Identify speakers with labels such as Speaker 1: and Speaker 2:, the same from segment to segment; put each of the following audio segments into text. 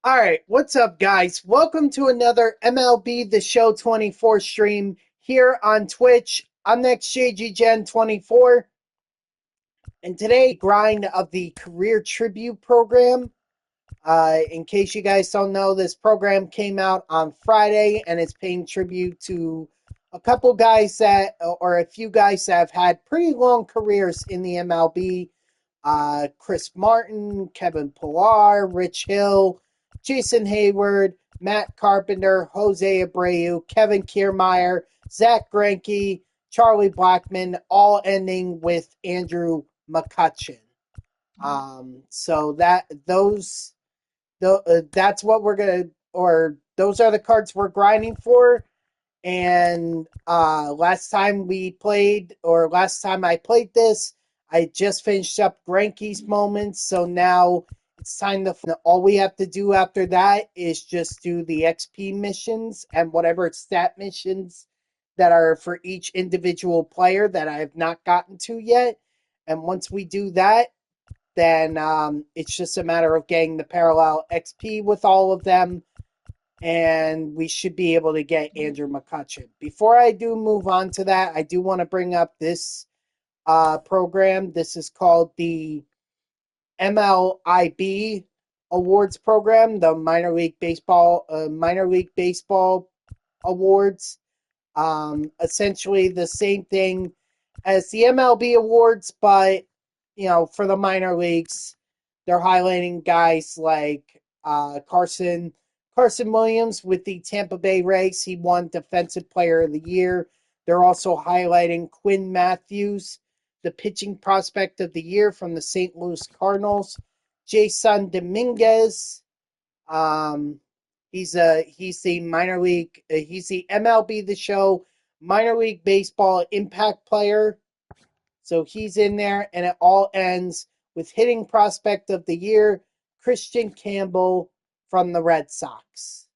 Speaker 1: All right, what's up, guys? Welcome to another MLB The Show 24 stream here on Twitch. I'm next JG Gen 24, and today, grind of the Career Tribute program. In case you guys don't know, this program came out on Friday, and it's paying tribute to a couple guys or a few guys that have had pretty long careers in the MLB. Chris Martin, Kevin Pillar, Rich Hill, Jason Hayward, Matt Carpenter, Jose Abreu, Kevin Kiermaier, Zach Greinke, Charlie Blackmon, all ending with Andrew McCutchen. So that's what we're gonna, or those are the cards we're grinding for. And last time I played this, I just finished up Greinke's moments, so now it's time to. All we have to do after that is just do the XP missions and whatever stat missions that are for each individual player that I have not gotten to yet. And once we do that, then it's just a matter of getting the parallel XP with all of them, and we should be able to get Andrew McCutchen. Before I do move on to that, I do want to bring up this program. This is called the MLB Awards program, the Minor League Baseball Awards. Essentially the same thing as the MLB Awards, but for the minor leagues, they're highlighting guys like Carson Williams with the Tampa Bay Rays. He won Defensive Player of the Year. They're also highlighting Quinn Matthews, the pitching prospect of the year from the St. Louis Cardinals. Jason Dominguez, he's the minor league, he's the MLB The Show minor league baseball impact player. So he's in there, and it all ends with hitting prospect of the year, Christian Campbell from the Red Sox.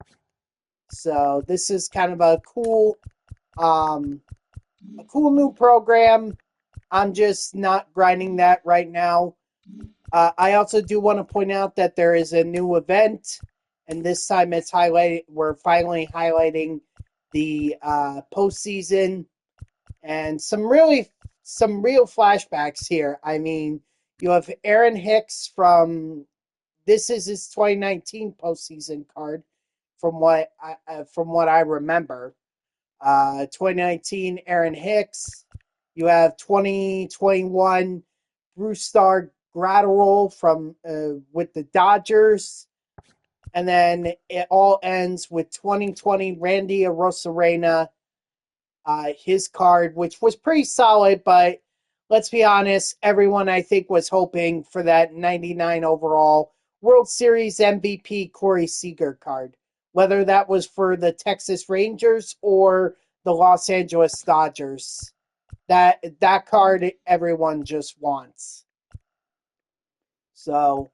Speaker 1: So this is kind of a cool new program. I'm just not grinding that right now. I also do want to point out that there is a new event, and this time it's highlighted. We're finally highlighting the postseason and some real flashbacks here. I mean, you have Aaron Hicks from. This is his 2019 postseason card, from what I remember. 2019 Aaron Hicks. You have 2021 Brusdar Graterol from with the Dodgers, and then it all ends with 2020 Randy Arozarena. His card, which was pretty solid, but let's be honest, everyone I think was hoping for that 99 overall World Series MVP Corey Seager card, whether that was for the Texas Rangers or the Los Angeles Dodgers. That card everyone just wants. So,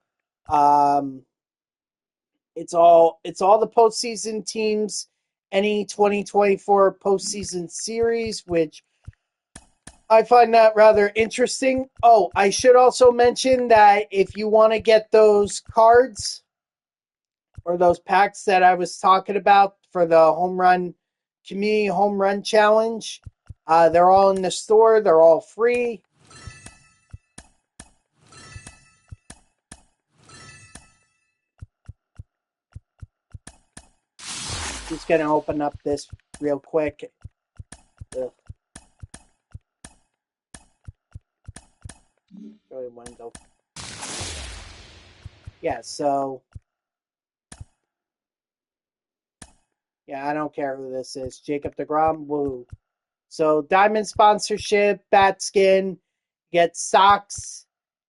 Speaker 1: it's all the postseason teams, any 2024 postseason series, which I find that rather interesting. Oh, I should also mention that if you want to get those cards or those packs that I was talking about for the community home run challenge, they're all in the store. They're all free. Just going to open up this real quick. Ugh. Really window. Yeah, so. Yeah, I don't care who this is. Jacob deGrom, woo. So, Diamond sponsorship, bat skin, get socks,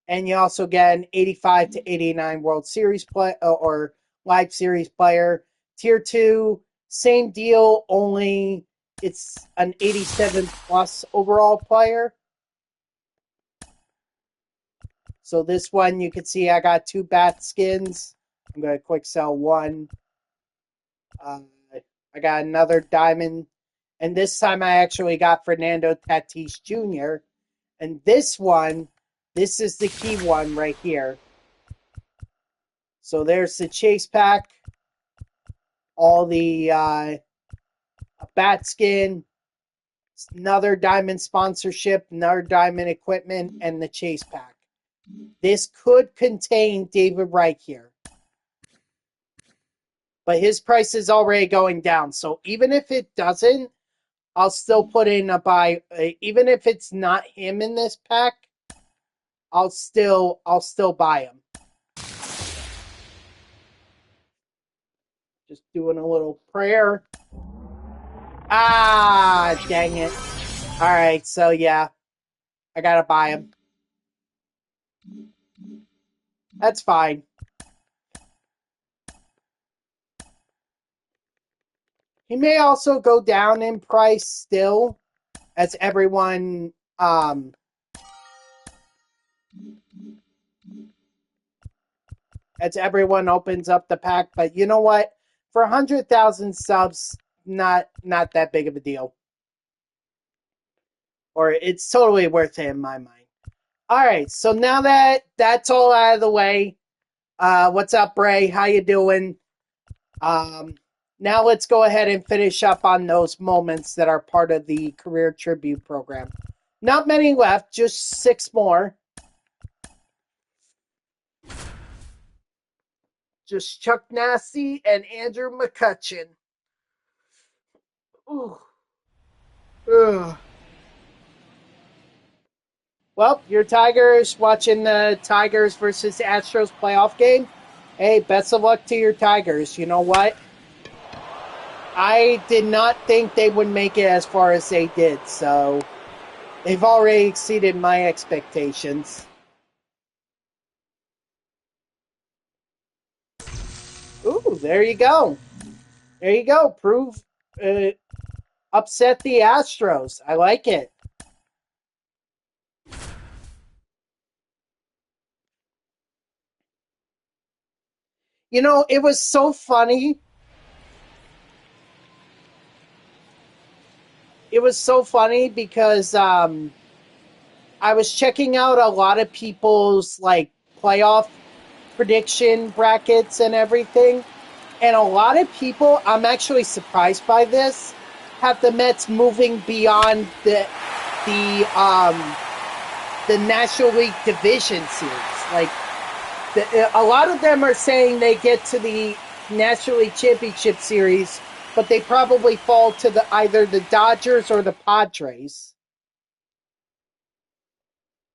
Speaker 1: and you also get an 85 to 89 World Series play or Live Series player. Tier 2, same deal, only it's an 87 plus overall player. So this one, you can see I got 2 bat skins. I'm going to quick sell one. I got another diamond. And this time I actually got Fernando Tatis Jr. And this is the key one right here. So there's the chase pack. all the bat skin, another diamond sponsorship, another diamond equipment, and the chase pack. This could contain David Wright here. But his price is already going down. So even if it doesn't, I'll still put in a buy. Even if it's not him in this pack, I'll still buy him. Just doing a little prayer. Ah, dang it. All right, so yeah, I gotta buy him. That's fine. He may also go down in price still, as everyone opens up the pack. But you know what? For 100,000 subs, not that big of a deal. Or it's totally worth it in my mind. All right, so now that that's all out of the way, what's up, Bray? How you doing? Now let's go ahead and finish up on those moments that are part of the Career Tribute program. Not many left, just 6 more. Just Chuck Nasty and Andrew McCutcheon. Ooh. Ugh. Well, your Tigers watching the Tigers versus Astros playoff game. Hey, best of luck to your Tigers. You know what? I did not think they would make it as far as they did, so they've already exceeded my expectations. Ooh, there you go. There you go. Upset the Astros. I like it. You know, it was so funny. It was so funny because I was checking out a lot of people's like playoff prediction brackets and everything, and a lot of people, I'm actually surprised by this, have the Mets moving beyond the National League Division Series. Like a lot of them are saying they get to the National League Championship Series, but they probably fall to either the Dodgers or the Padres.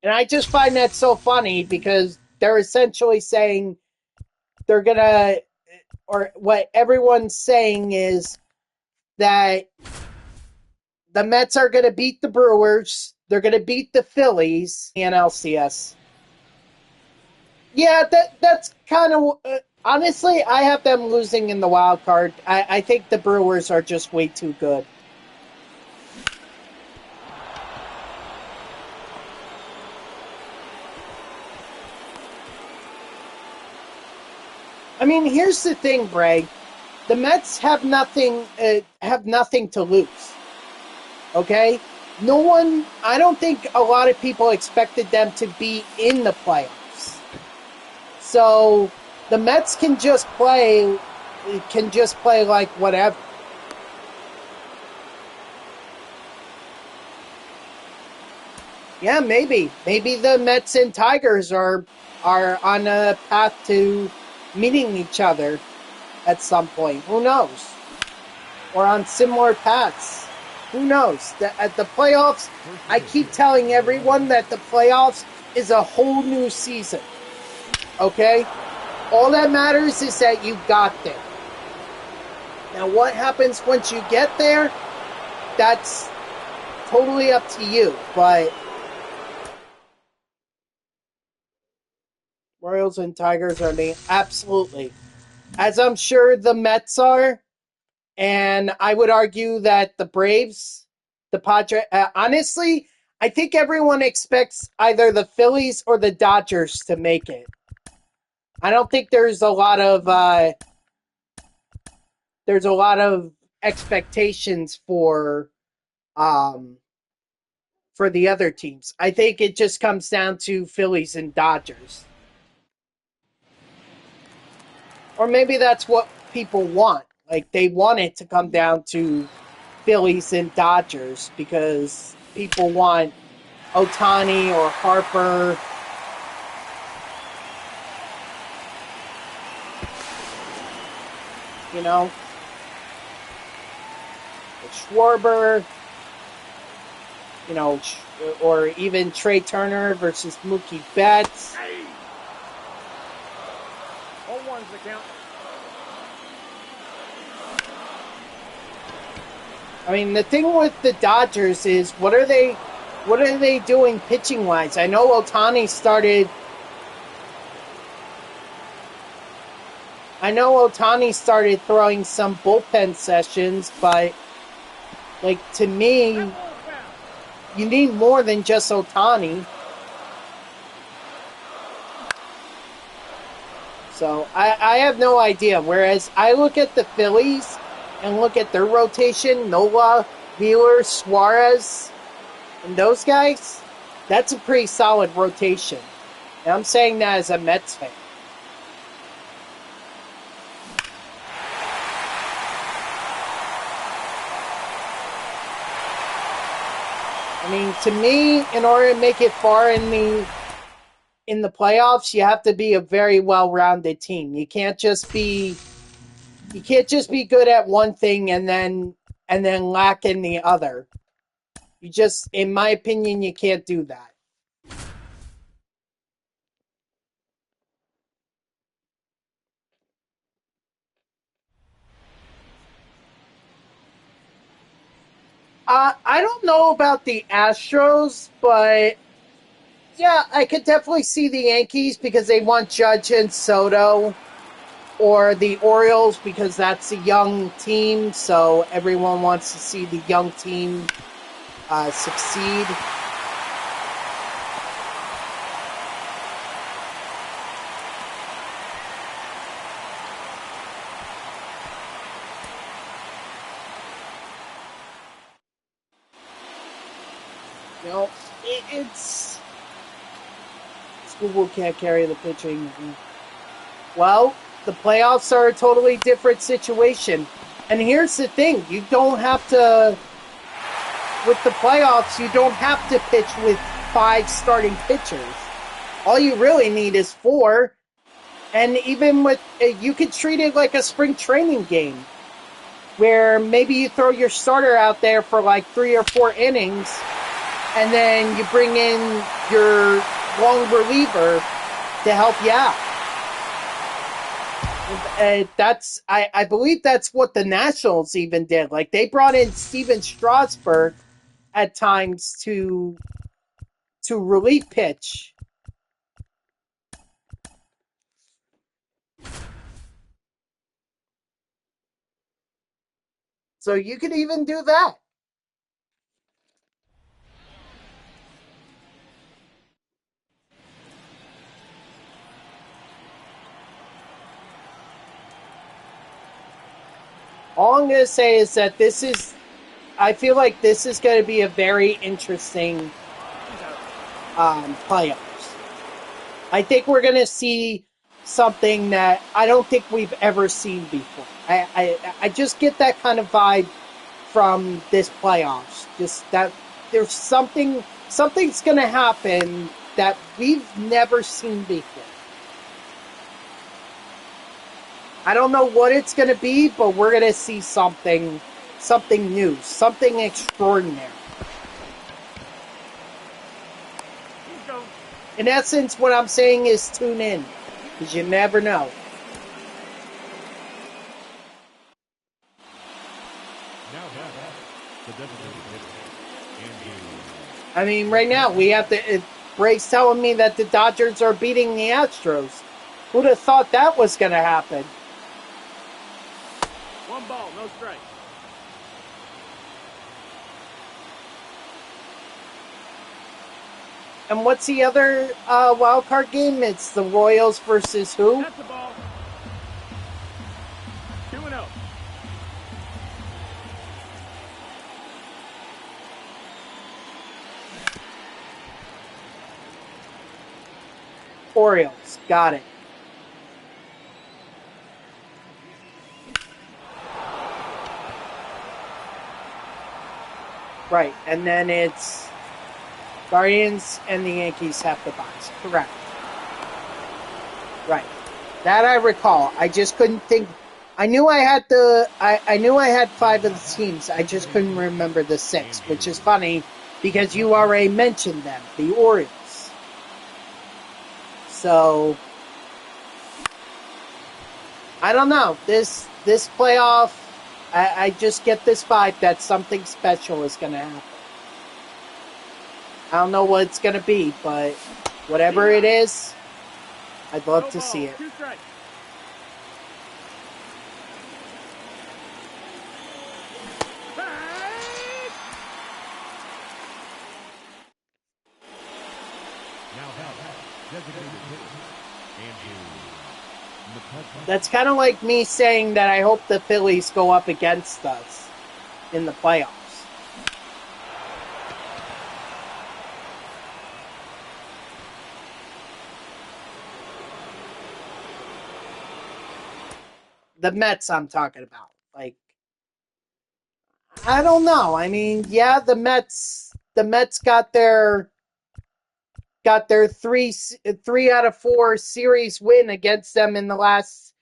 Speaker 1: And I just find that so funny because they're essentially saying they're going to, or what everyone's saying is that the Mets are going to beat the Brewers, they're going to beat the Phillies, and LCS. Yeah, that's kind of... honestly, I have them losing in the wild card. I think the Brewers are just way too good. I mean, here's the thing, Bray. The Mets have nothing to lose. Okay? No one... I don't think a lot of people expected them to be in the playoffs. So the Mets can just play like whatever. Yeah, maybe the Mets and Tigers are on a path to meeting each other at some point. Who knows? Or on similar paths. Who knows? At the playoffs, I keep telling everyone that the playoffs is a whole new season. Okay? All that matters is that you got there. Now, what happens once you get there, that's totally up to you. But Royals and Tigers are absolutely. As I'm sure the Mets are. And I would argue that the Braves, the Padres, honestly, I think everyone expects either the Phillies or the Dodgers to make it. I don't think there's a lot of expectations for the other teams. I think it just comes down to Phillies and Dodgers. Or maybe that's what people want. Like, they want it to come down to Phillies and Dodgers because people want Ohtani or Harper. You know, Schwarber, you know, or even Trey Turner versus Mookie Betts.
Speaker 2: All one's the count.
Speaker 1: I mean, the thing with the Dodgers is what are they doing pitching wise? I know Ohtani started throwing some bullpen sessions, but like, to me, you need more than just Ohtani. So I have no idea. Whereas I look at the Phillies and look at their rotation, Nola, Wheeler, Suarez, and those guys, that's a pretty solid rotation. And I'm saying that as a Mets fan. I mean, to me, in order to make it far in the playoffs, you have to be a very well-rounded team. You can't just be good at one thing and then lack in the other. You just, in my opinion, you can't do that. I don't know about the Astros, but yeah, I could definitely see the Yankees because they want Judge and Soto, or the Orioles because that's a young team, so everyone wants to see the young team succeed. You know, it's Schoolbook can't carry the pitching. Well, the playoffs are a totally different situation. And here's the thing, you don't have to, with the playoffs, you don't have to pitch with 5 starting pitchers. All you really need is 4. And even with, you could treat it like a spring training game, where maybe you throw your starter out there for like 3 or 4 innings, and then you bring in your long reliever to help you out. I believe that's what the Nationals even did. Like, they brought in Steven Strasburg at times to relief pitch. So you could even do that. All I'm going to say is that I feel like this is going to be a very interesting playoffs. I think we're going to see something that I don't think we've ever seen before. I just get that kind of vibe from this playoffs. Just that there's something's going to happen that we've never seen before. I don't know what it's going to be, but we're going to see something new, something extraordinary. In essence, what I'm saying is tune in, because you never know. I mean, right now, we have to... Bray's telling me that the Dodgers are beating the Astros. Who'd have thought that was going to happen?
Speaker 2: 1 ball, no strike.
Speaker 1: And what's the other wild card game? It's the Royals versus who?
Speaker 2: That's the ball. 2-0.
Speaker 1: Orioles. Got it. Right, and then it's Guardians and the Yankees have the buys. Correct. Right. That I recall. I just couldn't think. I knew I had I knew I had 5 of the teams. I just couldn't remember the 6, which is funny because you already mentioned them, the Orioles. So I don't know. This playoff, I just get this vibe that something special is going to happen. I don't know what it's going to be, but whatever it is, I'd love to see it.
Speaker 2: 2 strikes.
Speaker 1: That's kind of like me saying that I hope the Phillies go up against us in the playoffs. The Mets I'm talking about. Like, I don't know. I mean, yeah, the Mets got their 3 out of 4 series win against them in the last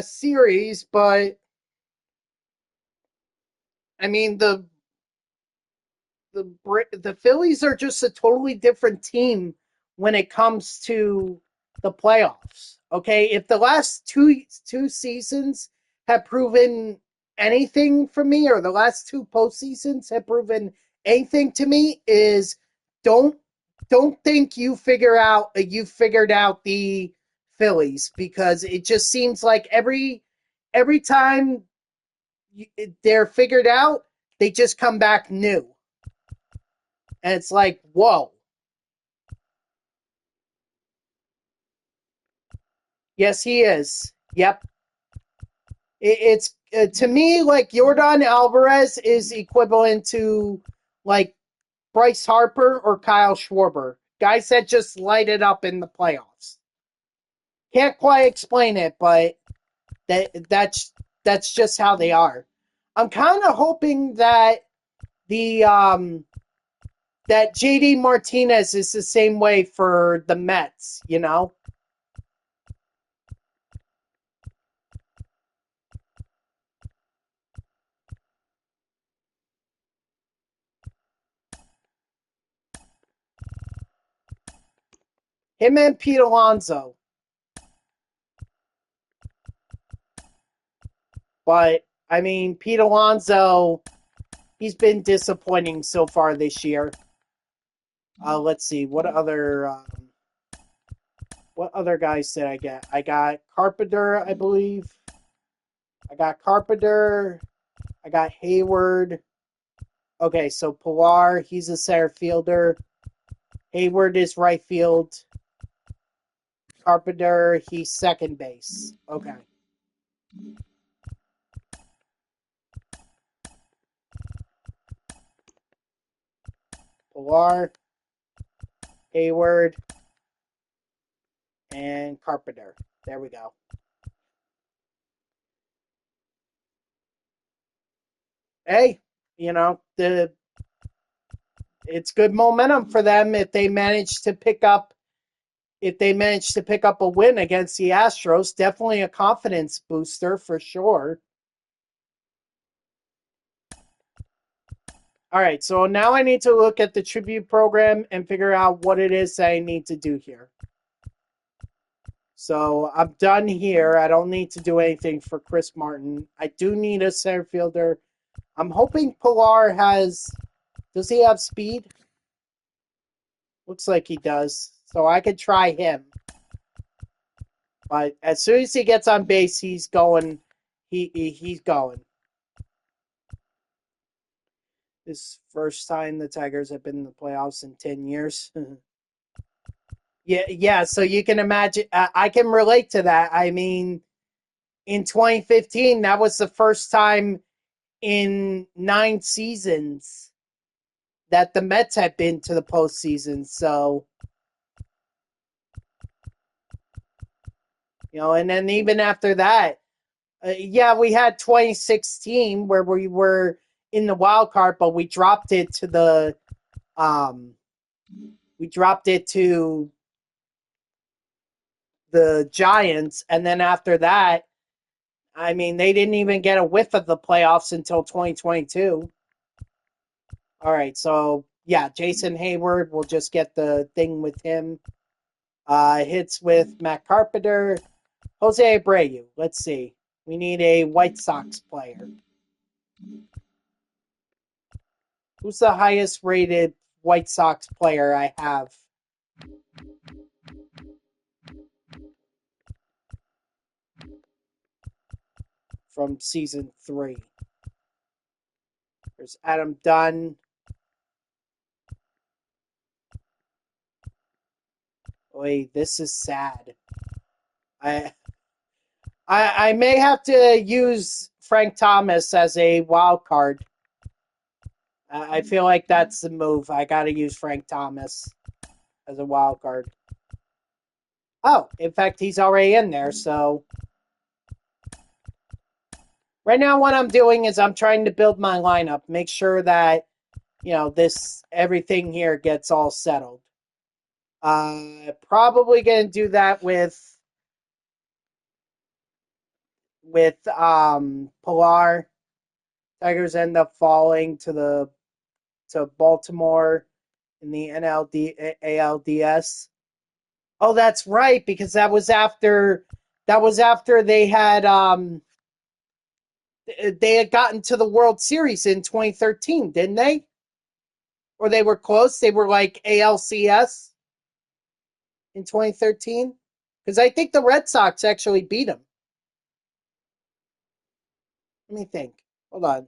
Speaker 1: series, but I mean the Phillies are just a totally different team when it comes to the playoffs. Okay, if the last two seasons have proven anything for me, or the last 2 postseasons have proven anything to me, is don't think you figured out the Phillies, because it just seems like every time they're figured out, they just come back new. And it's like, whoa. Yes, he is. Yep. It's to me like Yordan Alvarez is equivalent to like Bryce Harper or Kyle Schwarber. Guys that just light it up in the playoffs. Can't quite explain it, but that's just how they are. I'm kind of hoping that the that JD Martinez is the same way for the Mets, you know? Him and Pete Alonso. But, I mean, Pete Alonso, he's been disappointing so far this year. Let's see, what other guys did I get? I got Carpenter, I believe. I got Carpenter. I got Hayward. Okay, so Pilar, he's a center fielder. Hayward is right field. Carpenter, he's second base. Okay. Pilar, Hayward, and Carpenter. There we go. Hey, you know, it's good momentum for them if they manage to pick up a win against the Astros. Definitely a confidence booster for sure. All right, so now I need to look at the tribute program and figure out what it is that I need to do here. So I'm done here. I don't need to do anything for Chris Martin. I do need a center fielder. I'm hoping Pilar does he have speed? Looks like he does. So I could try him. But as soon as he gets on base, he's going. He's going. This first time the Tigers have been in the playoffs in 10 years. Yeah. So you can imagine. I can relate to that. I mean, in 2015, that was the first time in 9 seasons that the Mets had been to the postseason. So, you know, and then even after that, yeah, we had 2016 where we were in the wild card, but we dropped it to the Giants, and then after that, I mean, they didn't even get a whiff of the playoffs until 2022. All right, so yeah, Jason Hayward, we'll just get the thing with him. Hits with Matt Carpenter. Jose Abreu, let's see. We need a White Sox player. Who's the highest rated White Sox player I have? From season 3. There's Adam Dunn. Wait, this is sad. I may have to use Frank Thomas as a wild card. I feel like that's the move. I got to use Frank Thomas as a wild card. Oh, in fact, he's already in there, so right now what I'm doing is I'm trying to build my lineup, make sure that, everything here gets all settled. Probably going to do that with Pilar. Tigers end up falling to Baltimore in the ALDS. Oh, that's right, because that was after they had gotten to the World Series in 2013, didn't they? Or they were close. They were like ALCS in 2013, because I think the Red Sox actually beat them. Let me think. Hold on.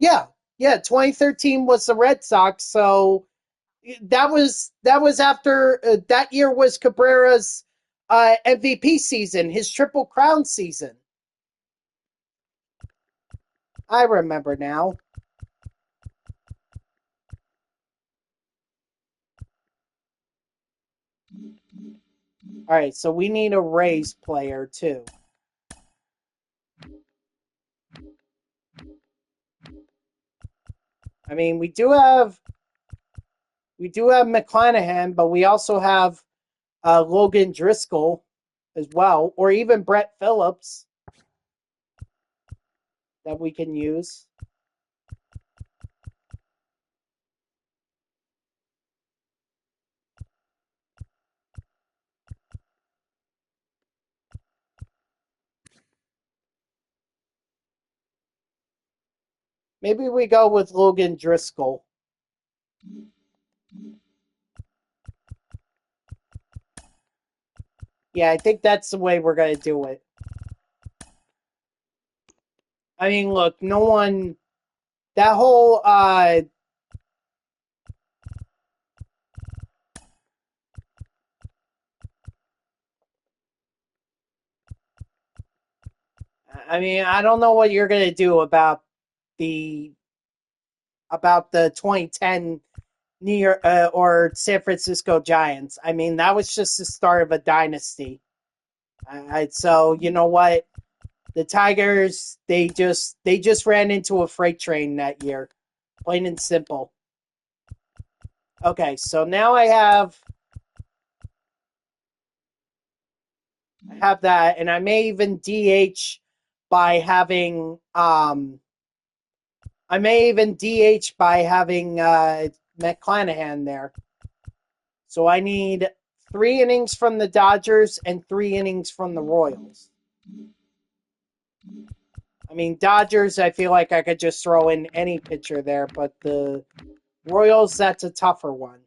Speaker 1: Yeah, 2013 was the Red Sox. So that was after that year was Cabrera's MVP season, his Triple Crown season. I remember now. All right, so we need a Rays player too. I mean, we do have McClanahan, but we also have Logan Driscoll as well, or even Brett Phillips that we can use. Maybe we go with Logan Driscoll. Yeah, I think that's the way we're going to do it. I mean, look, no one... That whole... I mean, I don't know what you're going to do about the 2010 New York or San Francisco Giants. I mean, that was just the start of a dynasty. So you know what, the Tigers, they just ran into a freight train that year, plain and simple. Okay, so now I have that, and I may even DH by having McClanahan there. So I need 3 innings from the Dodgers and 3 innings from the Royals. I mean, Dodgers, I feel like I could just throw in any pitcher there, but the Royals, that's a tougher one.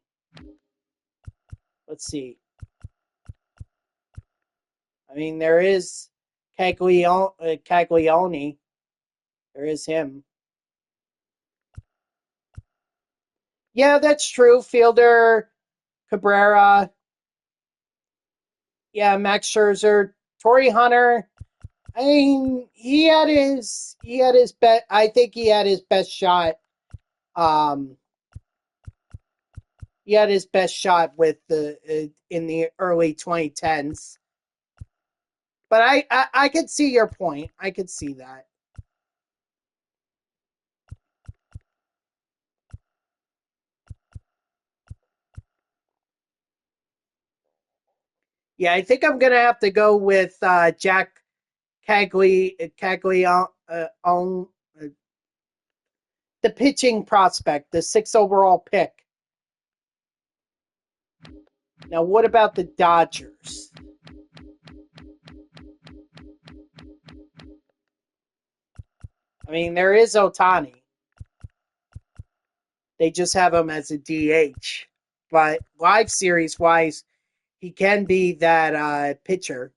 Speaker 1: Let's see. I mean, there is Caglione. There is him. Yeah, that's true. Fielder, Cabrera. Yeah, Max Scherzer, Torrey Hunter. I mean, he had his best. I think he had his best shot. He had his best shot with in the early 2010s. But I could see your point. I could see that. Yeah, I think I'm gonna have to go with Jack Caglione, the pitching prospect, the 6th overall pick. Now, what about the Dodgers? I mean, there is Otani. They just have him as a DH. But live series wise, he can be that pitcher.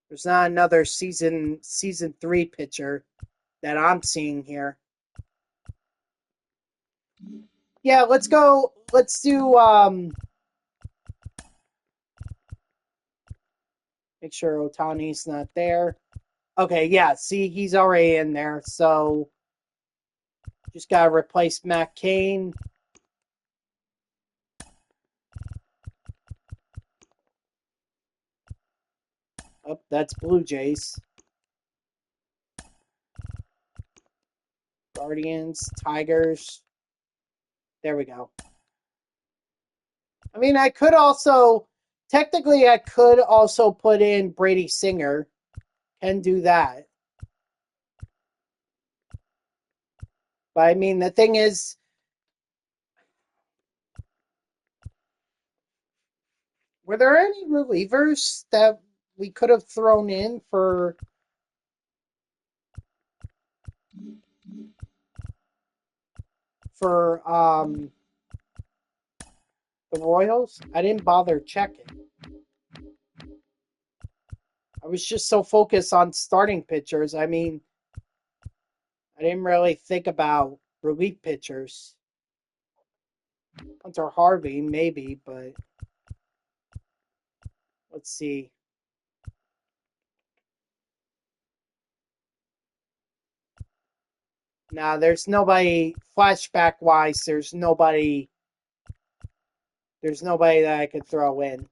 Speaker 1: There's not another season 3 pitcher that I'm seeing here. Yeah, let's go. Let's do make sure Otani's not there. Okay, yeah, see, he's already in there, so just gotta replace Matt Cain. Oh, that's Blue Jays. Guardians, Tigers. There we go. I mean, I could also put in Brady Singer. Can do that. But I mean, the thing is, were there any relievers that we could have thrown in for the Royals? I didn't bother checking. I was just so focused on starting pitchers. I mean, I didn't really think about relief pitchers. Hunter Harvey, maybe, but let's see. Nah, there's nobody flashback wise. There's nobody that I could throw in.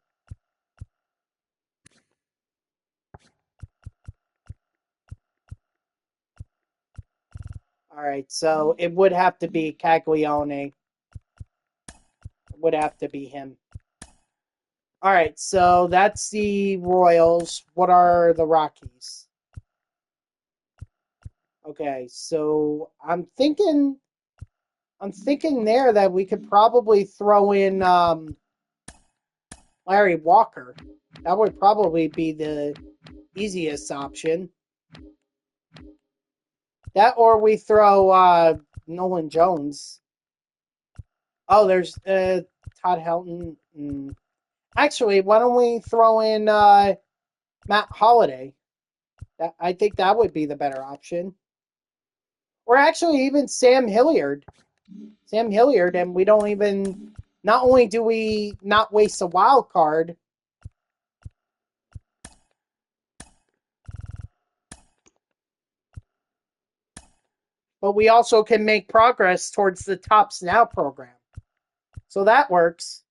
Speaker 1: All right, so it would have to be Caglione. It would have to be him. All right, so that's the Royals. What are the Rockies? Okay, so I'm thinking there that we could probably throw in Larry Walker. That would probably be the easiest option. That or we throw Nolan Jones. Oh, there's Todd Helton. Actually, why don't we throw in Matt Holliday? I think that would be the better option. Or actually, even Sam Hilliard. And we don't even. Not only do we not waste a wild card, but we also can make progress towards the Tops Now program. So that works.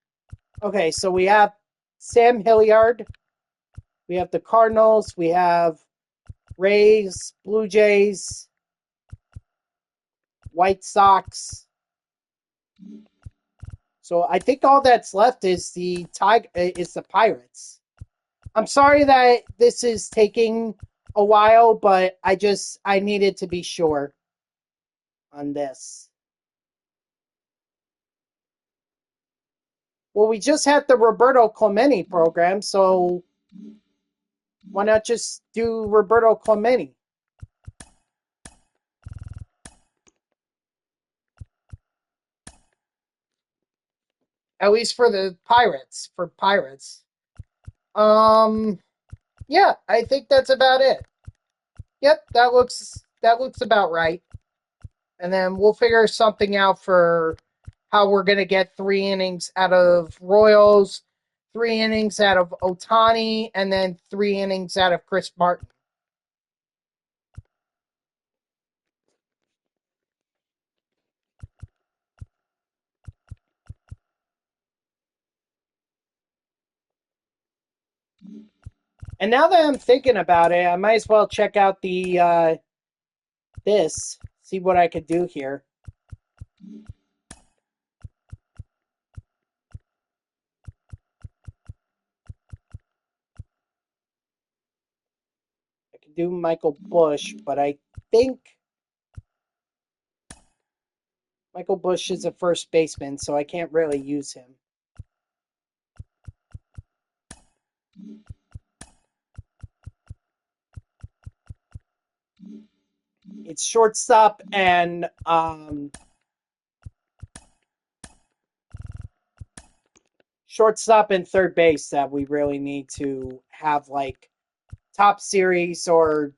Speaker 1: Okay, so we have Sam Hilliard. We have the Cardinals. We have Rays, Blue Jays, White Sox. So I think all that's left is the Pirates. I'm sorry that this is taking a while, but I needed to be sure on this. Well, we just had the Roberto Clemente program, so why not just do Roberto Clemente? At least for the Pirates. Yeah, I think that's about it. Yep, that looks about right. And then we'll figure something out for how we're going to get 3 innings out of Royals, 3 innings out of Otani, and then 3 innings out of Chris Martin. And now that I'm thinking about it, I might as well check out the see what I could do here. can do Michael Bush, but I think Michael Bush is a first baseman, so I can't really use him. It's shortstop and third base that we really need to have like top series or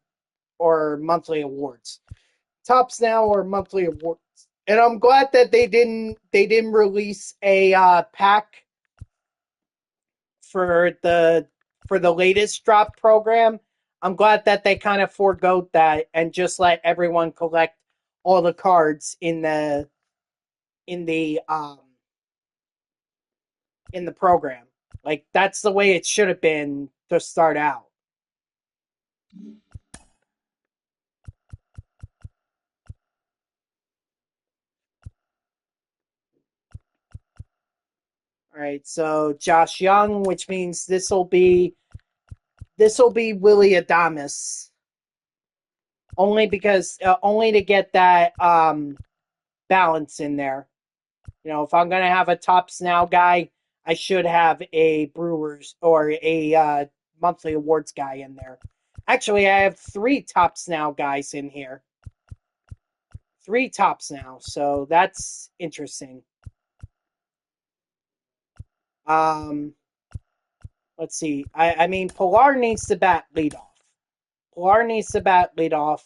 Speaker 1: monthly awards. Tops now or monthly awards. And I'm glad that they didn't release a pack for the latest drop program. I'm glad that they kind of forgoed that and just let everyone collect all the cards in the program. Like that's the way it should have been to start out. All right, so Josh Young, which means this will be Willie Adames. Only because only to get that balance in there. You know, if I'm gonna have a Tops Now guy, I should have a Brewers or a monthly awards guy in there. Actually, I have 3 Tops Now guys in here. 3 Tops Now, so that's interesting. Let's see. I mean, Pilar needs to bat leadoff. Pilar needs to bat leadoff.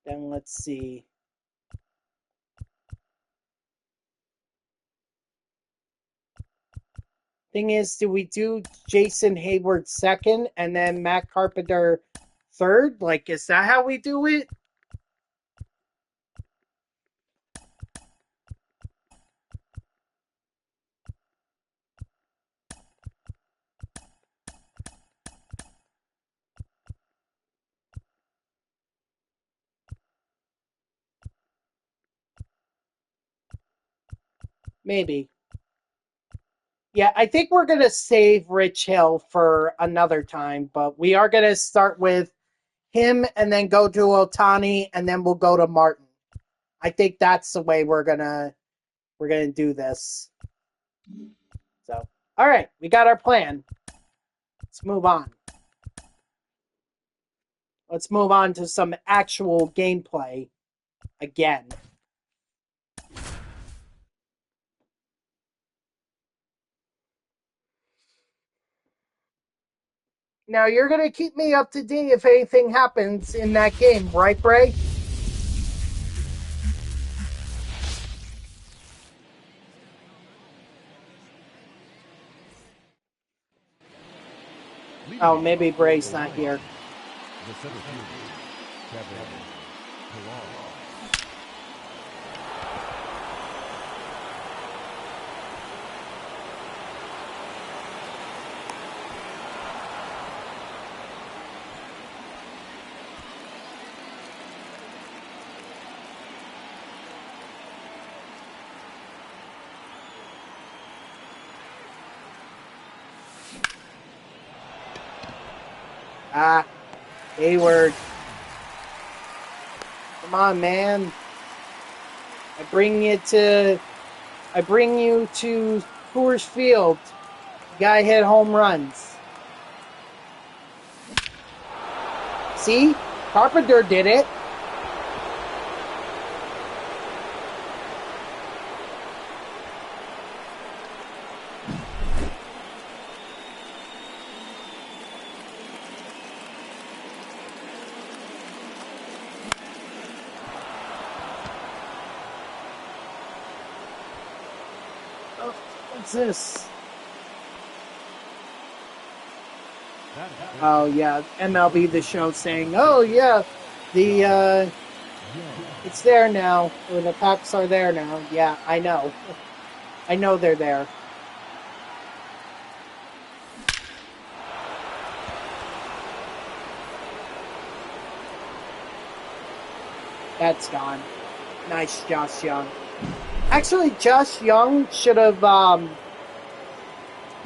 Speaker 1: Then let's see. Thing is, do we do Jason Hayward second and then Matt Carpenter third? Like, is that how we do it? Maybe. Yeah, I think we're going to save Rich Hill for another time, but we are going to start with him and then go to Otani and then we'll go to Martin. I think that's the way we're going to do this. So, all right, we got our plan. Let's move on. Let's move on to some actual gameplay again. Now, you're going to keep me up to date if anything happens in that game, right, Bray? Oh, maybe Bray's not here. Hayward. Come on, man. I bring you to Coors Field. You gotta hit home runs. See? Carpenter did it. What's this? Oh yeah, MLB The Show saying, "Oh yeah, the it's there now. Or the packs are there now." Yeah, I know. I know they're there. That's gone. Nice, Josh Young. Actually, Josh Young should have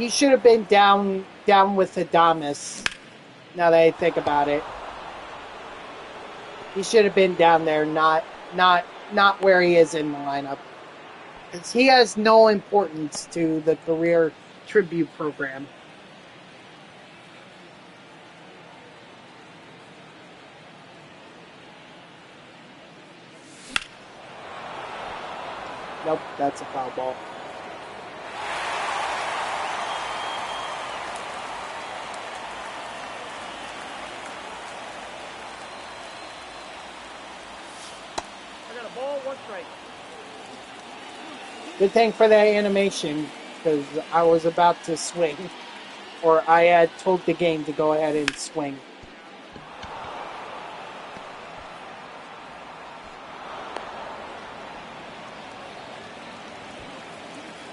Speaker 1: he should have been down with Adames. Now that I think about it, he should have been down there, not where he is in the lineup. He has no importance to the career tribute program. Nope, that's a foul ball.
Speaker 2: I got a ball, 1 strike.
Speaker 1: Good thing for that animation, because I was about to swing. Or I had told the game to go ahead and swing.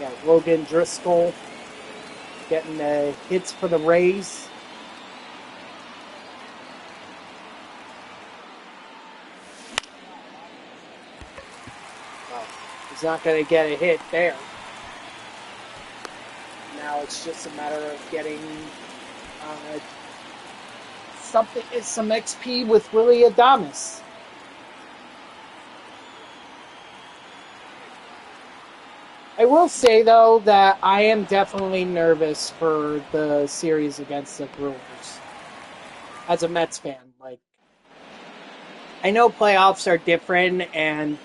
Speaker 1: Yeah, Logan Driscoll getting the hits for the Rays. Oh, he's not going to get a hit there. Now it's just a matter of getting some XP with Willie Adames. I will say, though, that I am definitely nervous for the series against the Brewers. As a Mets fan, like, I know playoffs are different, and,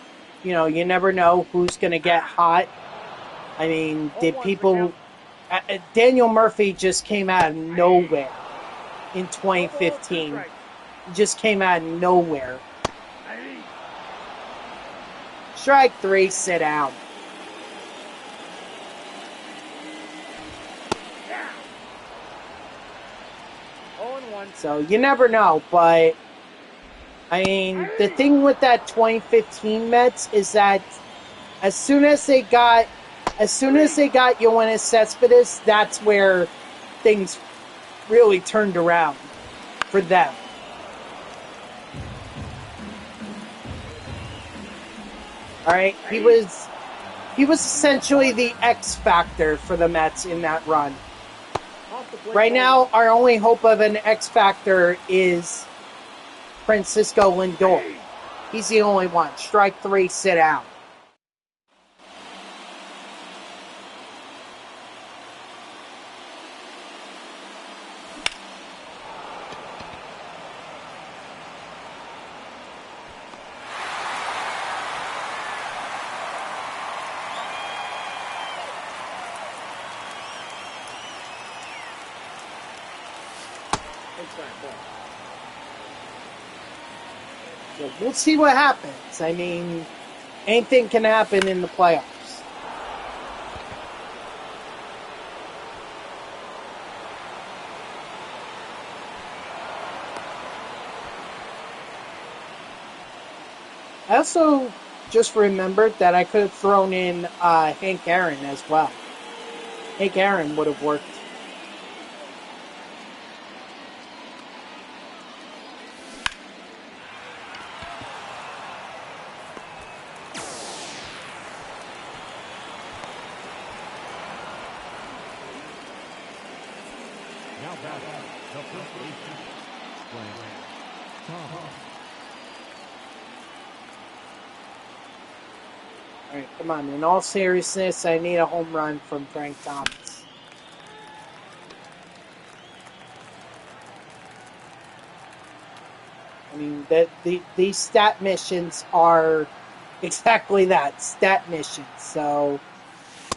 Speaker 1: you never know who's going to get hot. I mean, did people... Daniel Murphy just came out of nowhere in 2015. He just came out of nowhere. Strike 3, sit down. So you never know, but I mean, the thing with that 2015 Mets is that as soon as they got Yoenis Cespedes, that's where things really turned around for them. All right, he was essentially the X factor for the Mets in that run. Right now, our only hope of an X factor is Francisco Lindor. He's the only one. Strike 3, sit down. So we'll see what happens. I mean, anything can happen in the playoffs. I also just remembered that I could have thrown in Hank Aaron as well. Hank Aaron would have worked. All right, come on. In all seriousness, I need a home run from Frank Thomas. I mean, these stat missions are exactly that, stat missions. So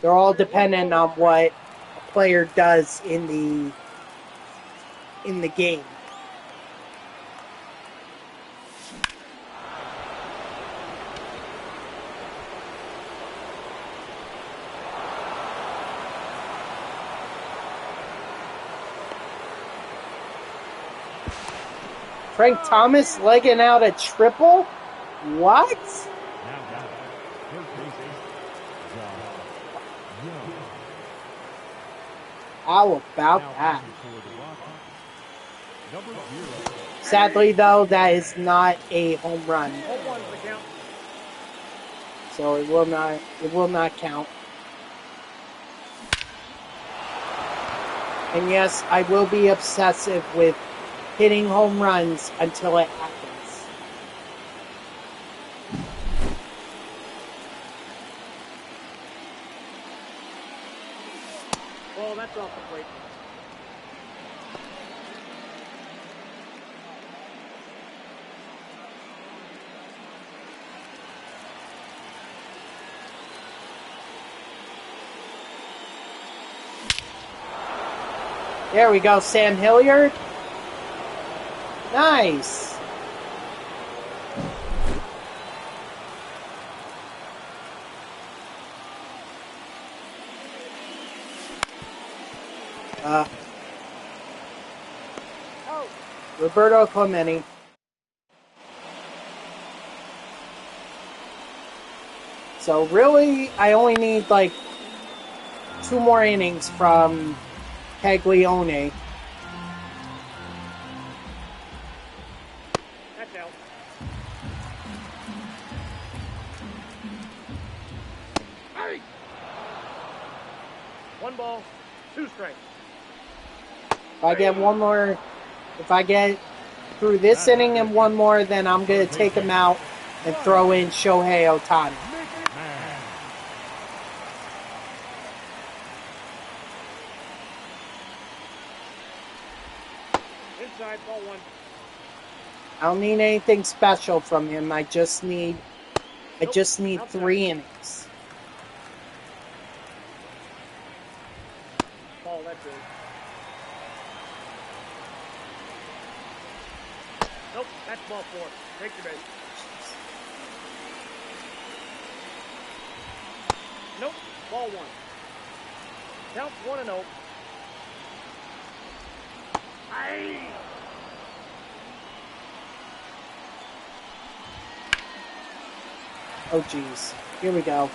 Speaker 1: they're all dependent on what a player does in the game. Frank Thomas legging out a triple? What? How about that? Sadly, though, that is not a home run. So it will not count. And yes, I will be obsessive with hitting home runs until it happens.
Speaker 2: Ball, that's off the plate.
Speaker 1: There we go, Sam Hilliard. Nice. Roberto Clemente. So really, I only need like 2 more innings from Caglione.
Speaker 2: That's out. Hey! 1 ball, 2 strikes.
Speaker 1: If I get one more, if I get through this inning and one more, then I'm going to take him out and throw in Shohei Ohtani.
Speaker 2: Inside, ball 1.
Speaker 1: I don't need anything special from him. I just need 3 innings.
Speaker 2: Ball, that's it. Nope, that's ball 4. Take the base. Nope, ball 1. Count 1-0. Aye.
Speaker 1: Oh, geez. Here we go.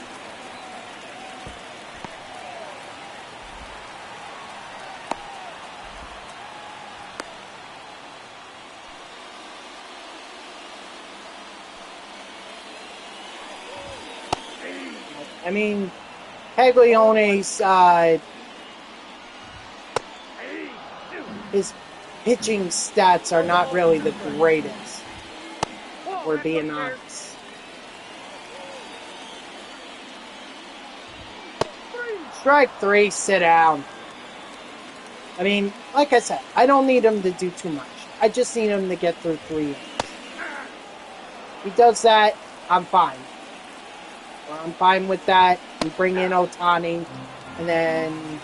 Speaker 1: I mean, Caglione's, his pitching stats are not really the greatest, if we're being honest. Strike 3, sit down. I mean, like I said, I don't need him to do too much. I just need him to get through 3 innings. If he does that, I'm fine. Well, I'm fine with that. We bring in Ohtani, and then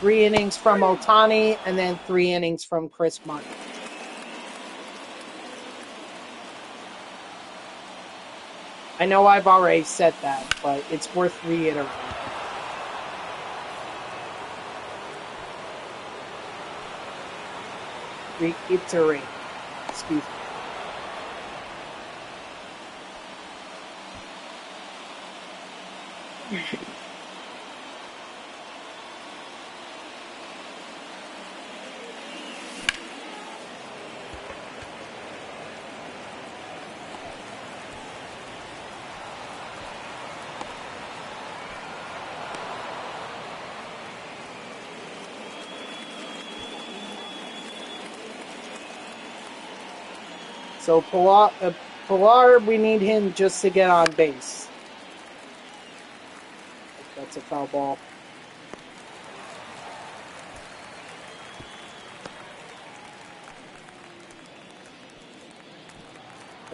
Speaker 1: 3 innings from Ohtani, and then 3 innings from Chris Martin. I know I've already said that, but it's worth reiterating. Reiterate. Excuse me. So Pilar, we need him just to get on base. That's a foul ball.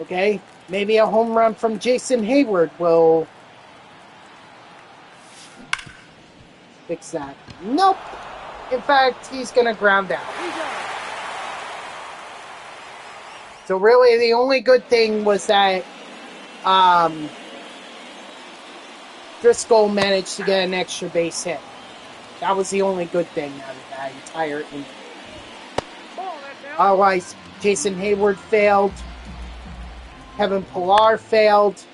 Speaker 1: Okay, maybe a home run from Jason Hayward will fix that. Nope. In fact, he's going to ground out. So really, the only good thing was that Driscoll managed to get an extra base hit. That was the only good thing out of that entire inning. Otherwise, Jason Hayward failed. Kevin Pillar failed.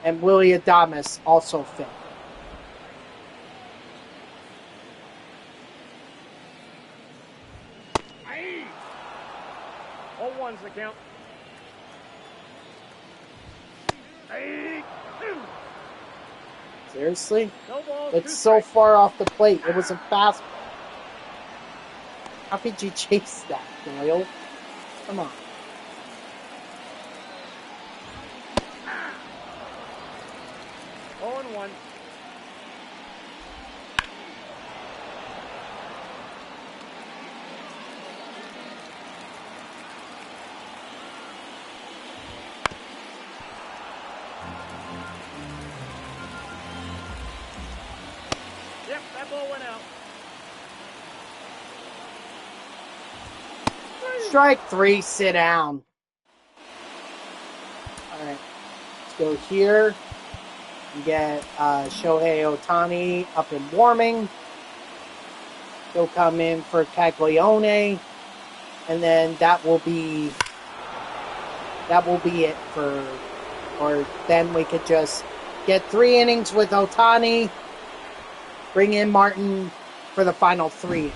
Speaker 1: And Willie Adames also failed.
Speaker 2: All one's the count.
Speaker 1: Seriously?
Speaker 2: No ball,
Speaker 1: It's
Speaker 2: 2
Speaker 1: so
Speaker 2: strikes.
Speaker 1: far off the plate. It was a fastball. How could you chase that, Doyle? Come on.
Speaker 2: Oh and 1. Yep, that ball went out.
Speaker 1: Strike 3, sit down. Alright. Let's go here. And get Shohei Ohtani up and warming. He'll come in for Caglione. And then that will be it for, or then we could just get 3 innings with Ohtani, bring in Martin for the final 3.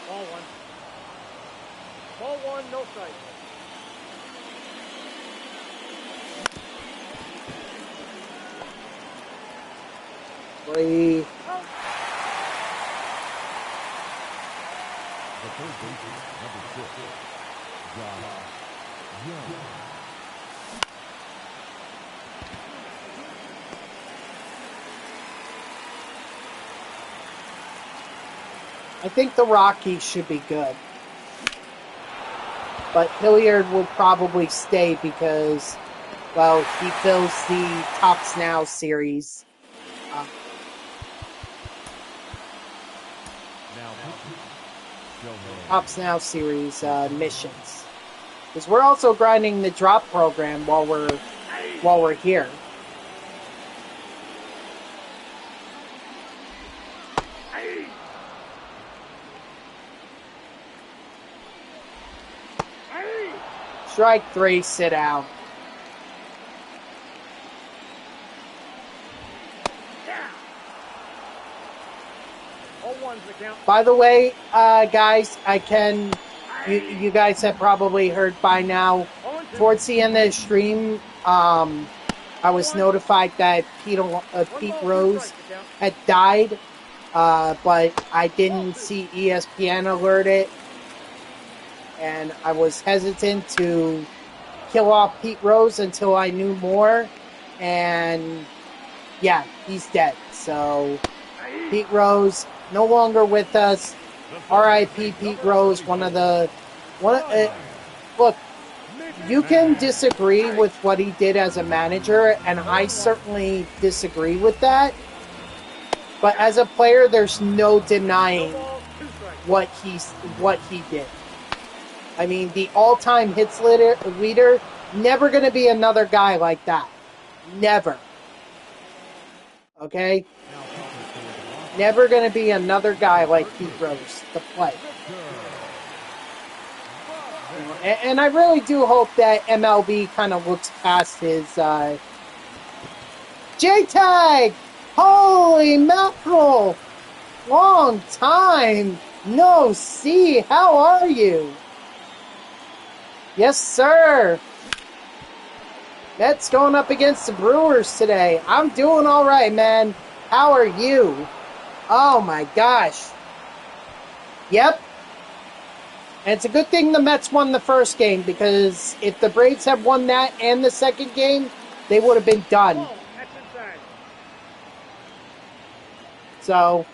Speaker 2: Ball 1. Ball 1, no strike.
Speaker 1: Three.
Speaker 3: The third baseman, number 6, Josh Young.
Speaker 1: I think the Rockies should be good. But Hilliard will probably stay because, well, he fills the Tops Now series.
Speaker 3: Now pitching, Shohei.
Speaker 1: Tops Now series missions. Because we're also grinding the drop program while we're here. Strike 3, sit down.
Speaker 2: Yeah. 0-1's the count.
Speaker 1: By the way, guys, you guys have probably heard by now,
Speaker 2: 0-2.
Speaker 1: towards the end of the stream, I was notified that Pete
Speaker 2: 1 ball, 2
Speaker 1: Rose
Speaker 2: strikes, the count.
Speaker 1: had died, but I didn't see ESPN alert it, and I was hesitant to kill off Pete Rose until I knew more, and yeah, he's dead. So Pete Rose no longer with us. R.I.P. Pete Rose. Look, you can disagree with what he did as a manager, and I certainly disagree with that. But as a player, there's no denying
Speaker 2: No ball, 2 strikes.
Speaker 1: what he did. I mean, the all-time hits leader, never going to be another guy like that. Never. Okay? Never going to be another guy like Pete Rose to play. And I really do hope that MLB kind of looks past his J-Tag! Holy mackerel! Long time no see. How are you? Yes, sir. Mets going up against the Brewers today. I'm doing all right, man. How are you? Oh, my gosh. Yep. And it's a good thing the Mets won the first game, because if the Braves had won that and the second game, they would have been done.
Speaker 2: Ball, that's inside.
Speaker 1: So,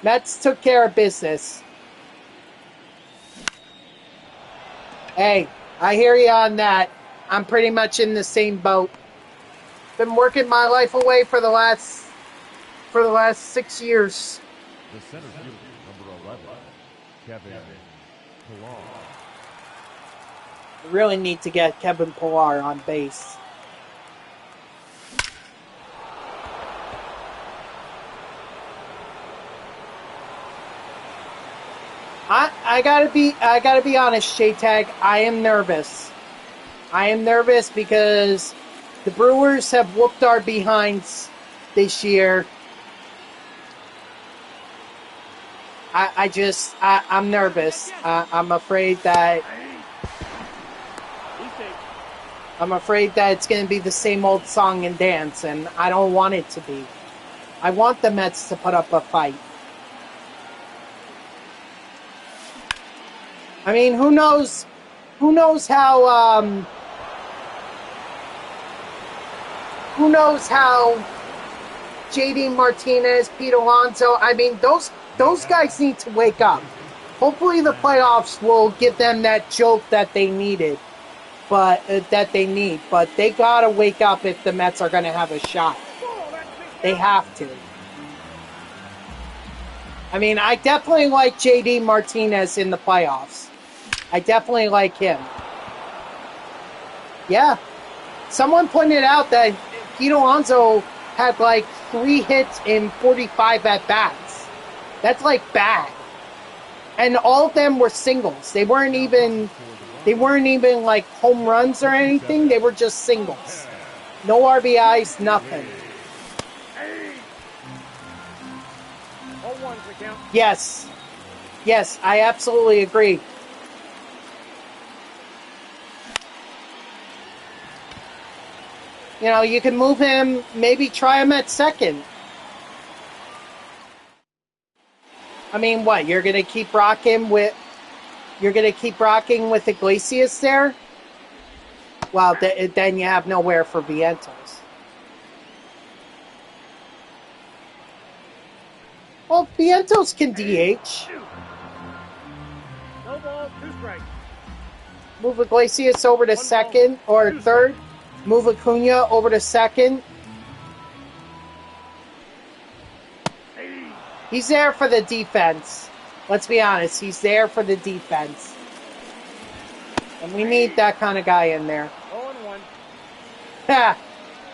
Speaker 1: Mets took care of business. Hey, I hear you on that. I'm pretty much in the same boat. Been working my life away for the last 6 years.
Speaker 3: The center fielder, number 11, Kevin Pillar.
Speaker 1: We really need to get Kevin Pillar on base. I gotta be honest, J-Tag. I am nervous. I am nervous because the Brewers have whooped our behinds this year. I'm nervous. I'm afraid that I'm afraid that it's going to be the same old song and dance, and I don't want it to be. I want the Mets to put up a fight. I mean, who knows how JD Martinez, Pete Alonso, I mean, those guys need to wake up. Hopefully the playoffs will give them that jolt that they needed, but that they need. But they gotta wake up if the Mets are gonna have a shot. They have to. I mean, I definitely like JD Martinez in the playoffs. I definitely like him. Yeah. Someone pointed out that Pete Alonso had like 3 hits in 45 at-bats. That's like bad. And all of them were singles. They weren't even like home runs or anything. They were just singles. No RBIs, nothing. Yes. Yes, I absolutely agree. You know, you can move him, maybe try him at second. I mean, what? You're going to keep rocking with Iglesias there? Well, then you have nowhere for Vientos. Well, Vientos can DH.
Speaker 2: No ball, 2 strikes.
Speaker 1: Move Iglesias over to second or third. Move Acuna over to second. He's there for the defense. Let's be honest. He's there for the defense. And we need that kind of guy in there.
Speaker 2: 0-1.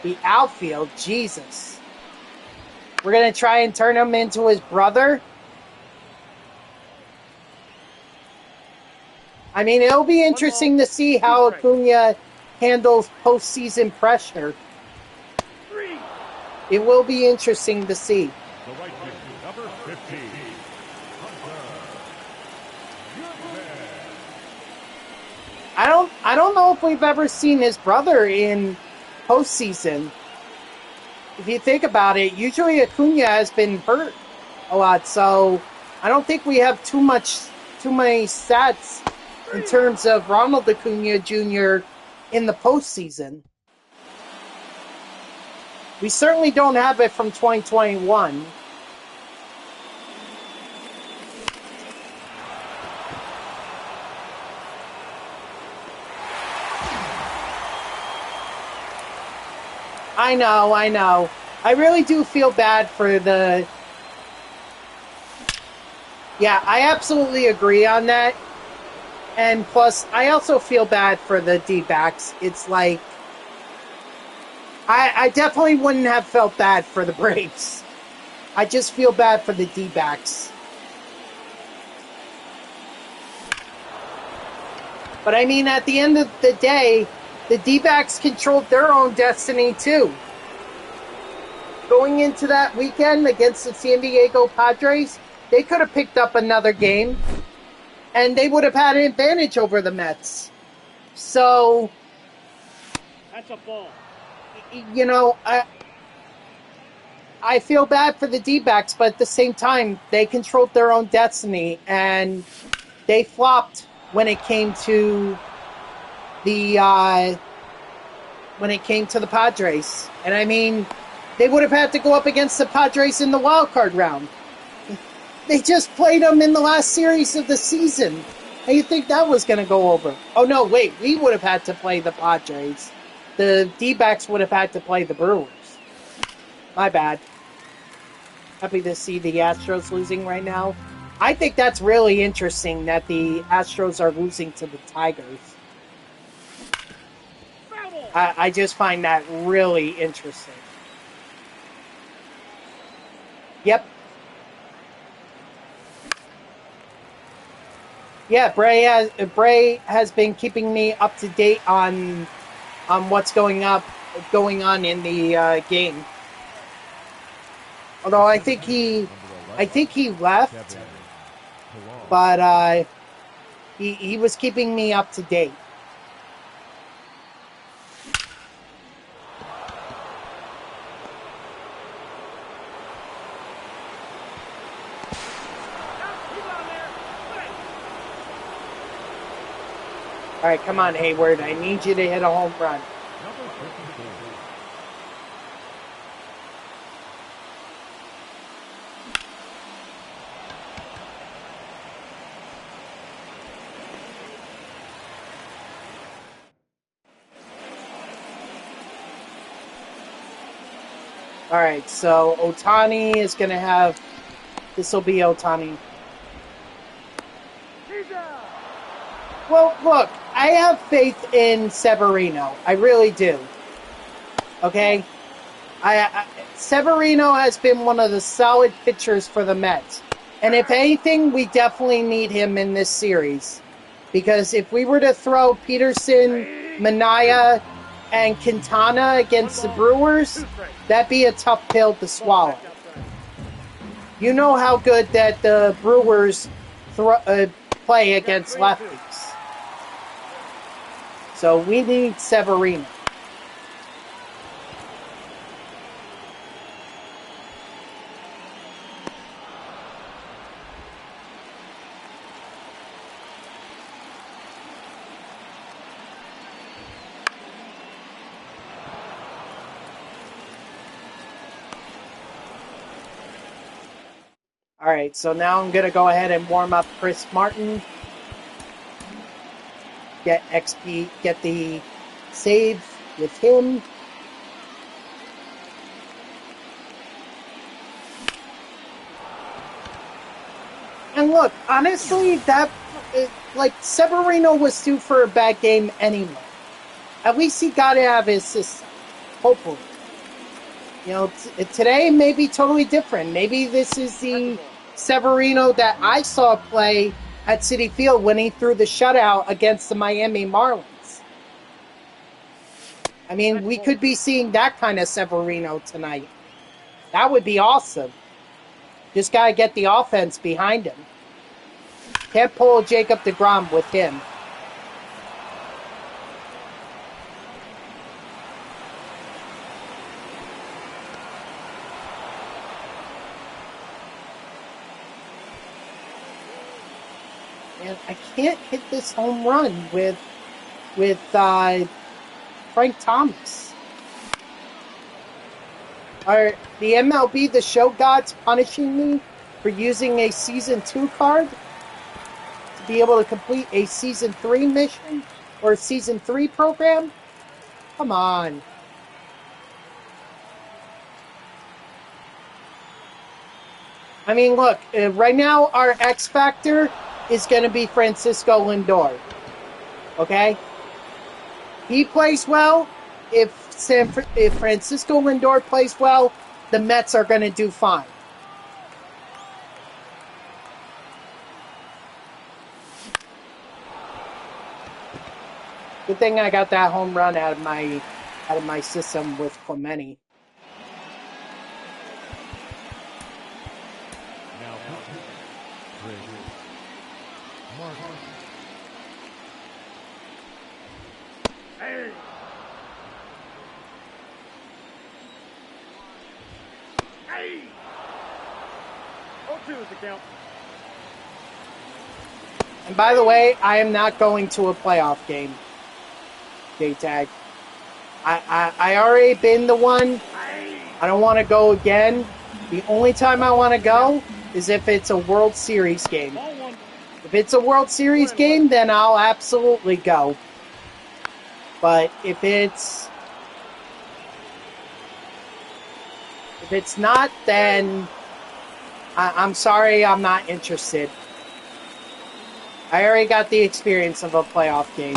Speaker 1: The outfield. Jesus. We're going to try and turn him into his brother. I mean, it'll be interesting to see how Acuna handles postseason pressure.
Speaker 2: 3.
Speaker 1: It will be interesting to see.
Speaker 3: The right fielder, number 15.
Speaker 1: I don't know if we've ever seen his brother in postseason. If you think about it, usually Acuna has been hurt a lot, so I don't think we have too many stats in terms of Ronald Acuna Jr. in the postseason. We certainly don't have it from 2021. I know. I really do feel bad for the... Yeah, I absolutely agree on that. And plus, I also feel bad for the D-backs. It's like... I definitely wouldn't have felt bad for the Braves. I just feel bad for the D-backs. But I mean, at the end of the day, the D-backs controlled their own destiny too. Going into that weekend against the San Diego Padres, they could have picked up another game, and they would have had an advantage over the Mets. So,
Speaker 2: That's a ball.
Speaker 1: you know, I feel bad for the D-backs, but at the same time, they controlled their own destiny, and they flopped when it came to the Padres. And I mean, they would have had to go up against the Padres in the wild card round. They just played them in the last series of the season. How do you think that was going to go over? Oh, no, wait. We would have had to play the Padres. The D-backs would have had to play the Brewers. My bad. Happy to see the Astros losing right now. I think that's really interesting that the Astros are losing to the Tigers. I just find that really interesting. Yep. Yeah, Bray has been keeping me up to date on what's going on in the game. Although I think he left, but he was keeping me up to date. All right, come on, Hayward. I need you to hit a home run.
Speaker 3: Number 54.
Speaker 1: All right, so Otani is going to have... This will be Otani.
Speaker 2: He's out.
Speaker 1: Well, look, I have faith in Severino. I really do. Okay? Severino has been one of the solid pitchers for the Mets. And if anything, we definitely need him in this series. Because if we were to throw Peterson, Minaya, and Quintana against the Brewers, that'd be a tough pill to swallow. You know how good that the Brewers play against lefties. So we need Severino. All right, so now I'm going to go ahead and warm up Chris Martin. Get XP, get the save with him. And look, honestly, Severino was due for a bad game anyway. At least he got it out of his system. Hopefully. You know, today may be totally different. Maybe this is the Severino that I saw play at Citi Field when he threw the shutout against the Miami Marlins. I mean, we could be seeing that kind of Severino tonight. That would be awesome. Just got to get the offense behind him. Can't pull Jacob deGrom with him. And I can't hit this home run with Frank Thomas. Are the MLB, the show gods, punishing me for using a Season 2 card to be able to complete a Season 3 mission or a Season 3 program? Come on. I mean, look, right now our X Factor is going to be Francisco Lindor. Okay? He plays well. If Francisco Lindor plays well, the Mets are going to do fine. Good thing I got that home run out of my system with Clemente.
Speaker 3: Now, Chris Martin.
Speaker 2: Hey. Hey. 0-2 is the count.
Speaker 1: And by the way, I am not going to a playoff game, J-Tag. I already been the one. I don't want to go again. The only time I want to go is if it's a World Series game. If it's a World Series game, then I'll absolutely go. But if it's not, then I'm sorry, I'm not interested. I already got the experience of a playoff game.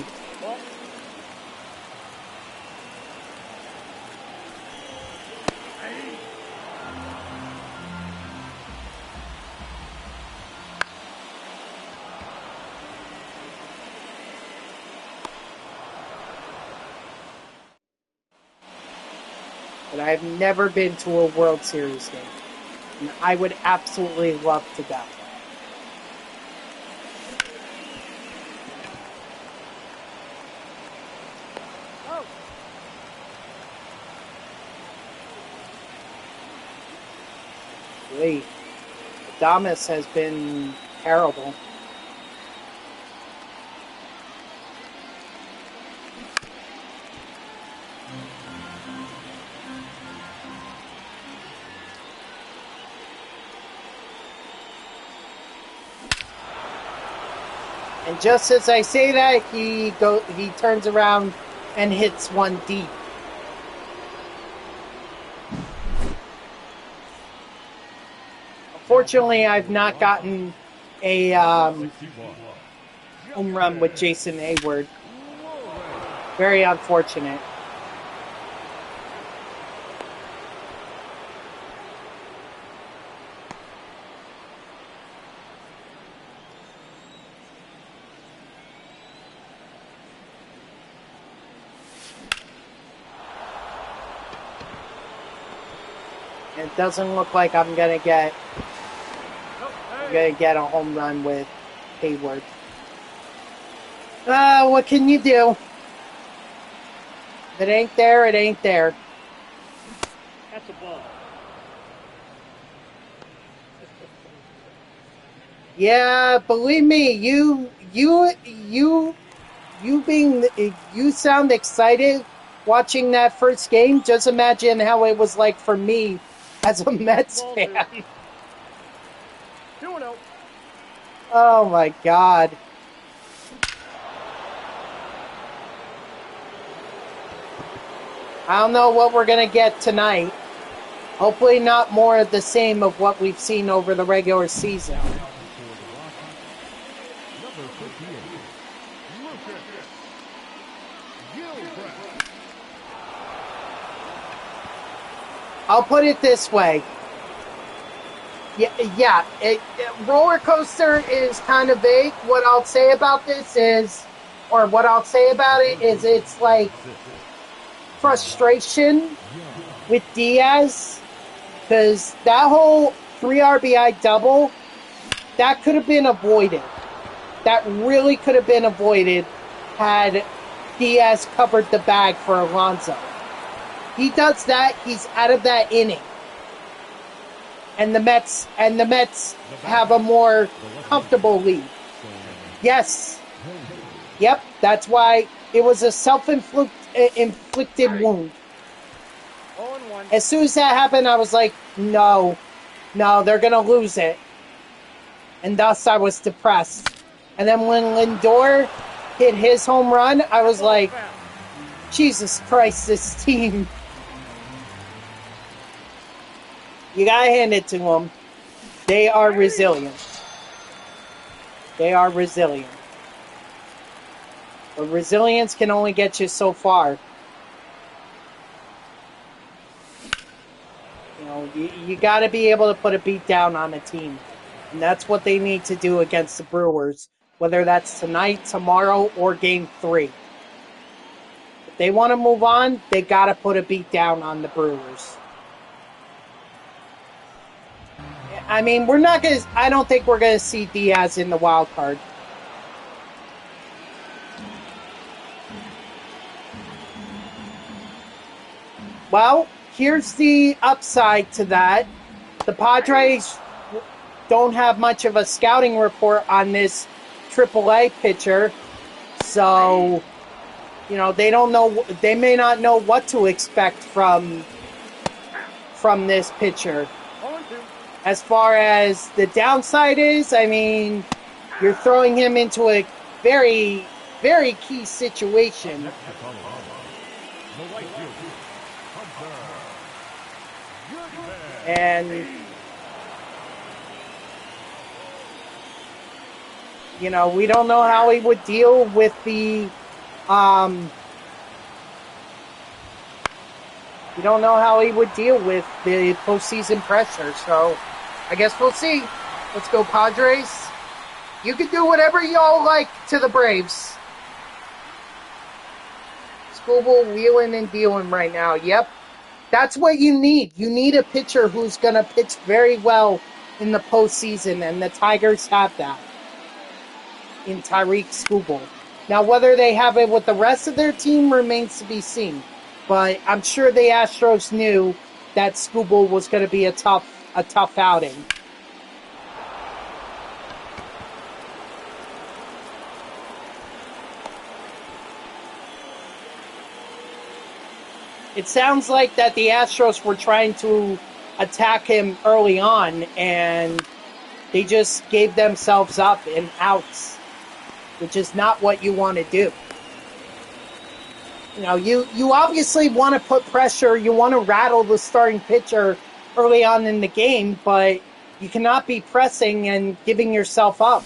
Speaker 1: But I've never been to a World Series game. And I would absolutely love to go. Wait, Adames has been terrible. And just as I say that, he turns around and hits one deep. Unfortunately, I've not gotten a home run with Jason Hayward. Very unfortunate. It doesn't look like I'm gonna get a home run with Hayward. What can you do? If it ain't there, it ain't there.
Speaker 2: That's a ball.
Speaker 1: Yeah, believe me, you sound excited watching that first game. Just imagine how it was like for me as a Mets fan.
Speaker 2: 2-0.
Speaker 1: Oh my God. I don't know what we're going to get tonight. Hopefully not more of the same of what we've seen over the regular season. I'll put it this way. Roller coaster is kind of vague. What I'll say about this is, or what I'll say about it is, it's like frustration with Diaz, because that whole 3 RBI double, that could have been avoided. That really could have been avoided had Diaz covered the bag for Alonso. He does that, he's out of that inning. And the Mets have a more comfortable lead. Yes. Yep, that's why it was a self-inflicted wound.
Speaker 2: 0-1.
Speaker 1: As soon as that happened, I was like, no, they're going to lose it. And thus I was depressed. And then when Lindor hit his home run, I was like, Jesus Christ, this team. You got to hand it to them. They are resilient. They are resilient. But resilience can only get you so far. You know, you got to be able to put a beat down on a team. And that's what they need to do against the Brewers, whether that's tonight, tomorrow, or Game 3. If they want to move on, they got to put a beat down on the Brewers. I mean, I don't think we're going to see Diaz in the wild card. Well, here's the upside to that. The Padres don't have much of a scouting report on this AAA pitcher. So, you know, they may not know what to expect from this pitcher.
Speaker 2: 0-2.
Speaker 1: As far as the downside is, I mean, you're throwing him into a very, very key situation. And, you know, we don't know how he would deal with the, postseason pressure. So, I guess we'll see. Let's go, Padres. You can do whatever y'all like to the Braves. Scooble wheeling and dealing right now. Yep. That's what you need. You need a pitcher who's going to pitch very well in the postseason, and the Tigers have that in Tyreek Skubal. Now, whether they have it with the rest of their team remains to be seen, but I'm sure the Astros knew that Skubal was going to be a tough outing. It sounds like that the Astros were trying to attack him early on, and they just gave themselves up in outs. which is not what you want to do. You know, you obviously want to put pressure. You want to rattle the starting pitcher early on in the game, but you cannot be pressing and giving yourself up.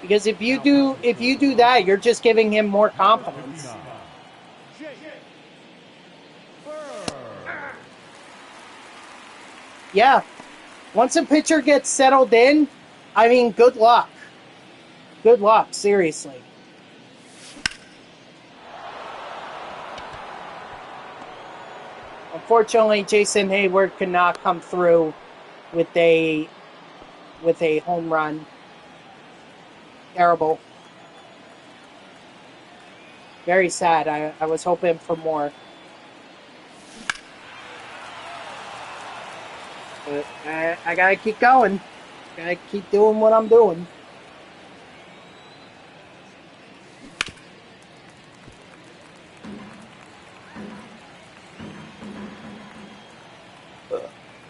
Speaker 1: Because if you do that, you're just giving him more confidence. Yeah. Once a pitcher gets settled in, I mean, good luck. Good luck, seriously. Unfortunately, Jason Hayward could not come through with a home run. Terrible. Very sad. I was hoping for more. But I gotta keep going. Gotta keep doing what I'm doing.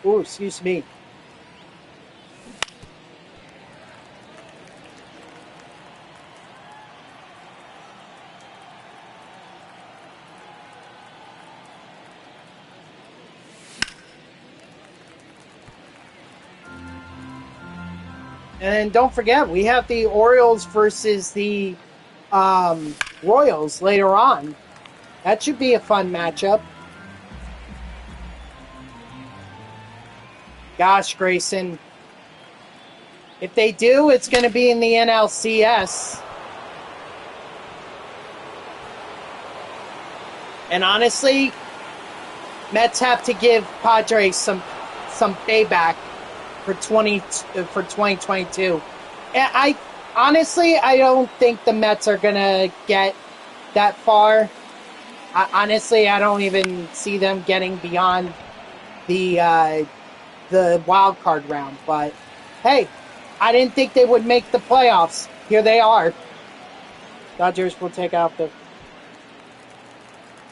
Speaker 1: Oh, excuse me. And don't forget, we have the Orioles versus the Royals later on. That should be a fun matchup. Gosh, Grayson. If they do, it's going to be in the NLCS. And honestly, Mets have to give Padres some payback for 2022. I don't think the Mets are gonna get that far. Honestly, I don't even see them getting beyond the wild card round. But hey, I didn't think they would make the playoffs. Here they are. Dodgers will take out the.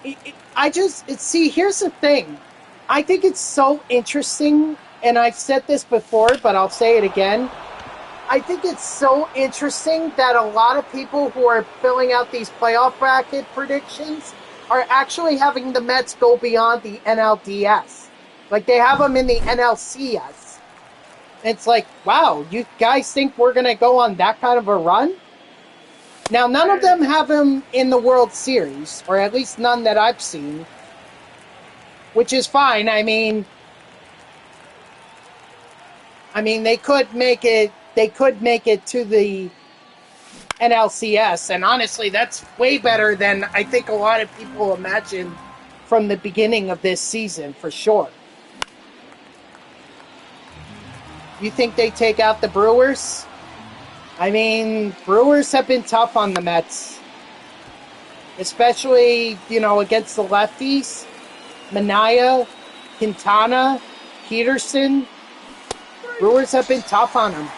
Speaker 1: Here's the thing. I think it's so interesting. And I've said this before, but I'll say it again. I think it's so interesting that a lot of people who are filling out these playoff bracket predictions are actually having the Mets go beyond the NLDS. Like, they have them in the NLCS. It's like, wow, you guys think we're going to go on that kind of a run? Now, none of them have them in the World Series, or at least none that I've seen, which is fine. I mean, they could make it. They could make it to the NLCS, and honestly, that's way better than I think a lot of people imagined from the beginning of this season, for sure. You think they take out the Brewers? I mean, Brewers have been tough on the Mets, especially against the lefties. Manaea, Quintana, Peterson. Brewers have been tough on them.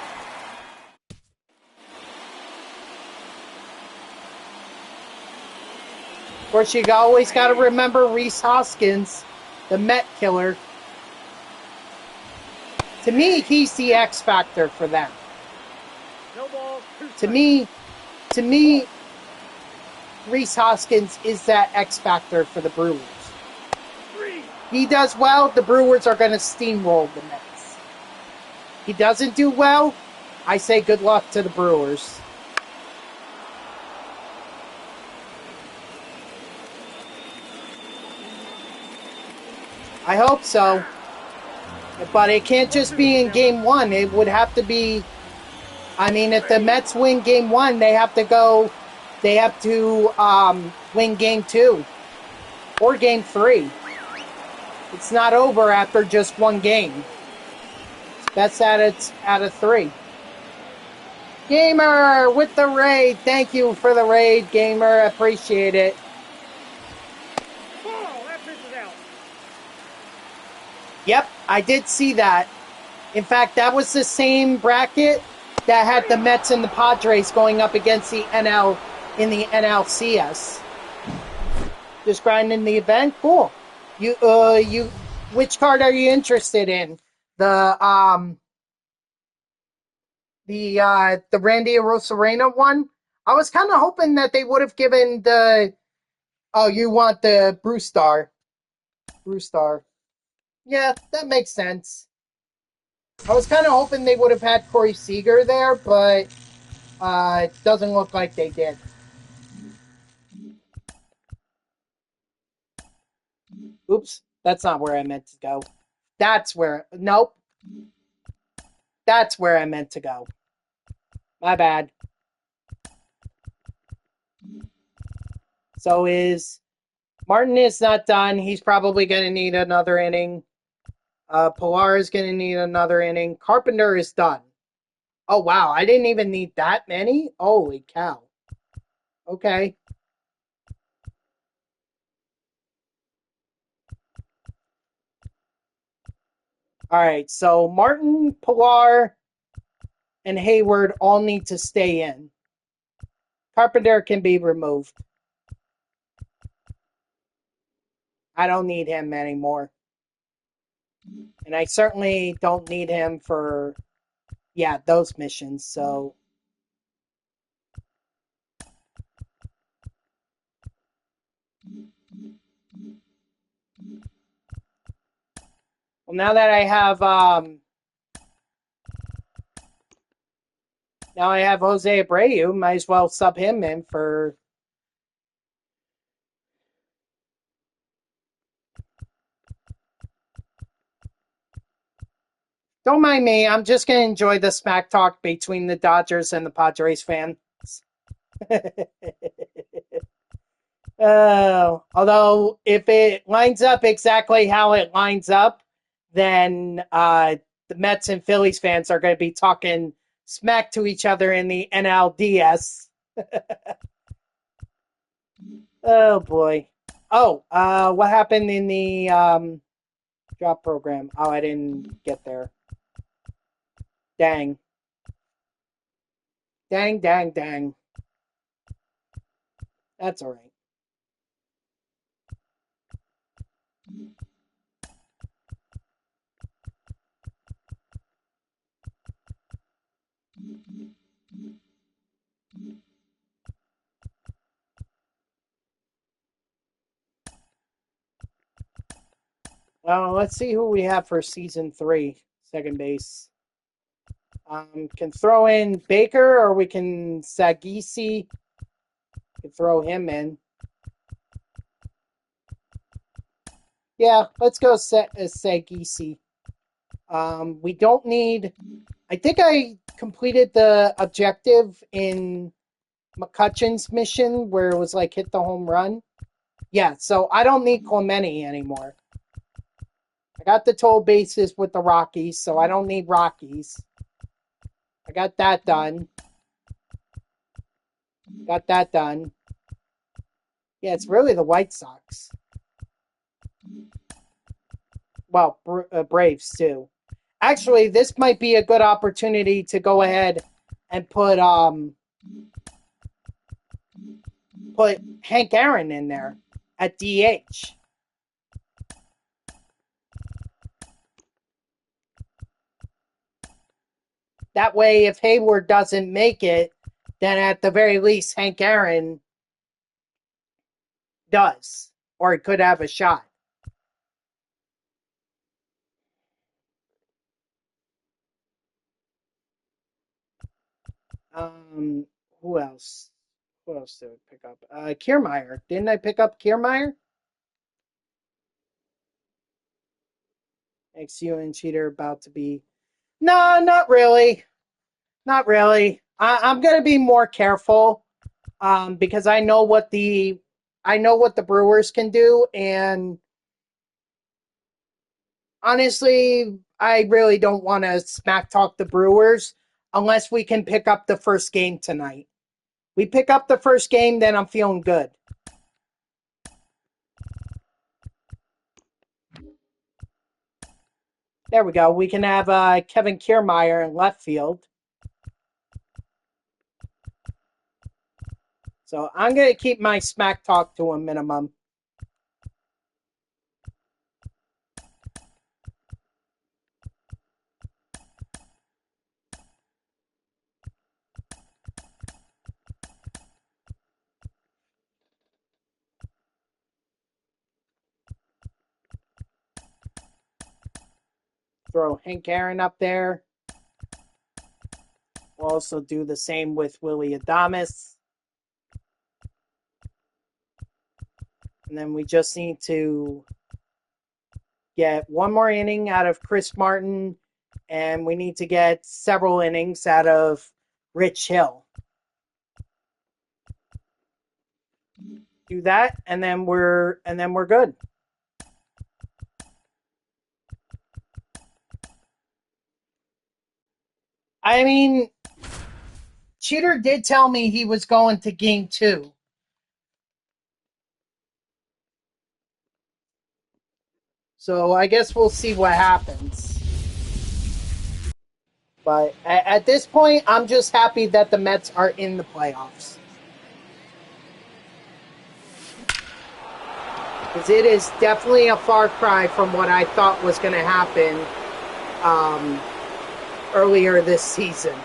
Speaker 1: Of course, you always got to remember Rhys Hoskins, the Met killer. To me, he's the X factor for them. To me, Rhys Hoskins is that X factor for the Brewers. He does well, the Brewers are going to steamroll the Mets. He doesn't do well, I say good luck to the Brewers. I hope so. But it can't just be in Game 1. It would have to be... if the Mets win Game 1, they have to win Game 2. Or Game 3. It's not over after just one game. That's out of 3. Gamer with the raid. Thank you for the raid, Gamer. Appreciate it.
Speaker 2: Oh, that pitch is out.
Speaker 1: Yep, I did see that. In fact, that was the same bracket that had the Mets and the Padres going up against the NL in the NLCS. Just grinding the event? Cool. Which card are you interested in? The Randy Arozarena one? I was kind of hoping that they would have given you want the Bruce Star. Bruce Star. Yeah, that makes sense. I was kind of hoping they would have had Corey Seager there, but it doesn't look like they did. Oops, that's not where I meant to go. Nope. That's where I meant to go. My bad. So Martin is not done. He's probably going to need another inning. Pilar is going to need another inning. Carpenter is done. Oh, wow. I didn't even need that many? Holy cow. Okay. All right. So Martin, Pilar, and Hayward all need to stay in. Carpenter can be removed. I don't need him anymore. And I certainly don't need him for, those missions. So, well, now that I have, Jose Abreu, might as well sub him in for. Don't mind me. I'm just going to enjoy the smack talk between the Dodgers and the Padres fans. Although, if it lines up exactly how it lines up, then the Mets and Phillies fans are going to be talking smack to each other in the NLDS. Oh, boy. Oh, what happened in the drop program? Oh, I didn't get there. Dang. Dang, dang, dang. That's all right. Let's see who we have for season 3, second base. Can throw in Baker, or we can Sagisi. Can throw him in. Yeah, let's go Sagisi. We don't need. I think I completed the objective in McCutcheon's mission where it was like hit the home run. Yeah, so I don't need Clemente anymore. I got the total bases with the Rockies, so I don't need Rockies. I got that done. Got that done. Yeah, it's really the White Sox. Well, Braves too. Actually, this might be a good opportunity to go ahead and put Hank Aaron in there at DH. That way, if Hayward doesn't make it, then at the very least, Hank Aaron does, or he could have a shot. Who else? Who else did I pick up? Kiermaier. Didn't I pick up Kiermaier? XU and Cheater about to be. No, not really. Not really. I'm gonna be more careful, because I know what the Brewers can do, and honestly, I really don't want to smack talk the Brewers unless we can pick up the first game tonight. We pick up the first game, then I'm feeling good. There we go. We can have Kevin Kiermaier in left field. So I'm going to keep my smack talk to a minimum. throw Hank Aaron up there. We'll also do the same with Willie Adames. And then we just need to get one more inning out of Chris Martin, and we need to get several innings out of Rich Hill. Do that, and then we're good. I mean, Cheater did tell me he was going to game 2. So I guess we'll see what happens. But at this point, I'm just happy that the Mets are in the playoffs. Because it is definitely a far cry from what I thought was going to happen earlier this season.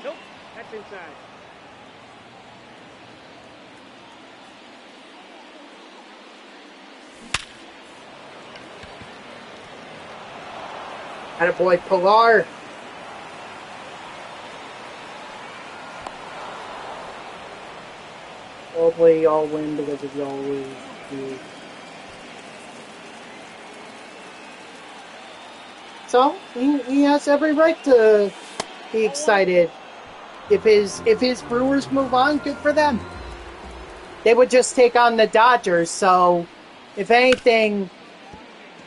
Speaker 2: Nope, that's inside.
Speaker 1: Attaboy Pilar. Hopefully y'all win because of y'all lose. So he has every right to be excited. If his Brewers move on, good for them. They would just take on the Dodgers, so if anything,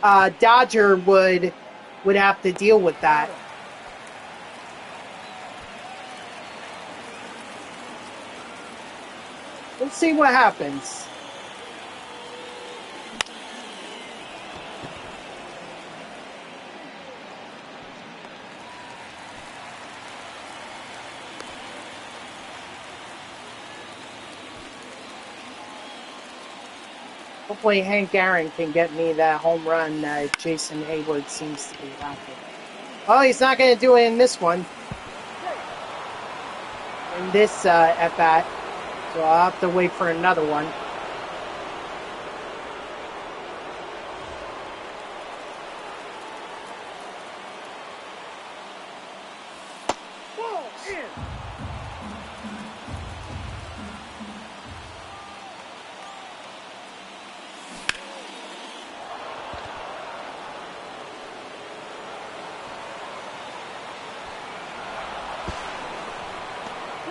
Speaker 1: Dodger would have to deal with that. We'll see what happens. Hopefully Hank Aaron can get me that home run that Jason Hayward seems to be lacking. Oh, he's not going to do it in this one. In this at-bat. So I'll have to wait for another one.
Speaker 2: Ball in.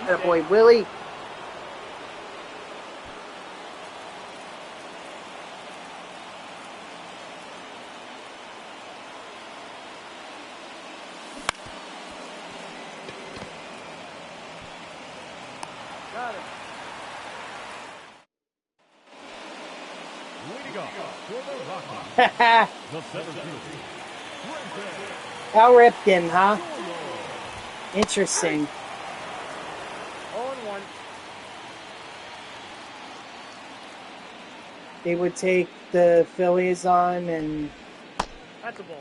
Speaker 1: That boy Willie.
Speaker 2: Got it.
Speaker 3: Leading off for the Rockies, the center fielder,
Speaker 1: Cal Ripken, huh? Interesting.
Speaker 2: 0-1.
Speaker 1: They would take the Phillies on and...
Speaker 2: That's a ball.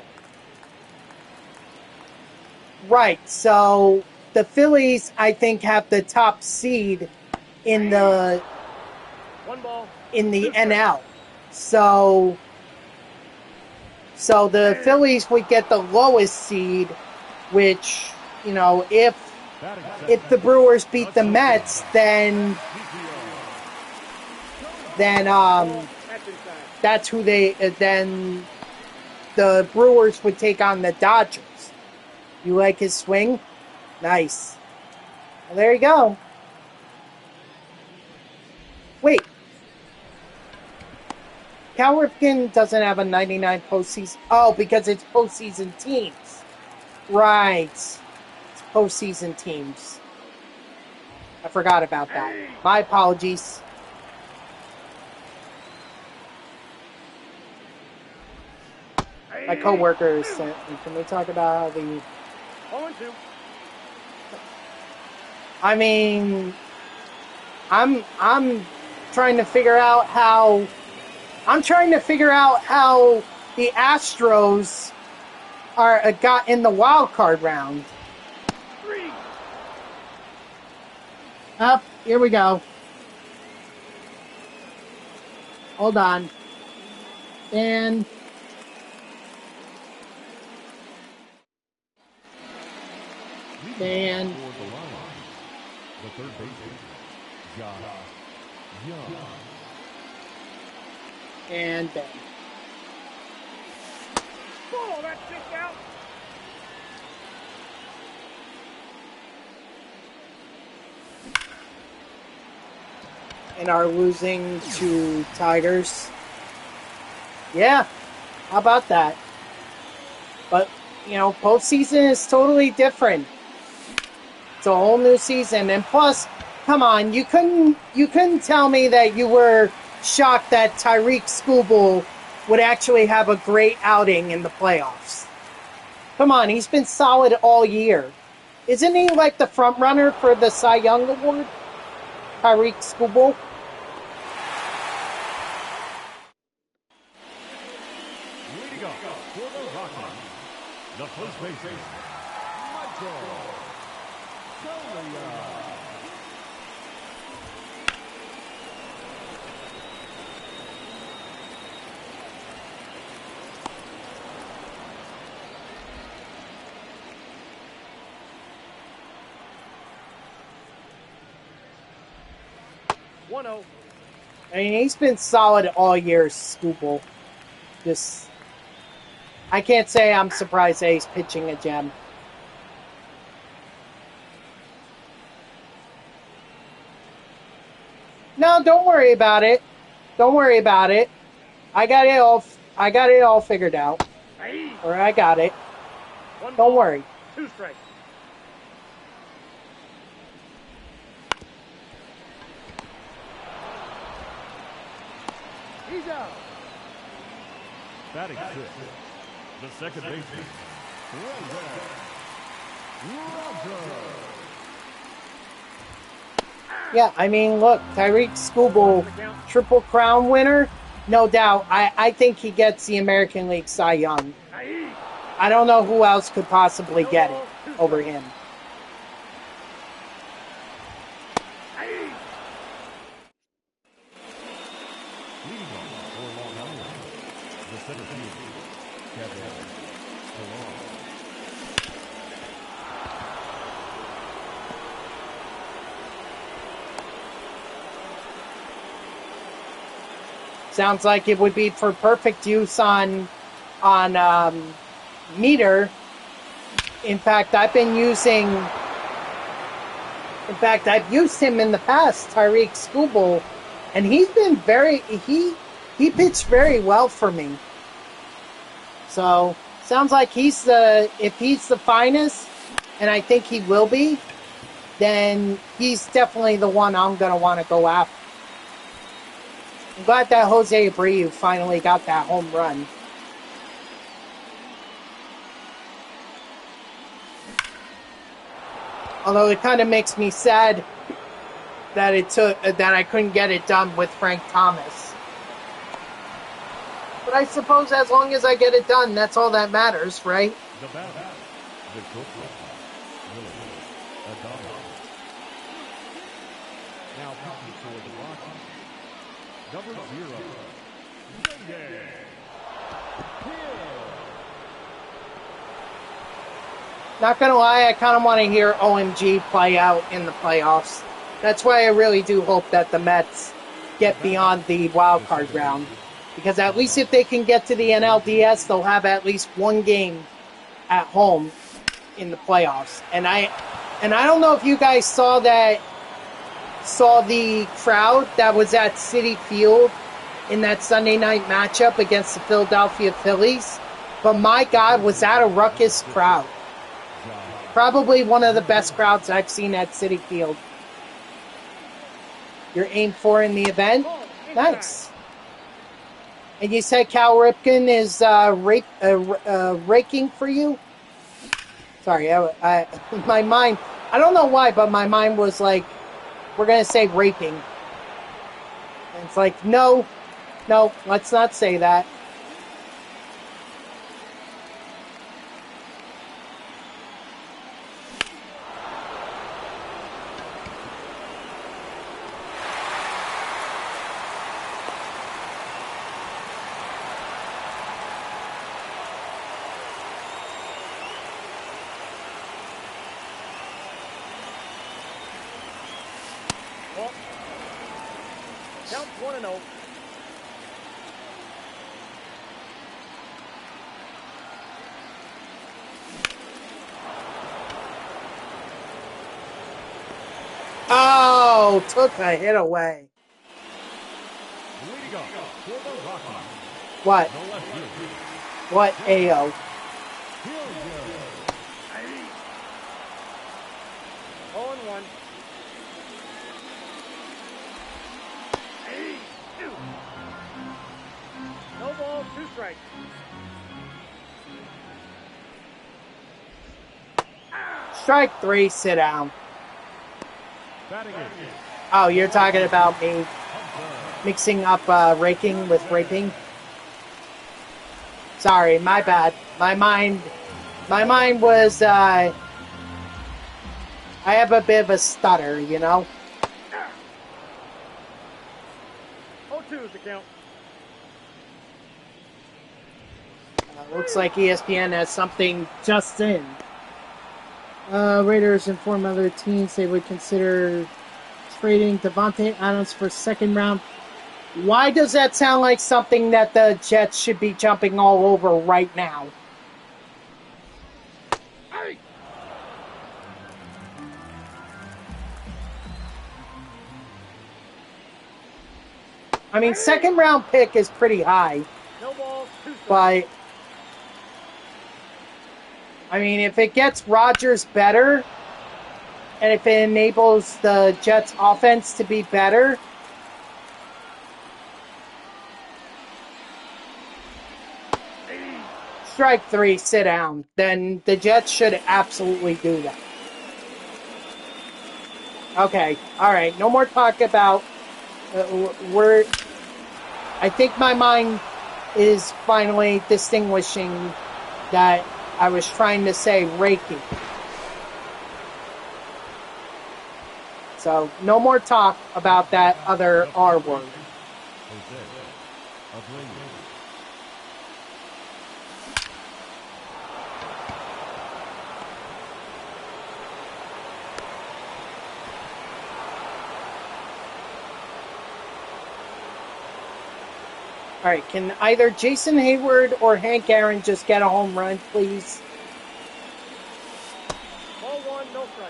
Speaker 1: Right, so the Phillies, I think, have the top seed in the
Speaker 2: 1 ball.
Speaker 1: in the NL. So the Phillies would get the lowest seed, which, you know, if the Brewers beat the Mets, then
Speaker 2: That's inside.
Speaker 1: that's who then the Brewers would take on the Dodgers. You like his swing? Nice. Well, there you go. Wait. Cal Ripken doesn't have a 99 postseason. Oh, because it's postseason teams. Right. It's postseason teams. I forgot about that. My apologies. My coworkers sent me. Can we talk about how the...
Speaker 2: 0-2.
Speaker 1: I mean, I'm trying to figure out how the Astros got in the wild card round.
Speaker 2: 3.
Speaker 1: Up, here we go. Hold on. And
Speaker 3: Leading off for the Lions, the third baseman, Josh Young.
Speaker 1: and Ben.
Speaker 2: Oh, that's kicked out.
Speaker 1: And are losing to Tigers. Yeah, how about that? But, you know, postseason is totally different. It's a whole new season. And plus, come on, you couldn't tell me that you were shocked that Tyreek Skubal would actually have a great outing in the playoffs. Come on, he's been solid all year. Isn't he like the front runner for the Cy Young Award? Tyreek Skubal?
Speaker 3: Leading off for the Rockies, the first baseman, Michael Tollia.
Speaker 2: One-oh.
Speaker 1: I mean, he's been solid all year, Skubal. Just, I can't say I'm surprised that he's pitching a gem. No, don't worry about it. Don't worry about it. I got it all figured out.
Speaker 2: Aye.
Speaker 1: Or I got it.
Speaker 2: One
Speaker 1: Don't
Speaker 2: ball,
Speaker 1: worry.
Speaker 2: 2 strikes. He's out.
Speaker 3: Batting fifth, the second baseman, Roger.
Speaker 1: Yeah, I mean, look, Tyreek Skubal, Triple Crown winner, no doubt. I think he gets the American League Cy Young.
Speaker 2: Aye.
Speaker 1: I don't know who else could possibly get it over him.
Speaker 2: Aye.
Speaker 3: Leading off for Long Island, the center fielder, Kevin Pillar.
Speaker 1: Sounds like it would be for perfect use on meter. In fact, I've used him in the past, Tyreek Skubal, and he pitched very well for me. So sounds like if he's the finest, and I think he will be, then he's definitely the one I'm gonna want to go after. I'm glad that Jose Abreu finally got that home run. Although it kind of makes me sad that I couldn't get it done with Frank Thomas. But I suppose as long as I get it done, that's all that matters, right?
Speaker 3: The batter, the Copa, now pitching for the Rockies, number 0, Zenday.
Speaker 1: Not gonna lie, I kind of want to hear OMG play out in the playoffs. That's why I really do hope that the Mets get beyond the wild card round. Because at least if they can get to the NLDS, they'll have at least one game at home in the playoffs. And I don't know if you guys saw the crowd that was at Citi Field in that Sunday night matchup against the Philadelphia Phillies. But my God, was that a ruckus crowd. Probably one of the best crowds I've seen at Citi Field. You're aimed for in the event? Nice. And you said Cal Ripken is raking for you? Sorry, my mind, I don't know why, but my mind was like, we're going to say raping. And it's like, no, let's not say that.
Speaker 2: 1-0.
Speaker 1: Oh, took a hit away.
Speaker 3: Leading off for the Rockies,
Speaker 1: What?
Speaker 3: the left fielder,
Speaker 1: What AO?
Speaker 3: Hilliard.
Speaker 2: 0-1. No ball, 2 strikes.
Speaker 1: Strike 3, sit down.
Speaker 3: Batting in,
Speaker 1: Oh, you're talking about me mixing up raking with raping? Sorry, my bad. My mind was, I have a bit of a stutter, you know?
Speaker 2: 0-2 is the count.
Speaker 1: Looks like ESPN has something just in. Raiders inform other teams they would consider trading Devontae Adams for second round. Why does that sound like something that the Jets should be jumping all over right now? I mean, second round pick is pretty high,
Speaker 2: No balls, 2 strikes.
Speaker 1: but I mean, if it gets Rodgers better, and if it enables the Jets offense to be better, strike 3, sit down, then the Jets should absolutely do that. Okay, all right, no more talk about I think my mind is finally distinguishing that I was trying to say Reiki. So no more talk about that other R word.
Speaker 3: Jose Abreu.
Speaker 1: All right, can either Jason Hayward or Hank Aaron just get a home run, please?
Speaker 2: Ball 1, no strike.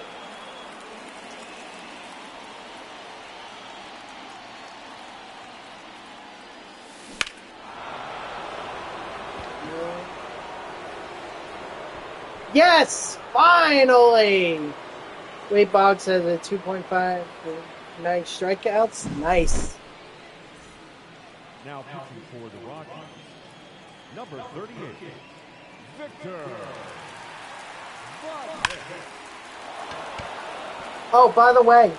Speaker 1: Yes, finally! Wade Boggs has a 2.5 for 9 strikeouts. Nice.
Speaker 3: Now pitching for the Rockies, number 38, Victor.
Speaker 1: Oh, by the way,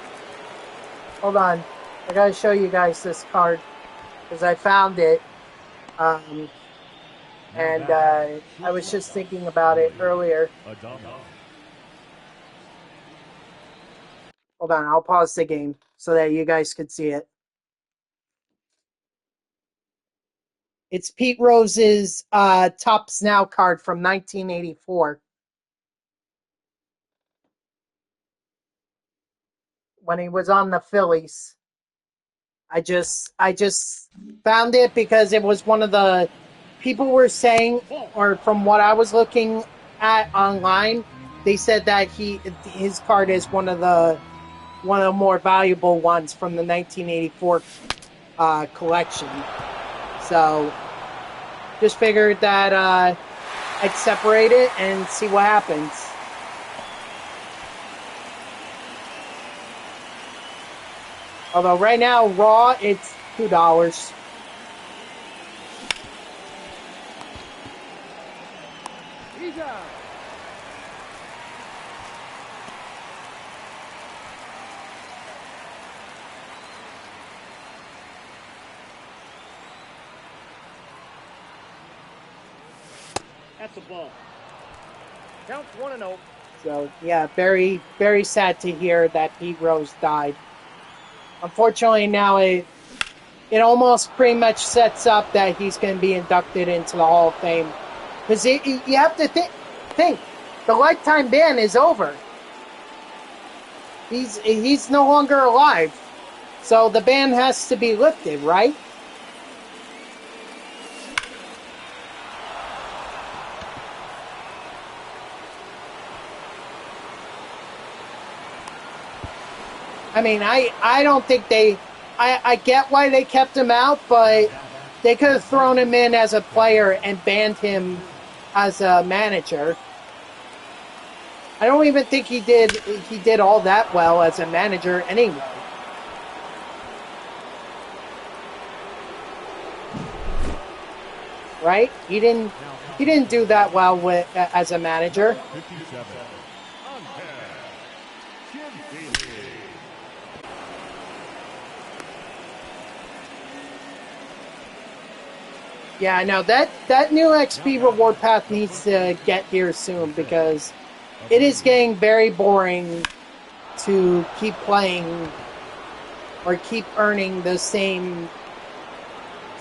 Speaker 1: hold on. I gotta show you guys this card because I found it. And I was just thinking about it earlier. Hold on, I'll pause the game so that you guys could see it. It's Pete Rose's Topps Now card from 1984. When he was on the Phillies. I just found it because it was one of the people were saying, or from what I was looking at online, they said that his card is one of the more valuable ones from the 1984 collection. So just figured that I'd separate it and see what happens. Although right now, raw, it's $2.
Speaker 2: He's out. That's a ball. Counts 1-0.
Speaker 1: So, yeah, very, very sad to hear that Pete Rose died. Unfortunately, now it almost pretty much sets up that he's going to be inducted into the Hall of Fame. Because you have to think, the lifetime ban is over. He's no longer alive. So the ban has to be lifted, right? I mean, I don't think they... I get why they kept him out, but they could have thrown him in as a player and banned him as a manager. I don't even think he did all that well as a manager anyway. Right? He didn't do that well with as a manager.
Speaker 3: 57. Umpire, Jim Daly.
Speaker 1: Yeah, I know that new XP reward path needs to get here soon because it is getting very boring to keep playing or keep earning the same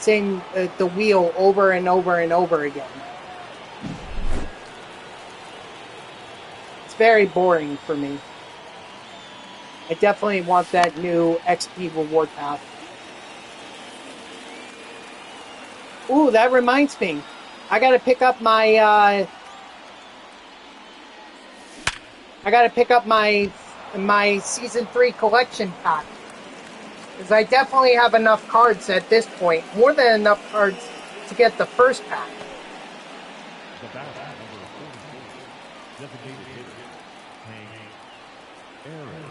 Speaker 1: the wheel over and over and over again. It's very boring for me. I definitely want that new XP reward path. Ooh, that reminds me. I gotta pick up my my season 3 collection pack. Because I definitely have enough cards at this point. More than enough cards to get the first pack.
Speaker 3: The batter, number 44, designated hitter, Hank Aaron.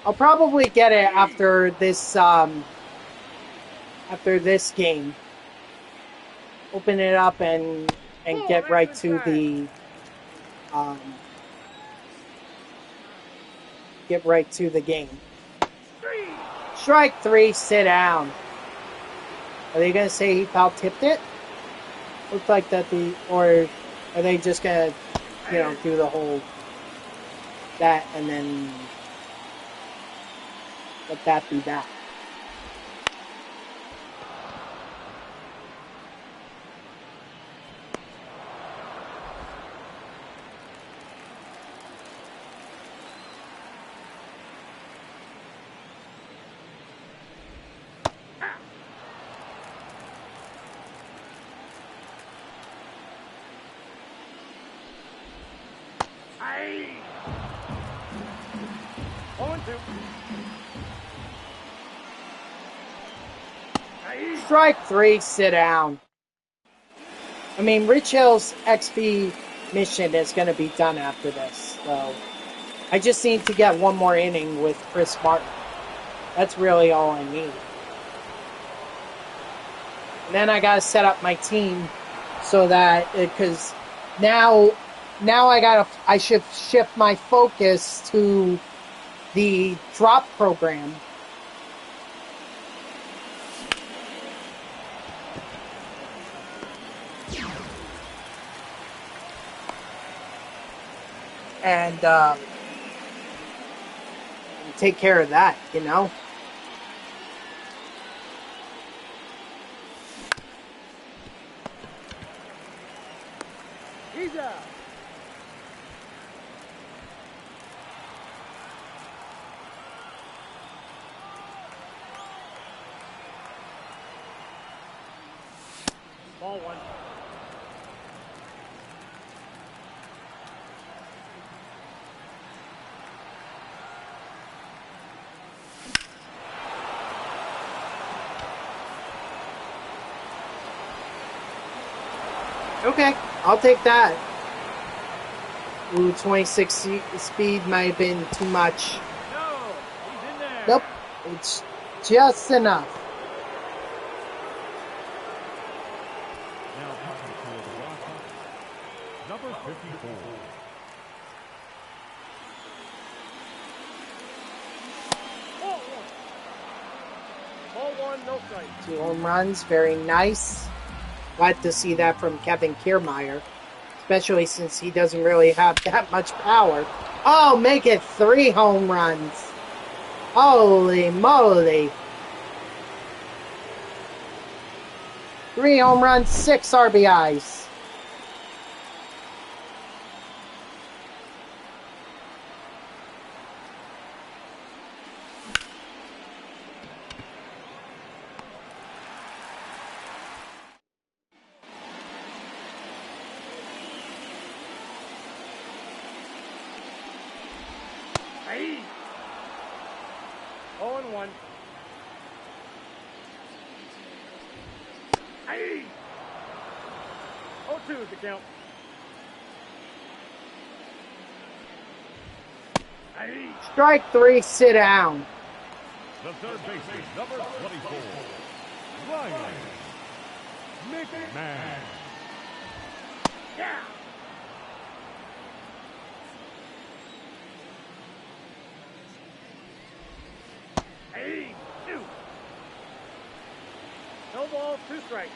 Speaker 1: I'll probably get it after this game. Open it up and get right to the game. Strike 3, sit down. Are they gonna say he foul tipped it? Looks like that or are they just gonna, do the whole that and then let that be that? Strike 3, sit down. I mean, Rich Hill's XP mission is going to be done after this, so I just need to get one more inning with Chris Martin. That's really all I need. And then I got to set up my team so that, because now I should shift my focus to the drop program. And take care of that,
Speaker 2: He's out. Ball 1.
Speaker 1: Okay, I'll take that. Ooh, 26 speed might have been too much.
Speaker 2: No, he's in there.
Speaker 1: Nope, it's just enough.
Speaker 3: Now talking to the roster, number 54.
Speaker 2: Ball 1, no strike.
Speaker 1: 2 home runs, very nice. Glad to see that from Kevin Kiermaier. especially since he doesn't really have that much power. Oh, make it 3 home runs. Holy moly. 3 home runs, 6 RBIs.
Speaker 2: Hey. 0-1. Hey. 0-2 is the count. Hey.
Speaker 1: Strike 3, sit down.
Speaker 3: The third baseman, number 24, Ryan McMahon.
Speaker 2: Yeah. Hey. 2. No balls, 2 strikes.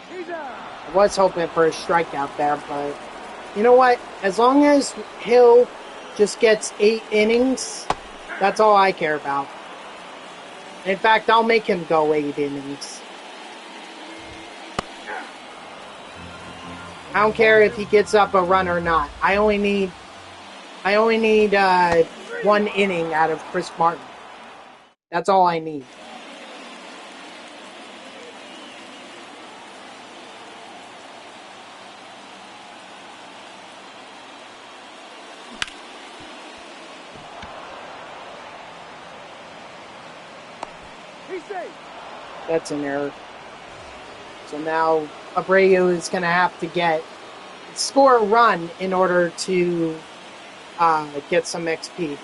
Speaker 2: He's out.
Speaker 1: I was hoping for a strikeout there, but you know what? As long as Hill just gets 8 innings, that's all I care about. In fact, I'll make him go 8 innings. I don't care if he gets up a run or not. I only need 1 inning out of Chris Martin. That's all I need.
Speaker 2: He's safe.
Speaker 1: That's an error. So now Abreu is going to have to score a run in order to get some XP.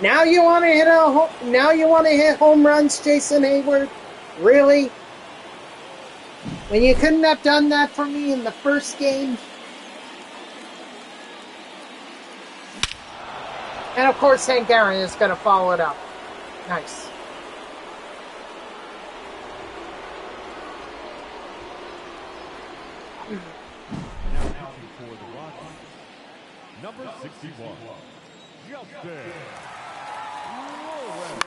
Speaker 1: Now you want to hit home runs, Jason Hayward? Really? When you couldn't have done that for me in the first game? And of course, Hank Aaron is going to follow it up. Nice.
Speaker 3: Now pitching for the Rockies, number 61, Justin Lowell.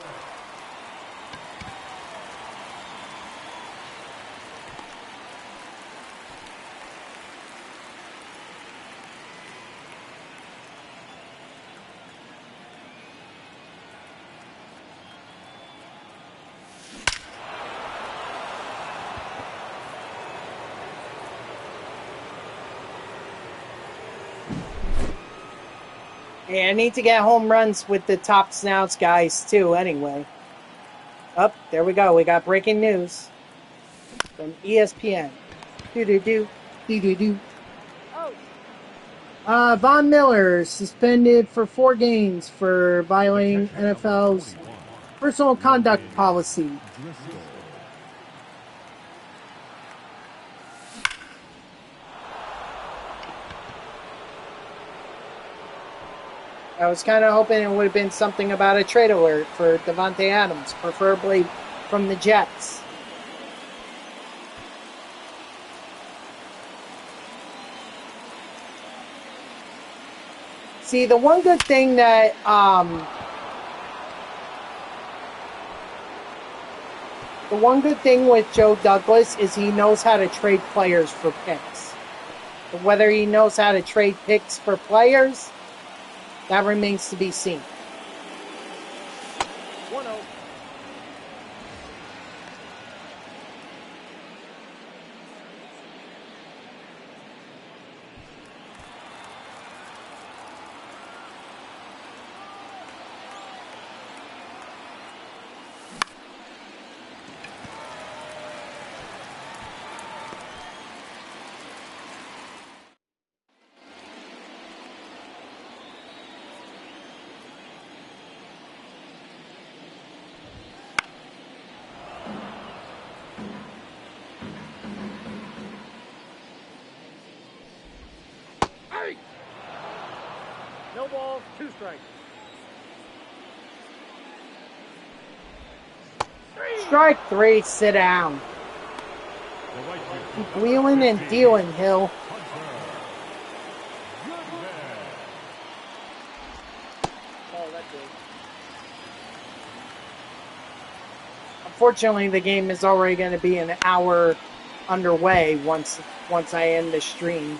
Speaker 1: Hey, I need to get home runs with the top snouts guys too anyway. Up, there we go. We got breaking news from ESPN. Do-do-do, do-do-do.
Speaker 2: Oh.
Speaker 1: Von Miller suspended for 4 games for violating NFL's personal conduct policy. I was kind of hoping it would have been something about a trade alert for Devontae Adams, preferably from the Jets. See, the one good thing that with Joe Douglas is he knows how to trade players for picks. But whether he knows how to trade picks for players, that remains to be seen.
Speaker 2: 1-0. No balls, 2 strikes.
Speaker 1: Strike 3, sit down.
Speaker 3: The right field.
Speaker 1: Keep wheeling and dealing, Hill.
Speaker 3: Puncher. Good man.
Speaker 2: Oh, that's good.
Speaker 1: Unfortunately, the game is already going to be an hour underway once I end the stream.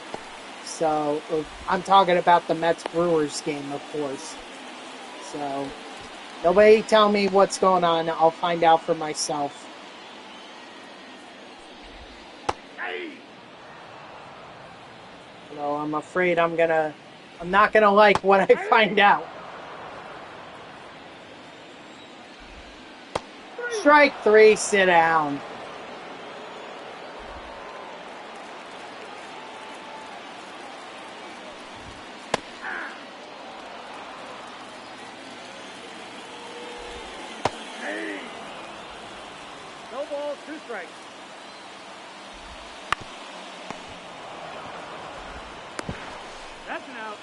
Speaker 1: So I'm talking about the Mets Brewers game, of course. So nobody tell me what's going on. I'll find out for myself. Although I'm afraid I'm not gonna like what I find out. Strike 3, sit down.
Speaker 2: No balls, 2 strikes. That's an out.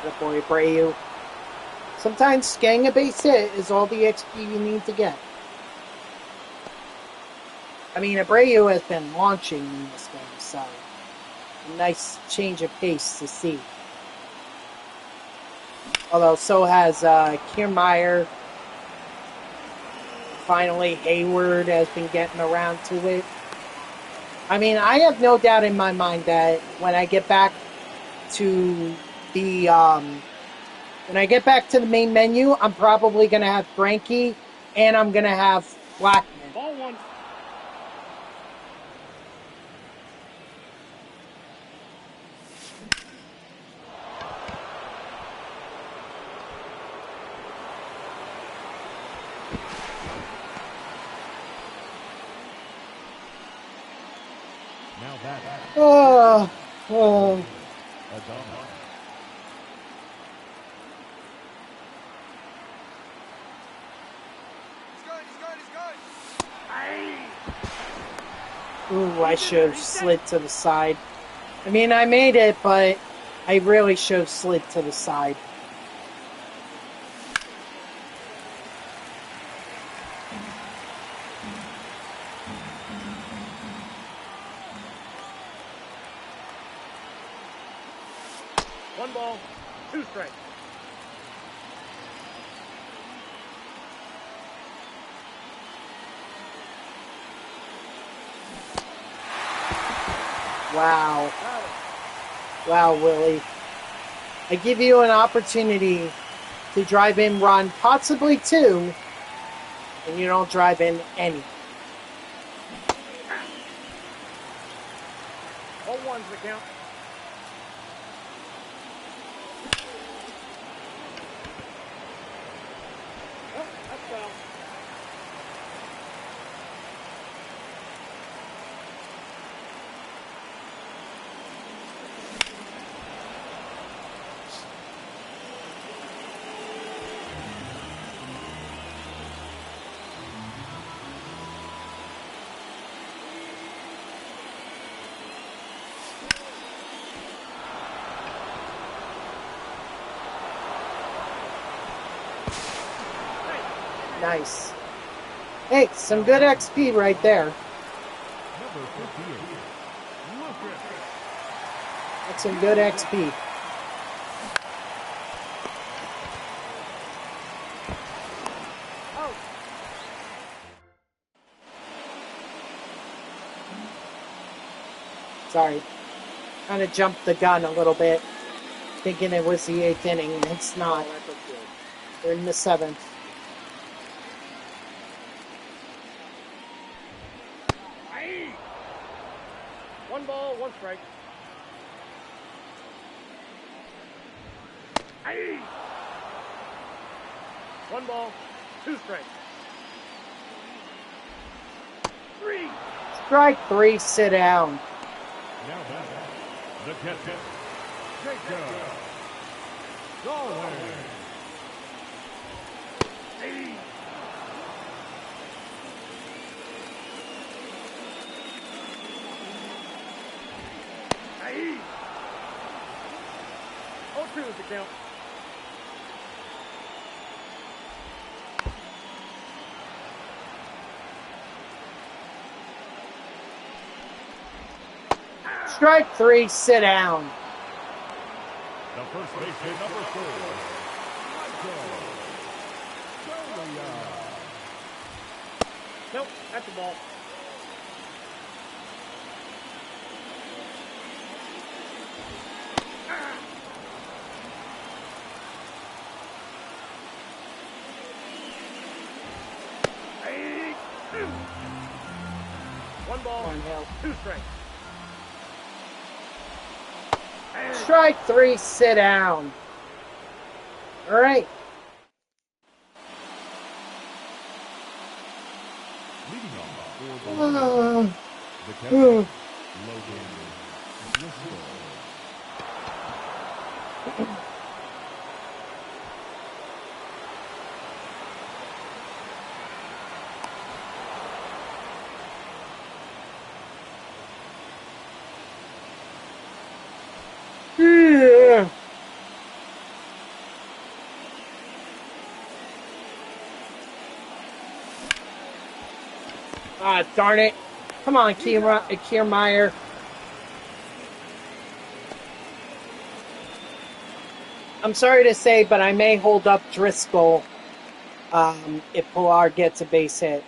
Speaker 1: Good boy, Abreu. Sometimes getting a base hit is all the XP you need to get. I mean, Abreu has been launching in this game, so a nice change of pace to see. Although so has Kiermaier. Finally, Hayward has been getting around to it. I mean, I have no doubt in my mind that when I get back to the main menu, I'm probably going to have Greinke and I'm going to have Blackman.
Speaker 2: Ball 1.
Speaker 3: Now that.
Speaker 1: Oh.
Speaker 3: Adama.
Speaker 1: Ooh, I should have slid to the side. I mean, I made it, but I really should have slid to the side.
Speaker 2: One ball, 2 strikes.
Speaker 1: Wow. Wow, Willie. I give you an opportunity to drive in run, possibly 2, and you don't drive in any.
Speaker 2: Ball 1's the count. Oh, that's foul.
Speaker 1: Nice. Hey, some good XP right there.
Speaker 3: Number 58. Lucas.
Speaker 1: That's some good XP.
Speaker 2: Out.
Speaker 1: Sorry. Kind of jumped the gun a little bit, thinking it was the 8th inning, and it's not.
Speaker 2: Oh, that looks good.
Speaker 1: We're in the 7th.
Speaker 2: Aye. 1 ball, 1 strike. Aye. 1 ball, 2 strikes. 3.
Speaker 1: Strike 3, sit down.
Speaker 3: Now that. The catcher. Jacob. Galway.
Speaker 2: Aye. 2 is the count.
Speaker 1: Strike 3, sit down.
Speaker 3: The first baseman, number 4,
Speaker 2: Nope, that's the ball. One ball, 2 strikes.
Speaker 1: Strike 3, sit down. All right.
Speaker 3: leading off for the catcher, Logan Driscoll.
Speaker 1: Yeah. Ah, darn it. Come on, Kiermaier. I'm sorry to say, but I may hold up Driscoll if Pilar gets a base hit.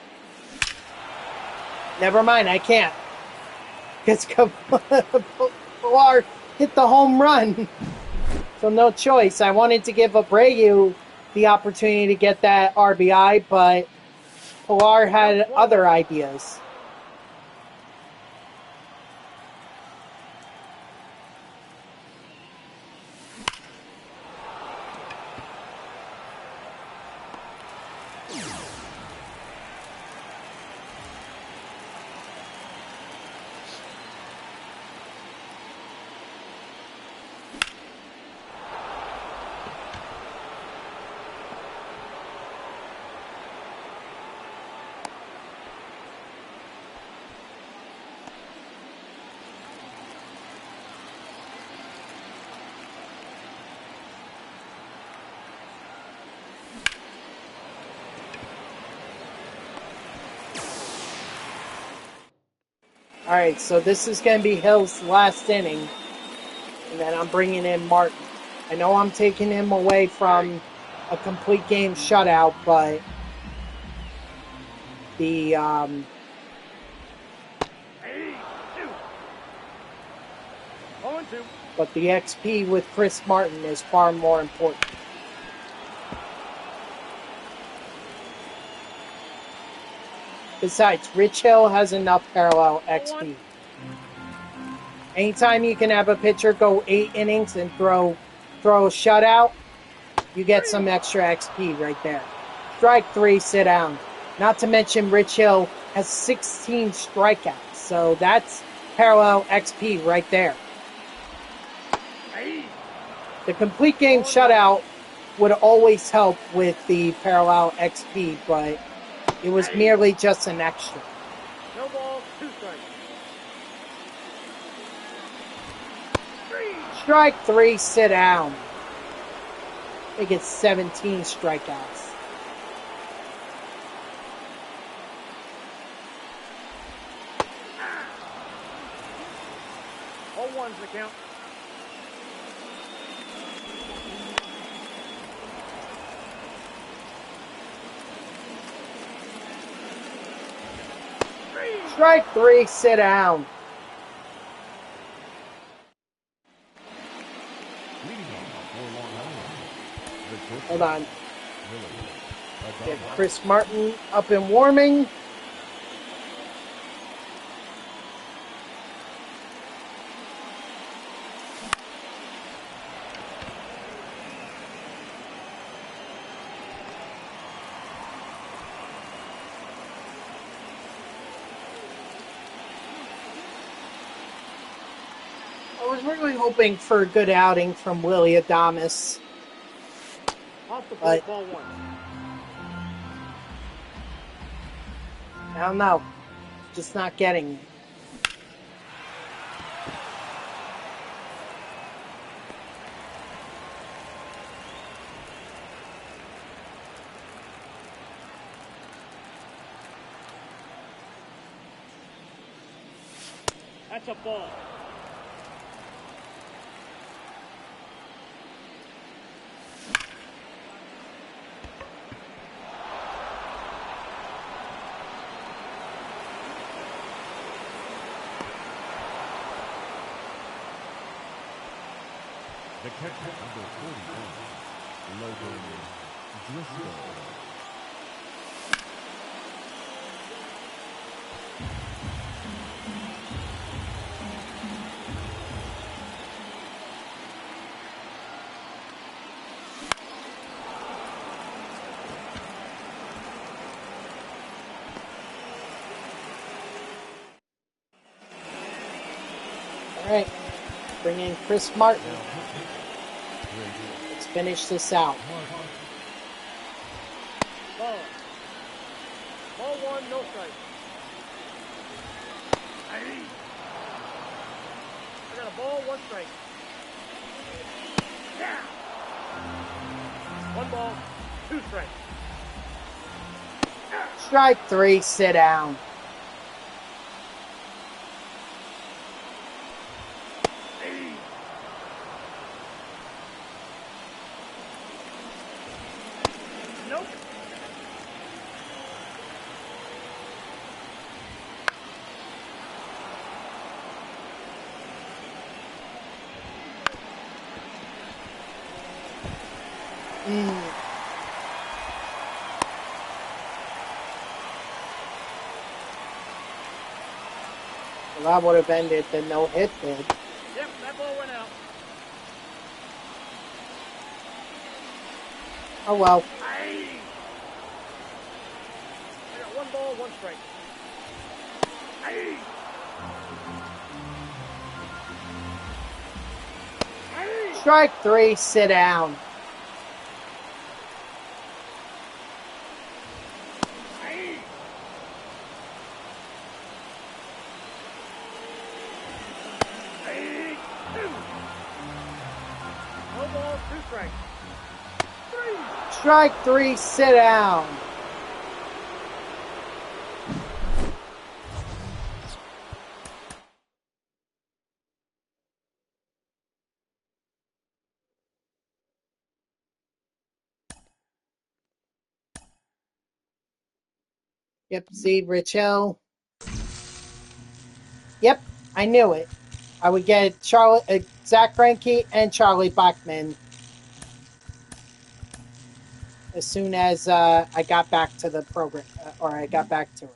Speaker 1: Never mind, I can't. Because Pilar hit the home run. So no choice. I wanted to give Abreu the opportunity to get that RBI, but Pilar had other ideas. All right, so this is going to be Hill's last inning, and then I'm bringing in Martin. I know I'm taking him away from a complete game shutout, but the
Speaker 2: 2.
Speaker 1: but the XP with Chris Martin is far more important. Besides, Rich Hill has enough parallel XP. Anytime you can have a pitcher go 8 innings and throw a shutout, you get some extra XP right there. Strike 3, sit down. Not to mention Rich Hill has 16 strikeouts, so that's parallel XP right there. The complete game shutout would always help with the parallel XP, but it was merely just an extra.
Speaker 2: No ball, 2 strikes.
Speaker 1: Strike 3, sit down. They get 17 strikeouts.
Speaker 2: All 1's the count.
Speaker 1: Strike 3, sit down. Hold on. Get Chris Martin up and warming. I was really hoping for a good outing from Willie Adames.
Speaker 2: Off the plate, ball 1.
Speaker 1: I don't know. Just not getting it.
Speaker 2: That's a ball.
Speaker 3: The catcher, number 41, Logan Driscoll.
Speaker 1: All right. Bring in Chris Martin. Let's finish this out.
Speaker 2: Ball. Ball one, no strike. I got a ball, one strike. Yeah. One ball, two strikes.
Speaker 1: Strike 3, sit down.
Speaker 2: Nope.
Speaker 1: Well, that would have ended the no-hit bid.
Speaker 2: Yep, that ball went out.
Speaker 1: Oh, well.
Speaker 2: I got one ball, one strike.
Speaker 1: Strike 3, sit down.
Speaker 2: No ball, two strikes.
Speaker 1: Strike 3, sit down. Yep, see, Richel. Yep, I knew it. I would get Zach Greinke and Charlie Blackmon as soon as I got back to the program, or I got back to it.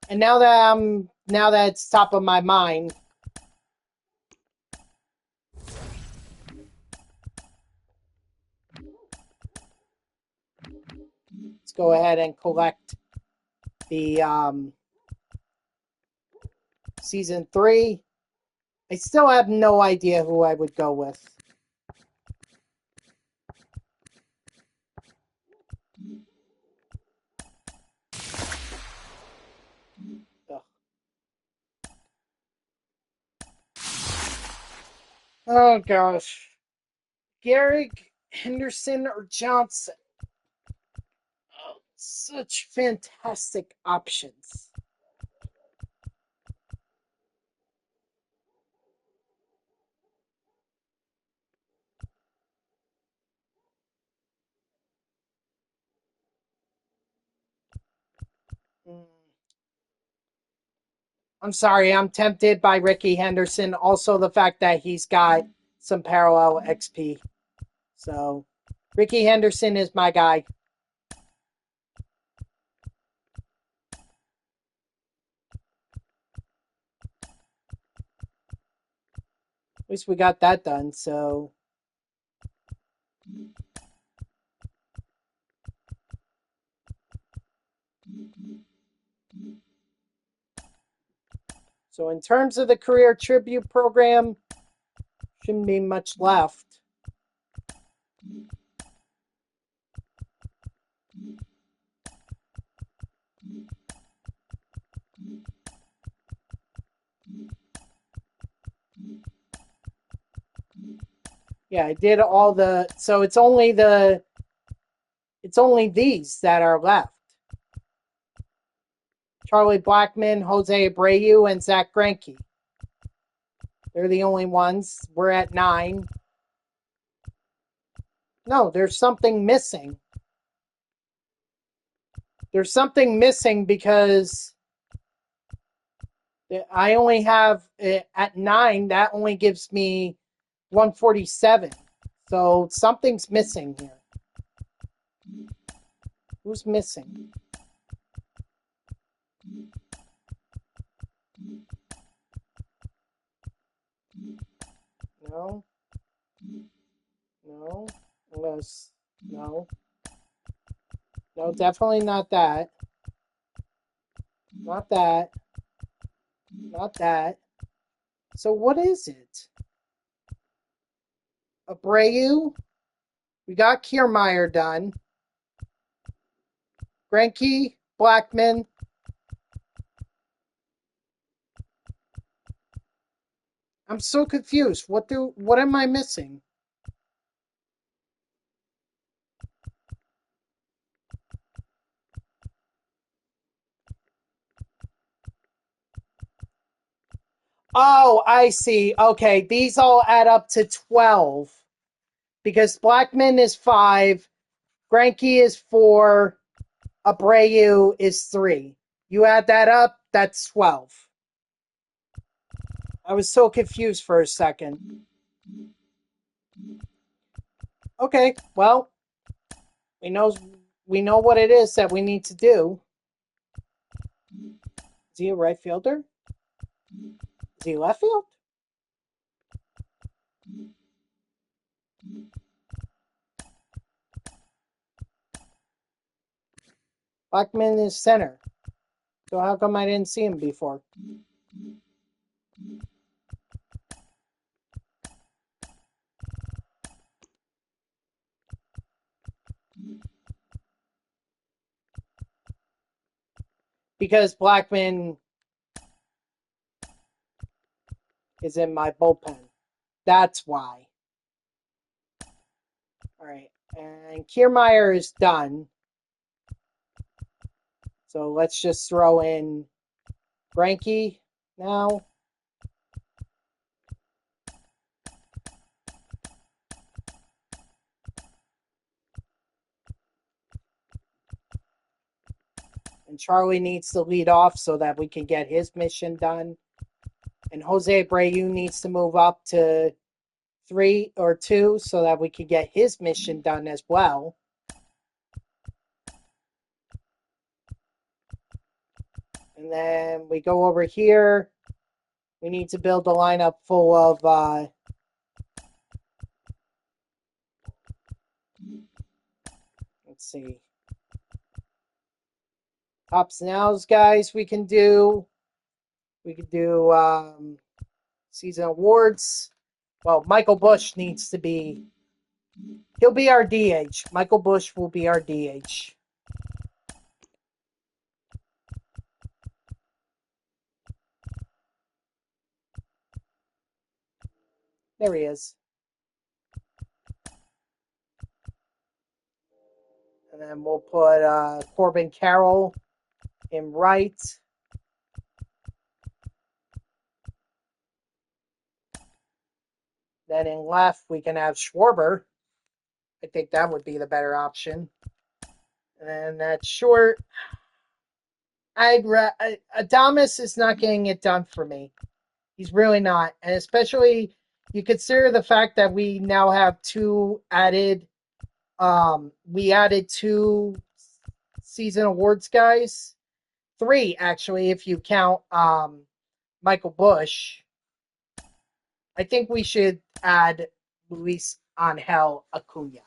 Speaker 1: And now that it's top of my mind, let's go ahead and collect the season 3. I still have no idea who I would go with. Ugh. Oh gosh. Garrick, Henderson, or Johnson. Oh, such fantastic options. I'm sorry, I'm tempted by Ricky Henderson. Also, the fact that he's got some parallel XP. So, Ricky Henderson is my guy. At least we got that done, so. So in terms of the career tribute program, shouldn't be much left. Yeah, I did all the, so it's only these that are left. Charlie Blackmon, Jose Abreu, and Zach Greinke. They're the only ones. We're at 9. No, there's something missing. There's something missing because I only have, at 9, that only gives me 147. So something's missing here. Who's missing? No. No. Unless, no. No, definitely not that. Not that. Not that. So what is it? Abreu? We got Kiermaier done. Greinke, Blackmon. I'm so confused. What am I missing? Oh, I see. Okay, these all add up to 12. Because Blackmon is 5, Greinke is 4, Abreu is 3. You add that up, that's 12. I was so confused for a second. Okay, well, we know what it is that we need to do. Is he a right fielder? Is he left field? Blackmon is center. So how come I didn't see him before? Because Blackmon is in my bullpen. That's why. All right. And Kiermaier is done. So let's just throw in Greinke now. And Charlie needs to lead off so that we can get his mission done. And Jose Abreu needs to move up to 3 or 2 so that we can get his mission done as well. And then we go over here. We need to build a lineup full of let's see. Tops nows guys we can do. We could do season awards. Well, Michael Busch needs to be. He'll be our DH. Michael Busch will be our DH. There he is. And then we'll put Corbin Carroll in right. Then in left, we can have Schwarber. I think that would be the better option. And then that short, Adames is not getting it done for me. He's really not. And especially, you consider the fact that we now have 2 added. We added 2 season awards guys. 3, actually, if you count Michael Busch. I think we should add Luis Angel Acuna.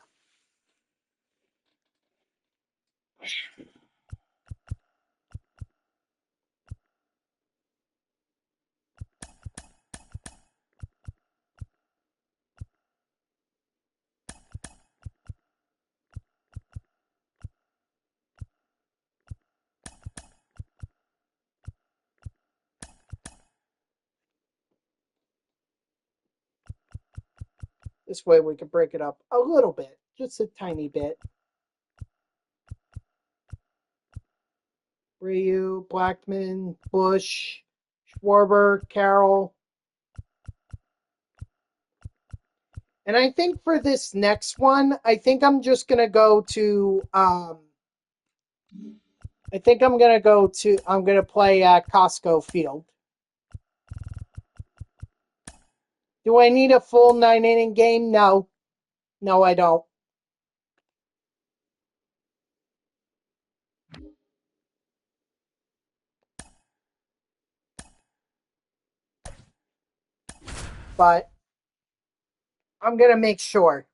Speaker 1: This way we can break it up a little bit, just a tiny bit. Ryu, Blackman, Bush, Schwarber, Carroll. And I think for this next one, I think I'm just gonna go to I'm gonna play at Costco Field. Do I need a full 9-inning game? No. No, I don't. But I'm gonna make sure.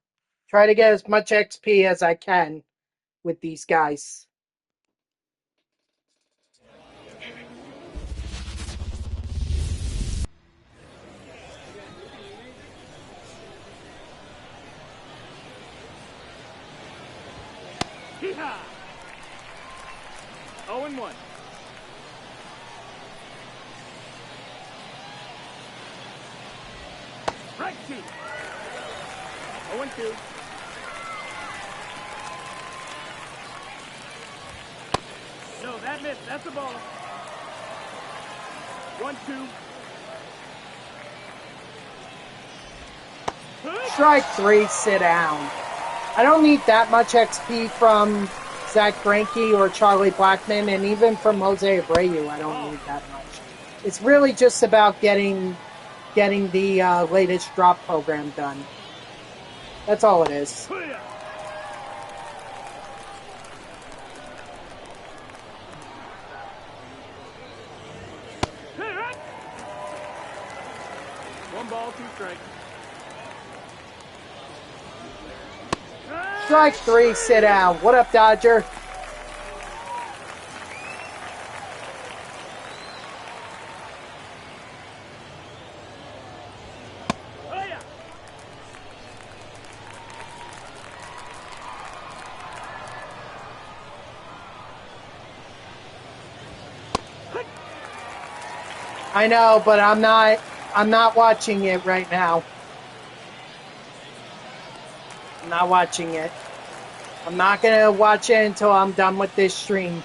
Speaker 1: Try to get as much XP as I can with these guys.
Speaker 2: Hee-haw! 0-1. Strike 2. 0-2. No, that missed. That's a ball. 1-2.
Speaker 1: Strike 3, sit down. I don't need that much XP from Zach Greinke or Charlie Blackman, and even from Jose Abreu, I don't need that much. It's really just about getting the latest drop program done. That's all it is.
Speaker 2: One ball, 2 strikes.
Speaker 1: Strike 3, sit down. What up, Dodger?
Speaker 2: Oh, yeah.
Speaker 1: I know, but I'm not watching it right now. I'm not watching it. I'm not going to watch it until I'm done with this stream.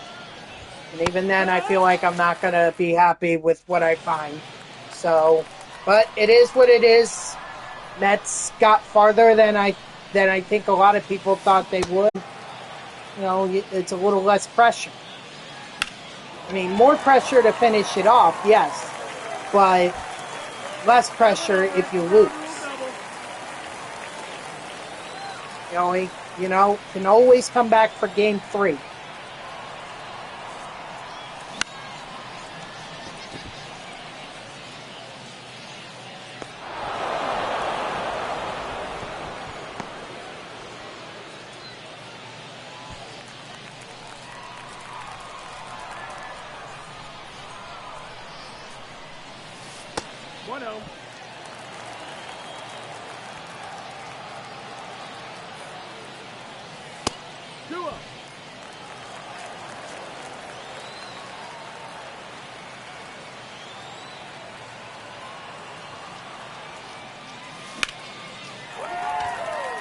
Speaker 1: And even then, I feel like I'm not going to be happy with what I find. So, but it is what it is. Mets got farther than I think a lot of people thought they would. You know, it's a little less pressure. I mean, more pressure to finish it off, yes. But less pressure if you lose. You know, can always come back for game 3.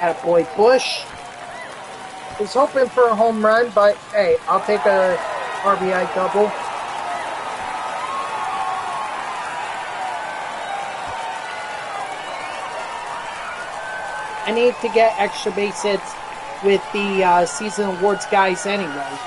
Speaker 1: Attaboy Bush. Was hoping for a home run, but hey, I'll take a RBI double. I need to get extra base hits with the season awards guys anyway.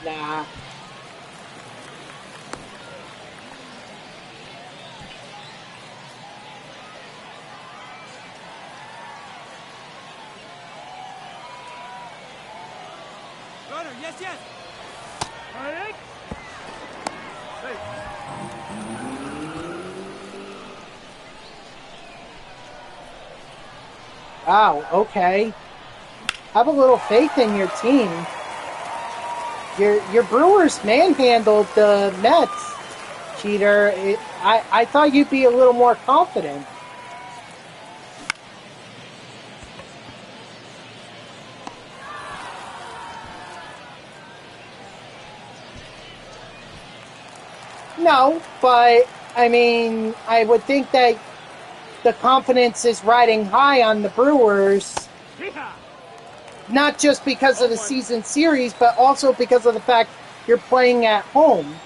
Speaker 1: Nah.
Speaker 2: Runner, yes, yes. Hey.
Speaker 1: Wow, okay. Have a little faith in your team. Your Brewers manhandled the Mets, cheater. I thought you'd be a little more confident. No, but I mean, I would think that the confidence is riding high on the Brewers,
Speaker 2: Yeehaw!
Speaker 1: not just because of the season series, but also because of the fact you're playing at home.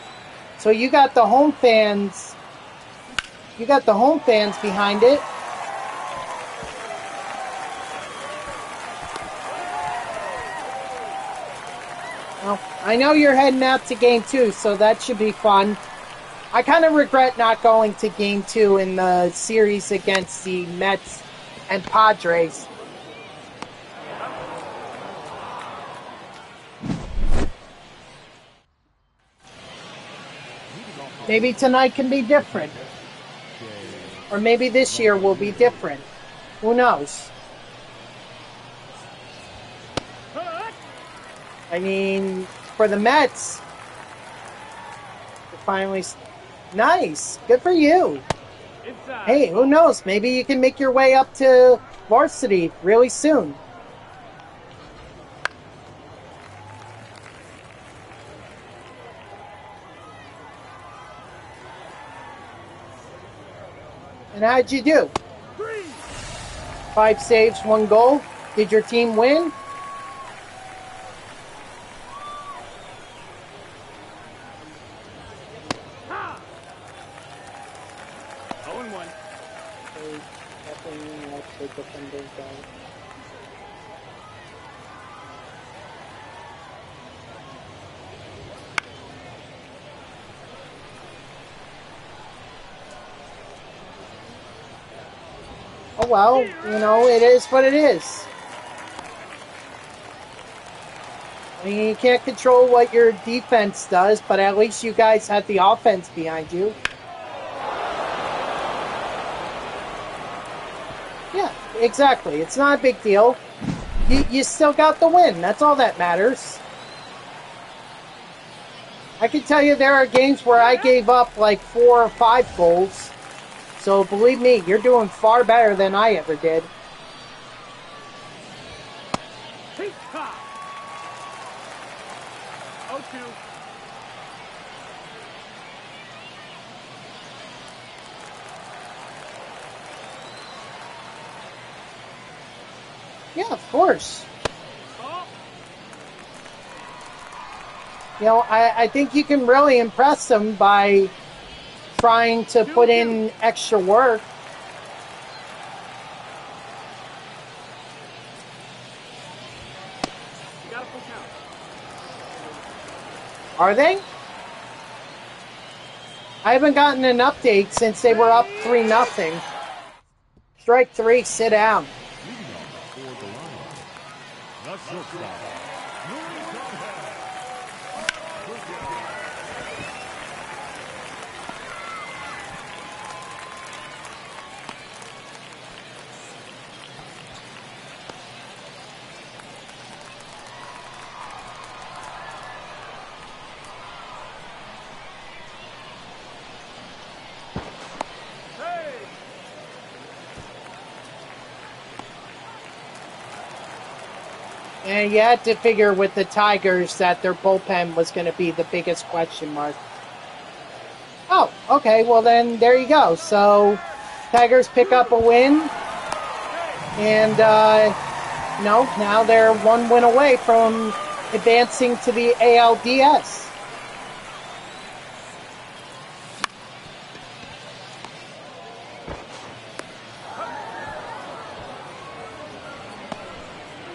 Speaker 1: So you got the home fans. You got the home fans behind it. Well, I know you're heading out to game 2, so that should be fun. I kind of regret not going to game 2 in the series against the Mets and Padres. Maybe tonight can be different. Or maybe this year will be different. Who knows? I mean, for the Mets, finally, nice. Good for you.
Speaker 2: Inside.
Speaker 1: Hey, who knows? Maybe you can make your way up to varsity really soon. And how'd you do? 5 saves, 1 goal. Did your team win? Oh well, you know, it is what it is. I mean, you can't control what your defense does, but at least you guys had the offense behind you. Yeah, exactly. It's not a big deal. You still got the win. That's all that matters. I can tell you there are games where I gave up like 4 or 5 goals. So believe me, you're doing far better than I ever did.
Speaker 2: Peacock. 0-2.
Speaker 1: Yeah, of course.
Speaker 2: Oh.
Speaker 1: You know, I think you can really impress them by trying to put in extra work.
Speaker 2: You got a full count.
Speaker 1: Are they? I haven't gotten an update since they were up 3-0. Strike 3, sit down.
Speaker 3: Leading off for the Lions, the shortstop, Louis Gomez.
Speaker 2: Hey.
Speaker 1: And you had to figure with the Tigers that their bullpen was going to be the biggest question mark. Oh, okay. Well, then there you go. So Tigers pick up a win. And, no, now they're 1 win away from advancing to the ALDS.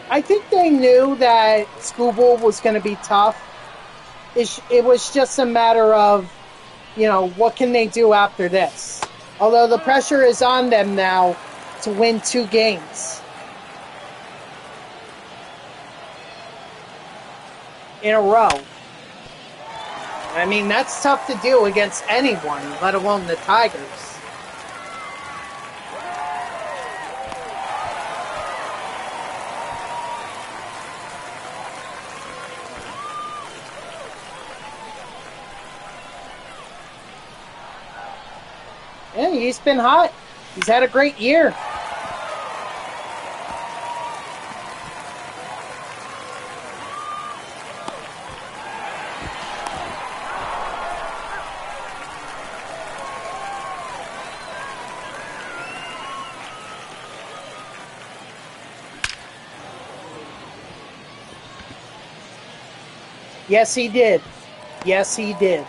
Speaker 1: I think they knew that Scooble was going to be tough. It was just a matter of, you know, what can they do after this? Although the pressure is on them now to win 2 games in a row. I mean, that's tough to do against anyone, let alone the Tigers. Yeah, he's been hot. He's had a great year. Yes, he did. Yes, he did.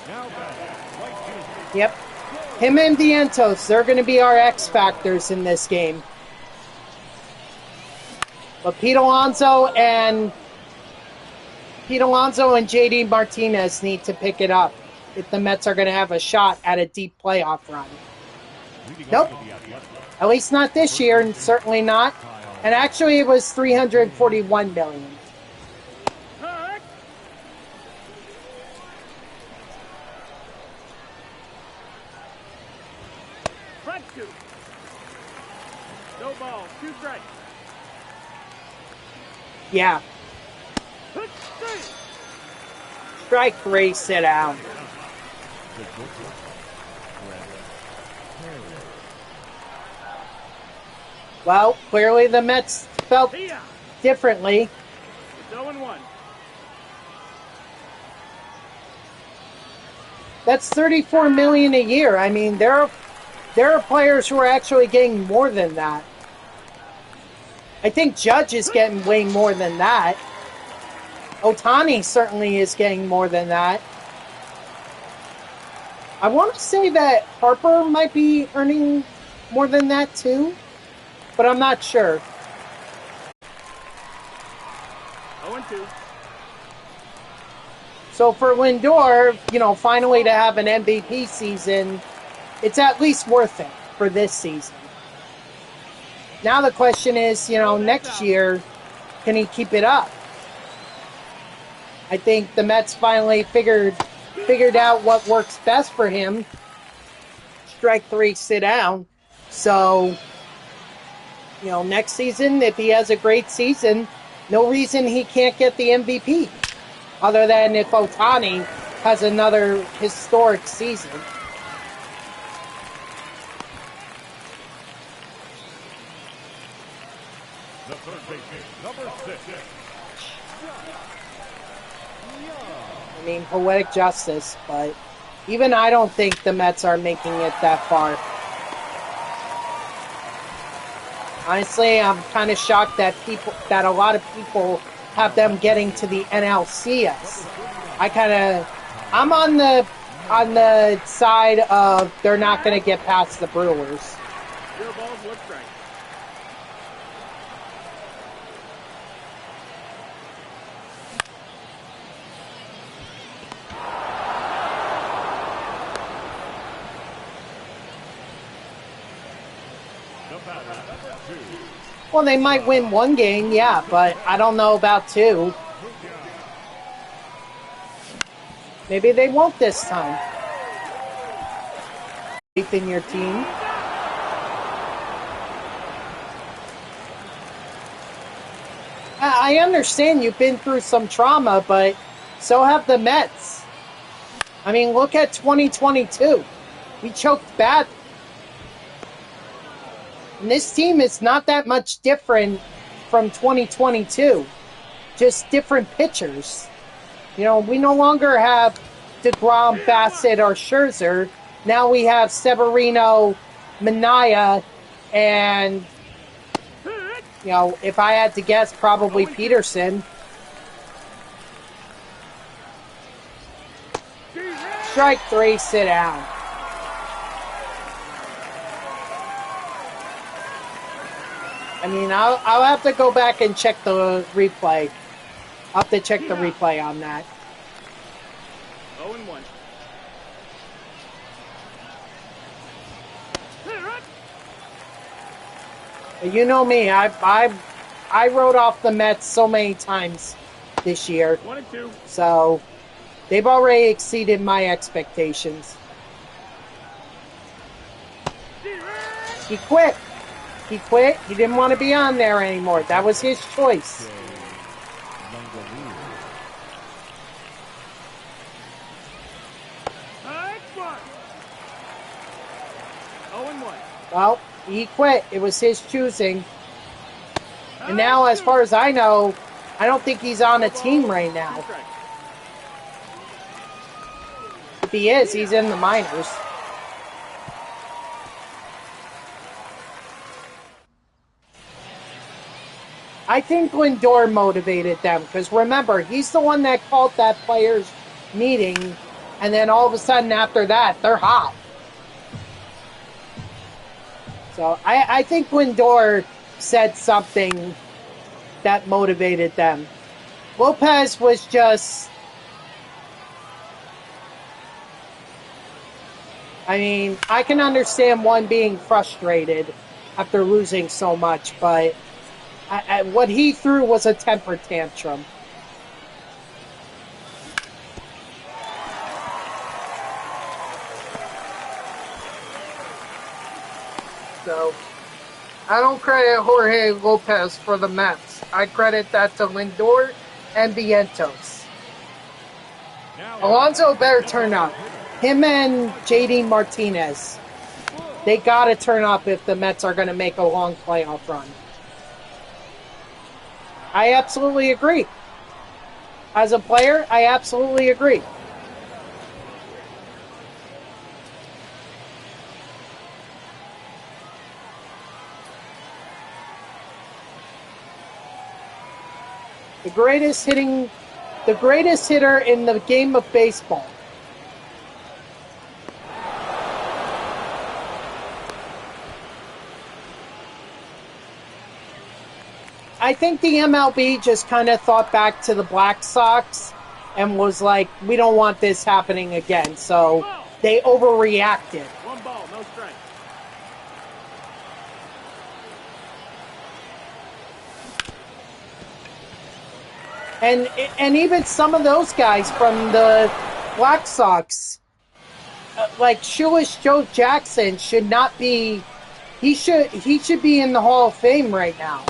Speaker 3: Now batting, right fielder.
Speaker 1: Yep. Him and Vientos, they're going to be our X factors in this game. But Pete Alonso and JD Martinez need to pick it up if the Mets are going to have a shot at a deep playoff run.
Speaker 3: Leading
Speaker 1: Nope.
Speaker 3: off for the Athletics.
Speaker 1: At least not this year, and certainly not. And actually, it was $341 million.
Speaker 2: Hurt. Front two. No ball. 2 strikes.
Speaker 1: Yeah.
Speaker 2: Hit 3.
Speaker 1: Strike 3, sit down.
Speaker 3: The pitcher, Brett Perry.
Speaker 1: Well, clearly the Mets felt
Speaker 2: Here.
Speaker 1: differently.
Speaker 2: It's 0-1.
Speaker 1: That's $34 million a year. I mean, there are players who are actually getting more than that. I think Judge is getting way more than that. Ohtani certainly is getting more than that. I want to say that Harper might be earning more than that too, but I'm not sure.
Speaker 2: 0-2.
Speaker 1: So for Lindor, finally to have an MVP season, it's at least worth it for this season. Now the question is, next year, can he keep it up? I think the Mets finally figured out what works best for him. Strike 3, sit down. So, next season, if he has a great season, no reason he can't get the MVP. Other than if Ohtani has another historic season.
Speaker 3: The third baseman, number 6.
Speaker 1: I mean, poetic justice, but even I don't think the Mets are making it that far. Honestly, I'm kind of shocked that a lot of people have them getting to the NLCS. I'm on the side of they're not going to get past the Brewers.
Speaker 2: 0 balls, 1 strike.
Speaker 3: The batter, number 2.
Speaker 1: Well, they might win one game, yeah, but I don't know about 2. Maybe they won't this time. Faith in your team. I understand you've been through some trauma, but so have the Mets. I mean, look at 2022. We choked badly. And this team is not that much different from 2022. Just different pitchers. We no longer have DeGrom, Bassett, or Scherzer. Now we have Severino, Minaya, and, if I had to guess, probably Peterson. Strike 3, sit down. I mean, I'll have to go back and check the replay. I'll have to check the replay on that.
Speaker 2: 0-1.
Speaker 1: You know me, I wrote off the Mets so many times this year.
Speaker 2: 1-2.
Speaker 1: So they've already exceeded my expectations. He quit. He quit. He didn't want to be on there anymore. That was his choice.
Speaker 2: High spot. 0-1.
Speaker 1: Well, he quit. It was his choosing. And now, as far as I know, I don't think he's on a team right now. If he is, he's in the minors. I think Lindor motivated them because remember, he's the one that called that players' meeting, and then all of a sudden after that, they're hot. So I think Lindor said something that motivated them. Lopez was just... I mean, I can understand one being frustrated after losing so much, but what he threw was a temper tantrum. So, I don't credit Jorge Lopez for the Mets. I credit that to Lindor and Vientos. Alonso better turn up. Him and JD Martinez. They gotta turn up if the Mets are gonna make a long playoff run. I absolutely agree. As a player, I absolutely agree. The greatest hitter in the game of baseball. I think the MLB just kind of thought back to the Black Sox and was like, we don't want this happening again. So they overreacted.
Speaker 2: 1 ball, no strike.
Speaker 1: And even some of those guys from the Black Sox, like Shoeless Joe Jackson, should not be. He should be in the Hall of Fame right now.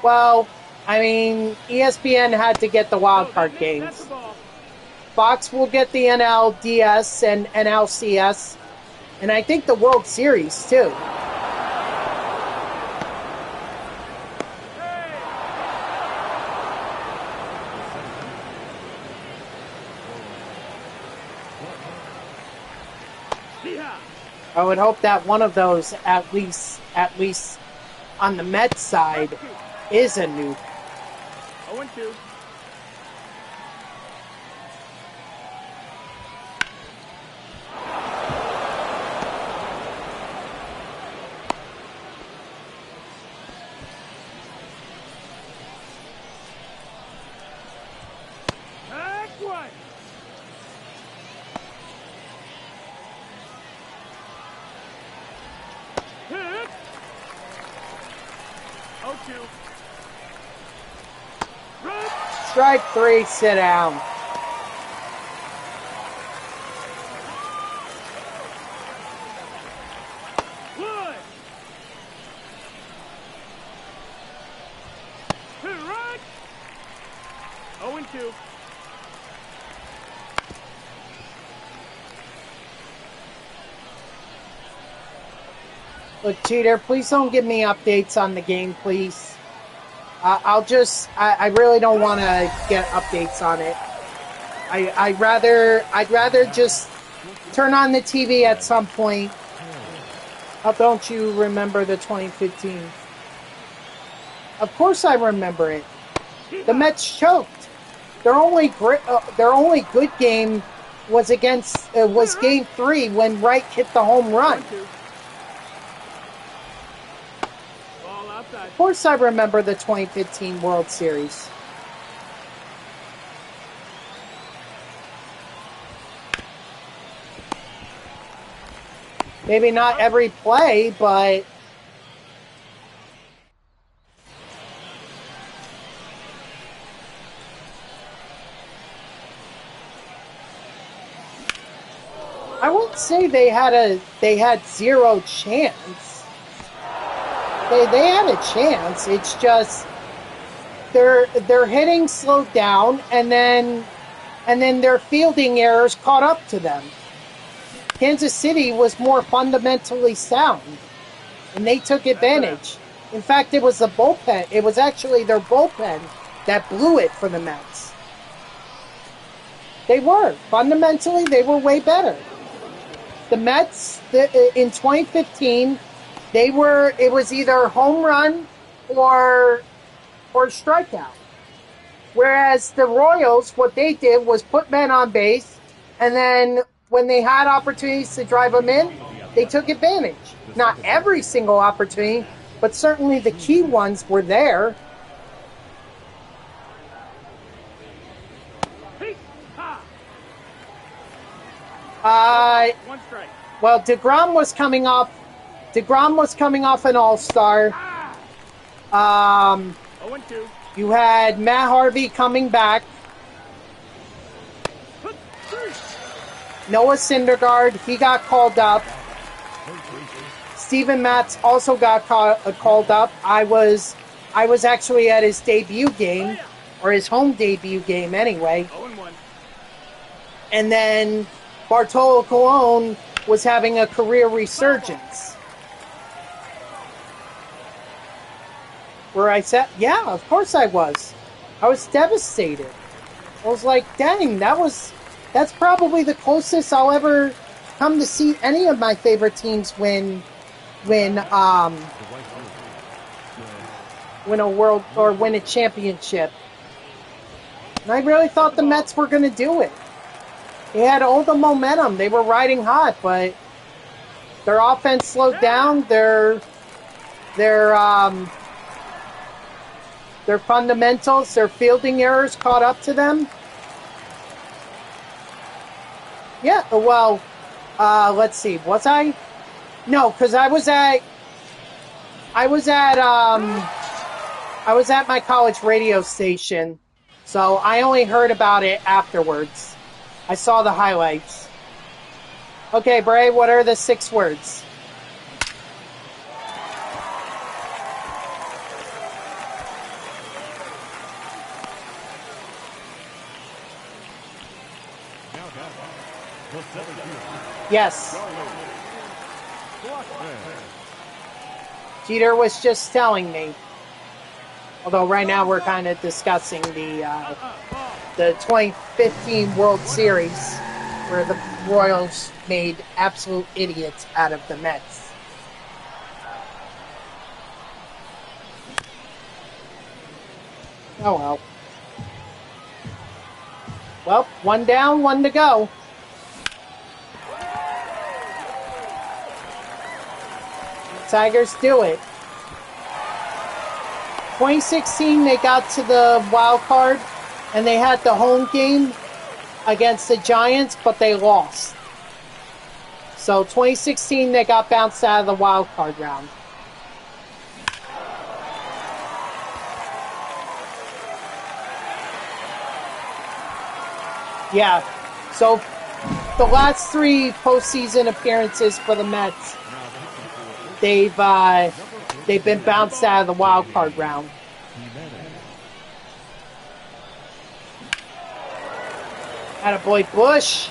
Speaker 1: Well, I mean, ESPN had to get the wild card games. Fox will get the NLDS and NLCS, and I think the World Series too. I would hope that one of those, at least on the Mets side, is a nuke.
Speaker 2: 0-2.
Speaker 1: Strike 3, sit down.
Speaker 2: One. 2 right. 0-2.
Speaker 1: Look, cheater, please don't give me updates on the game, please. I really don't want to get updates on it. I'd rather just turn on the TV at some point. How don't you remember the 2015? Of course I remember it. The Mets choked. Their only good game was was Game 3 when Wright hit the home run. Of course I remember the 2015 World Series. Maybe not every play, but... I wouldn't say they had zero chance. They had a chance. It's just their hitting slowed down, and then their fielding errors caught up to them. Kansas City was more fundamentally sound, and they took advantage. In fact, it was the bullpen. It was actually their bullpen that blew it for the Mets. They were. Fundamentally, they were way better. the Mets in 2015, it was either home run or strikeout. Whereas the Royals, what they did was put men on base, and then when they had opportunities to drive them in, they took advantage. Not every single opportunity, but certainly the key ones were there.
Speaker 2: One strike.
Speaker 1: Well, DeGrom was coming off an All-Star.
Speaker 2: 0-2.
Speaker 1: You had Matt Harvey coming back. Noah Syndergaard, he got called up. Steven Matz also got called up. I was actually at his debut game, or his home debut game anyway.
Speaker 2: 0-1.
Speaker 1: And then Bartolo Colon was having a career resurgence. Where I said, yeah, of course I was. I was devastated. I was like, dang, that's probably the closest I'll ever come to see any of my favorite teams win a world or win a championship. And I really thought the Mets were going to do it. They had all the momentum. They were riding hot, but their offense slowed down. Their fundamentals, their fielding errors caught up to them. Yeah, well, let's see. Was I? No, because I was at my college radio station, so I only heard about it afterwards. I saw the highlights. Okay, Bray, what are the 6 words? Yes. Jeter was just telling me. Although right now we're kind of discussing the 2015 World Series, where the Royals made absolute idiots out of the Mets. Oh well. Well, 1 down, 1 to go. Tigers do it. 2016, they got to the wild card, and they had the home game against the Giants, but they lost. So 2016, they got bounced out of the wild card round. Yeah. So the last 3 postseason appearances for the Mets, they've been bounced out of the wild card round. Attaboy Bush.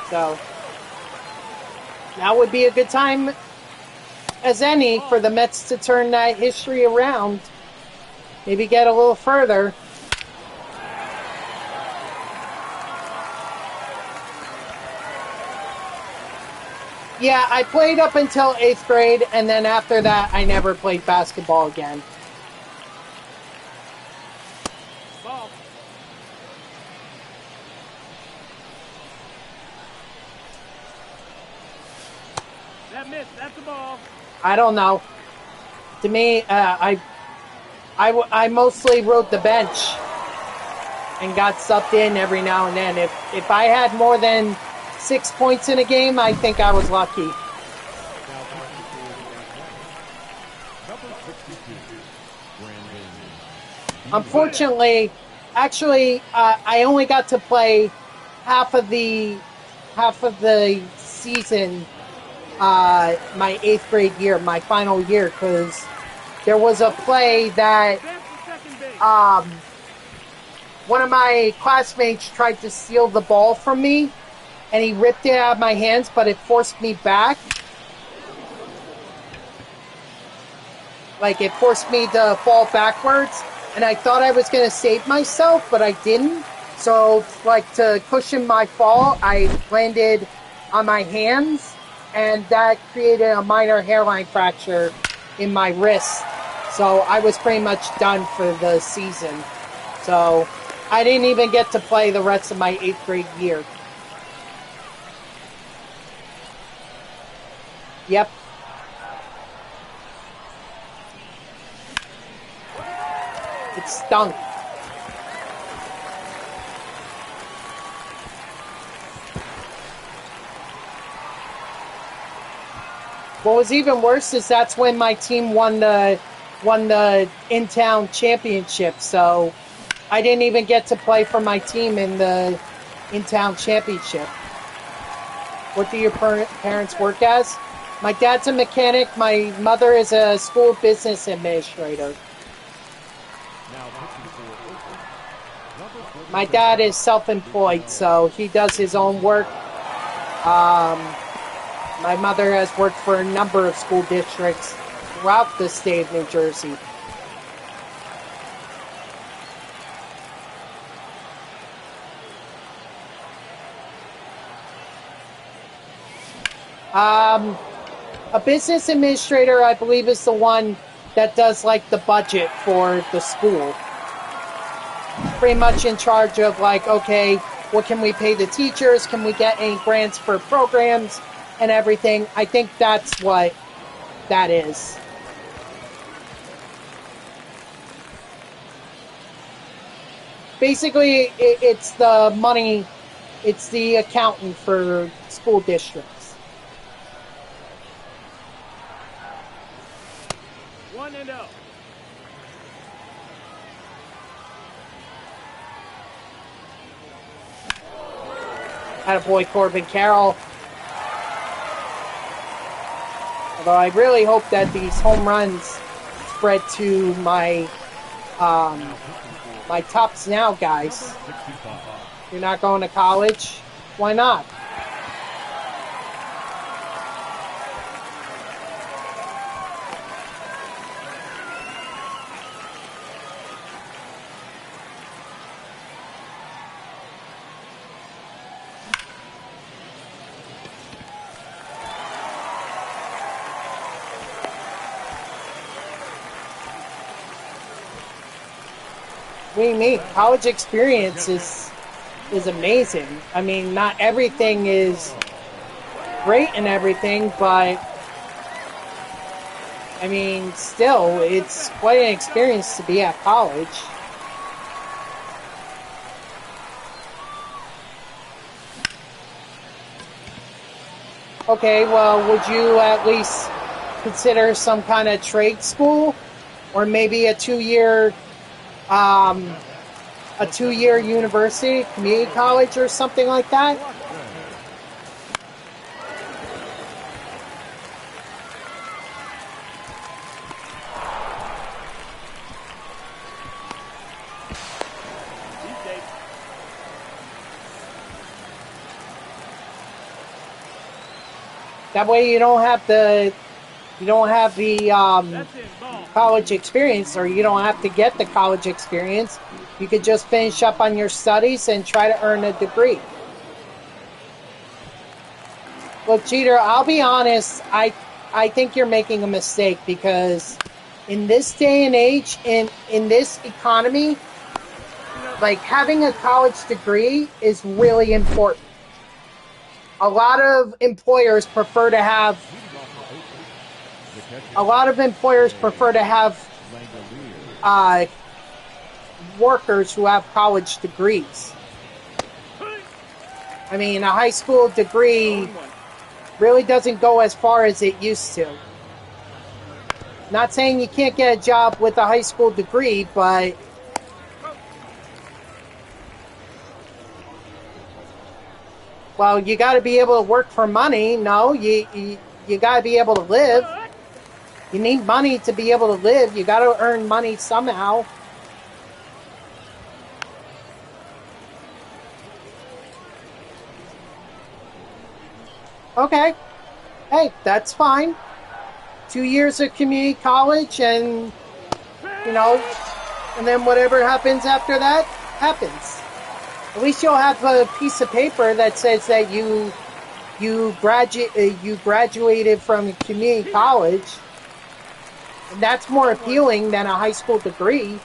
Speaker 1: So now would be a good time as any for the Mets to turn that history around. Maybe get a little further. Yeah, I played up until 8th grade, and then after that, I never played basketball again.
Speaker 2: Ball. That missed. That's a ball.
Speaker 1: I don't know. To me, I mostly rode the bench and got subbed in every now and then. If I had more than 6 points in a game, I think I was lucky. Unfortunately, actually, I only got to play half of the season, my 8th grade year, my final year, because there was a play that one of my classmates tried to steal the ball from me, and he ripped it out of my hands, but it forced me back. Like, it forced me to fall backwards, and I thought I was going to save myself, but I didn't. So, like, to cushion my fall, I landed on my hands, and that created a minor hairline fracture in my wrist. So I was pretty much done for the season. So I didn't even get to play the rest of my 8th grade year. Yep. It stunk. What was even worse is that's when my team won the in-town championship. So I didn't even get to play for my team in the in-town championship. What do your parents work as? My dad's a mechanic. My mother is a school business administrator. My dad is self-employed, so he does his own work. My mother has worked for a number of school districts throughout the state of New Jersey. A business administrator, I believe, is the one that does, like, the budget for the school. Pretty much in charge of, like, okay, what can we pay the teachers? Can we get any grants for programs and everything? I think that's what that is. Basically, it's the money, it's the accountant for school districts.
Speaker 2: 1-0.
Speaker 1: Attaboy Corbin Carroll. Although I really hope that these home runs spread to my my tops now guys. You're not going to college? Why not? What do you mean? College experience is amazing. I mean, not everything is great and everything, but I mean, still, it's quite an experience to be at college. Okay, well, would you at least consider some kind of trade school, or maybe a two-year university, community college, or something like that? That way you don't have the college experience, or you don't have to get the college experience. You could just finish up on your studies and try to earn a degree. Look, Jeter, I'll be honest, I think you're making a mistake, because in this day and age, in this economy, like, having a college degree is really important. A lot of employers prefer to have workers who have college degrees. I mean, a high school degree really doesn't go as far as it used to. Not saying you can't get a job with a high school degree, but well, you got to be able to work for money. No, you got to be able to live. You need money to be able to live. You got to earn money somehow. Okay. Hey, that's fine. 2 years of community college, and, you know, And then whatever happens after that, happens. At least you'll have a piece of paper that says that you graduated from a community college. And that's more appealing than a high school degree.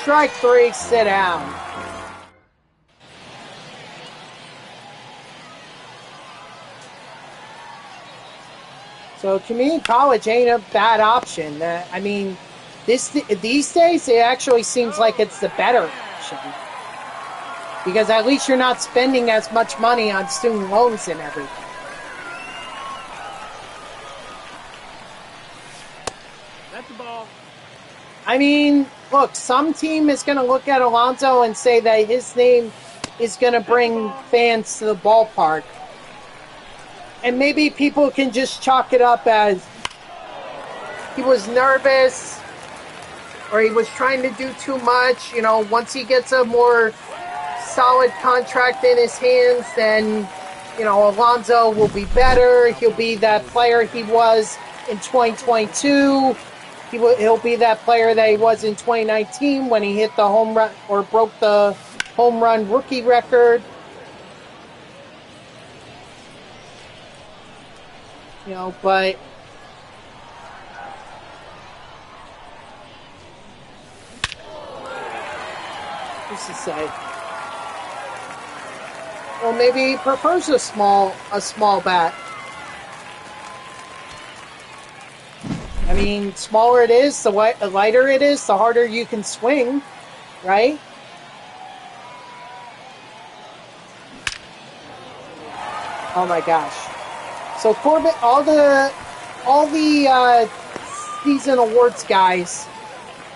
Speaker 1: Strike 3, sit down. So community college ain't a bad option. I mean, these days it actually seems like it's the better option. Because at least you're not spending as much money on student loans and everything.
Speaker 2: That's the ball.
Speaker 1: I mean, look, some team is going to look at Alonso and say that his name is going to bring fans to the ballpark. And maybe people can just chalk it up as he was nervous or he was trying to do too much. You know, once he gets a more solid contract in his hands, then, you know, Alonso will be better. He'll be that player he was in 2022. He'll be that player that he was in 2019 when he hit the home run or broke the home run rookie record. You know, but what's to say? Well, maybe he prefers a small bat. I mean, smaller it is, the lighter it is, the harder you can swing, right? Oh my gosh! So Corbett, all the season awards guys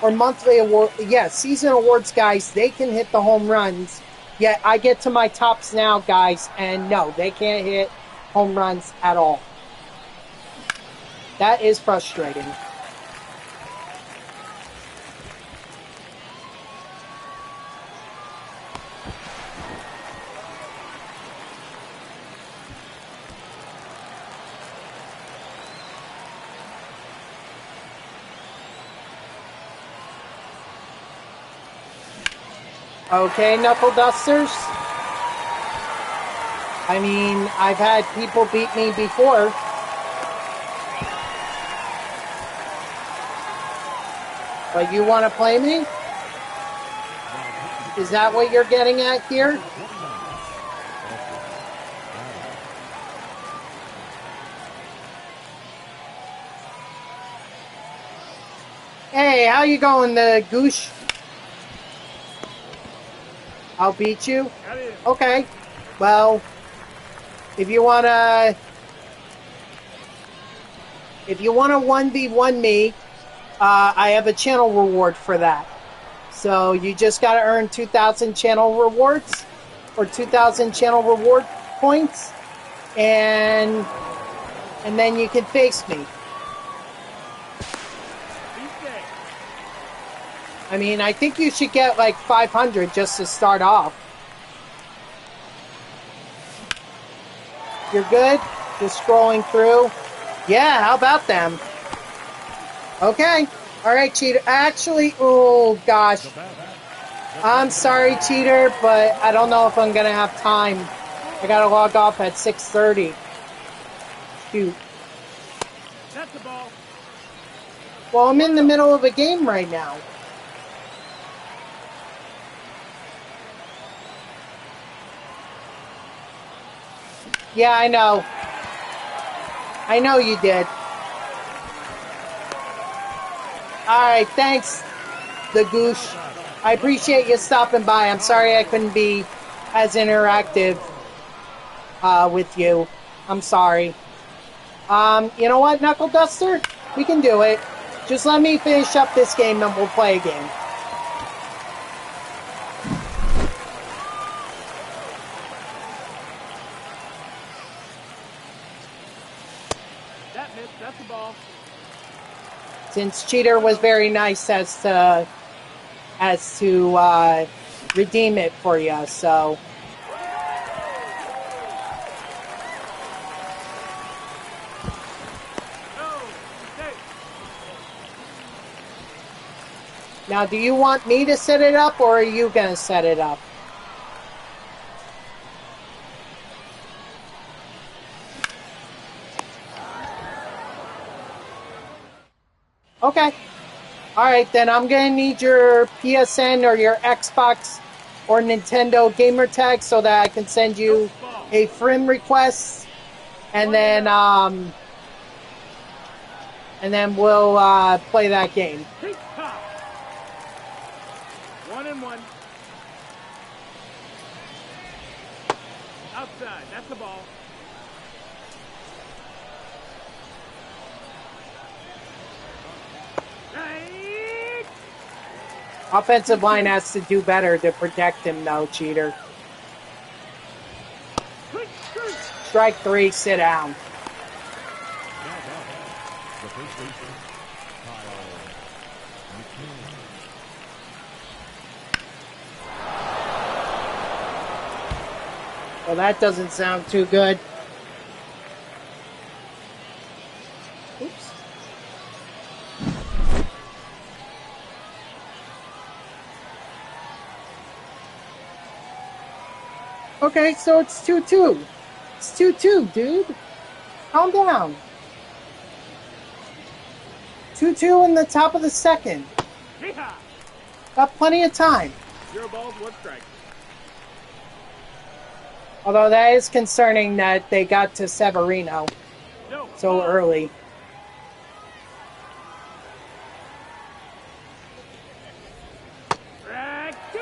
Speaker 1: or monthly award, season awards guys, they can hit the home runs. Yet I get to my tops now, guys, and no, they can't hit home runs at all. That is frustrating. Okay, knuckle dusters. I mean, I've had people beat me before. But you want to play me? Is that what you're getting at here? Hey, how you going, the goosh? I'll beat you? Okay. Well, if you wanna 1v1 me, I have a channel reward for that. So you just gotta earn 2,000 channel rewards or 2,000 channel reward points, and then you can face me. I mean, I think you should get like 500 just to start off. You're good? Just scrolling through. Yeah, how about them? Okay. All right, cheater. Actually, oh gosh. I'm sorry, cheater, but I don't know if I'm going to have time. I got to log off at 6:30. Shoot.
Speaker 2: That's the ball.
Speaker 1: Well, I'm in the middle of a game right now. Yeah, I know. I know you did. Alright, thanks, the goosh. I appreciate you stopping by. I'm sorry I couldn't be as interactive with you. I'm sorry. You know what, Knuckle Duster? We can do it. Just let me finish up this game and we'll play a game.
Speaker 2: That's the ball.
Speaker 1: Since Cheater was very nice as to redeem it for you, so Now, do you want me to set it up, or are you going to set it up? Okay. Alright, then I'm going to need your PSN or your Xbox or Nintendo gamer tag so that I can send you a friend request. And then we'll play that game.
Speaker 2: 1-1. Outside. That's the ball. Right.
Speaker 1: Offensive line has to do better to protect him, though, cheater. Strike 3, sit down.
Speaker 3: The first baseman, Kyle McKinnon.
Speaker 1: Well, that doesn't sound too good. Oops. Okay, so it's 2-2. It's 2-2, dude. Calm down. 2-2 in the top of the second.
Speaker 2: Yeehaw.
Speaker 1: Got plenty of time.
Speaker 2: 0 balls, 1 strike.
Speaker 1: Although that is concerning that they got to Severino
Speaker 2: No.
Speaker 1: so
Speaker 2: ball.
Speaker 1: early.
Speaker 2: Strike 2.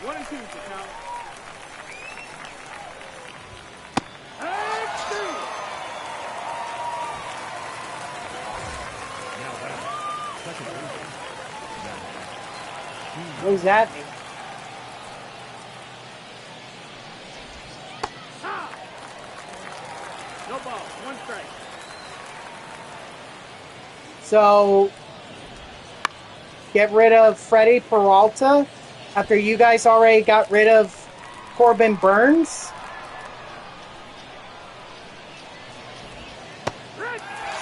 Speaker 2: 1 and 2 to count. Strike 2.
Speaker 3: Now back, second baseman.
Speaker 1: What does that mean?
Speaker 2: Ha. No ball, 1 strike.
Speaker 1: So, get rid of Freddie Peralta after you guys already got rid of Corbin Burns.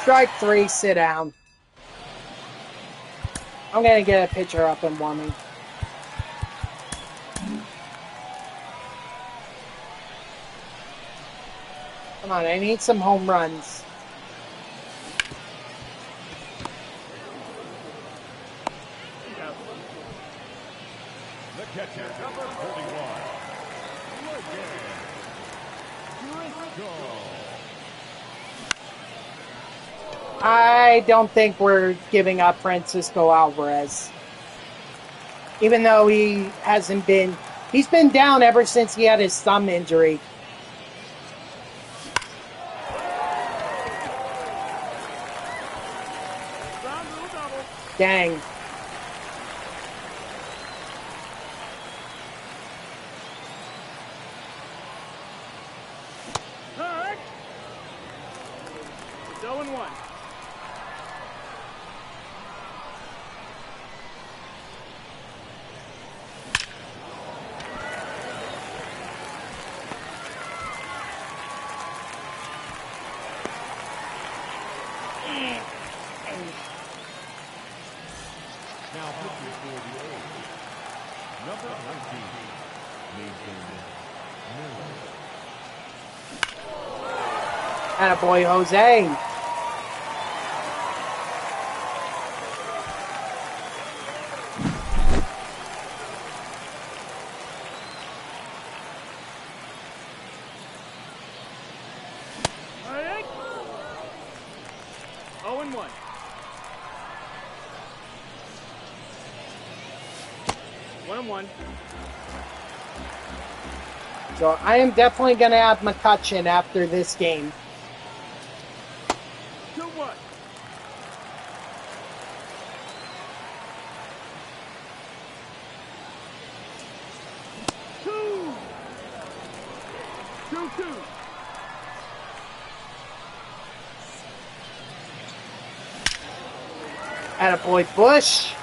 Speaker 1: Strike 3, sit down. I'm going to get a pitcher up and warming. Come on, I need some home runs.
Speaker 3: The catcher, number 41.
Speaker 1: I don't think we're giving up Francisco Alvarez. Even though he hasn't been... He's been down ever since he had his thumb injury.
Speaker 2: Ground rule double.
Speaker 1: Dang.
Speaker 2: Third. It's 0 and 1.
Speaker 3: Now pitching for the A's, number 19, Nathan Miller.
Speaker 1: Attaboy, Jose.
Speaker 2: All right. 0 and 1. 1 and 1.
Speaker 1: So I am definitely going to have McCutcheon after this game.
Speaker 2: 2-1. Two. 2-2.
Speaker 1: Attaboy, Bush.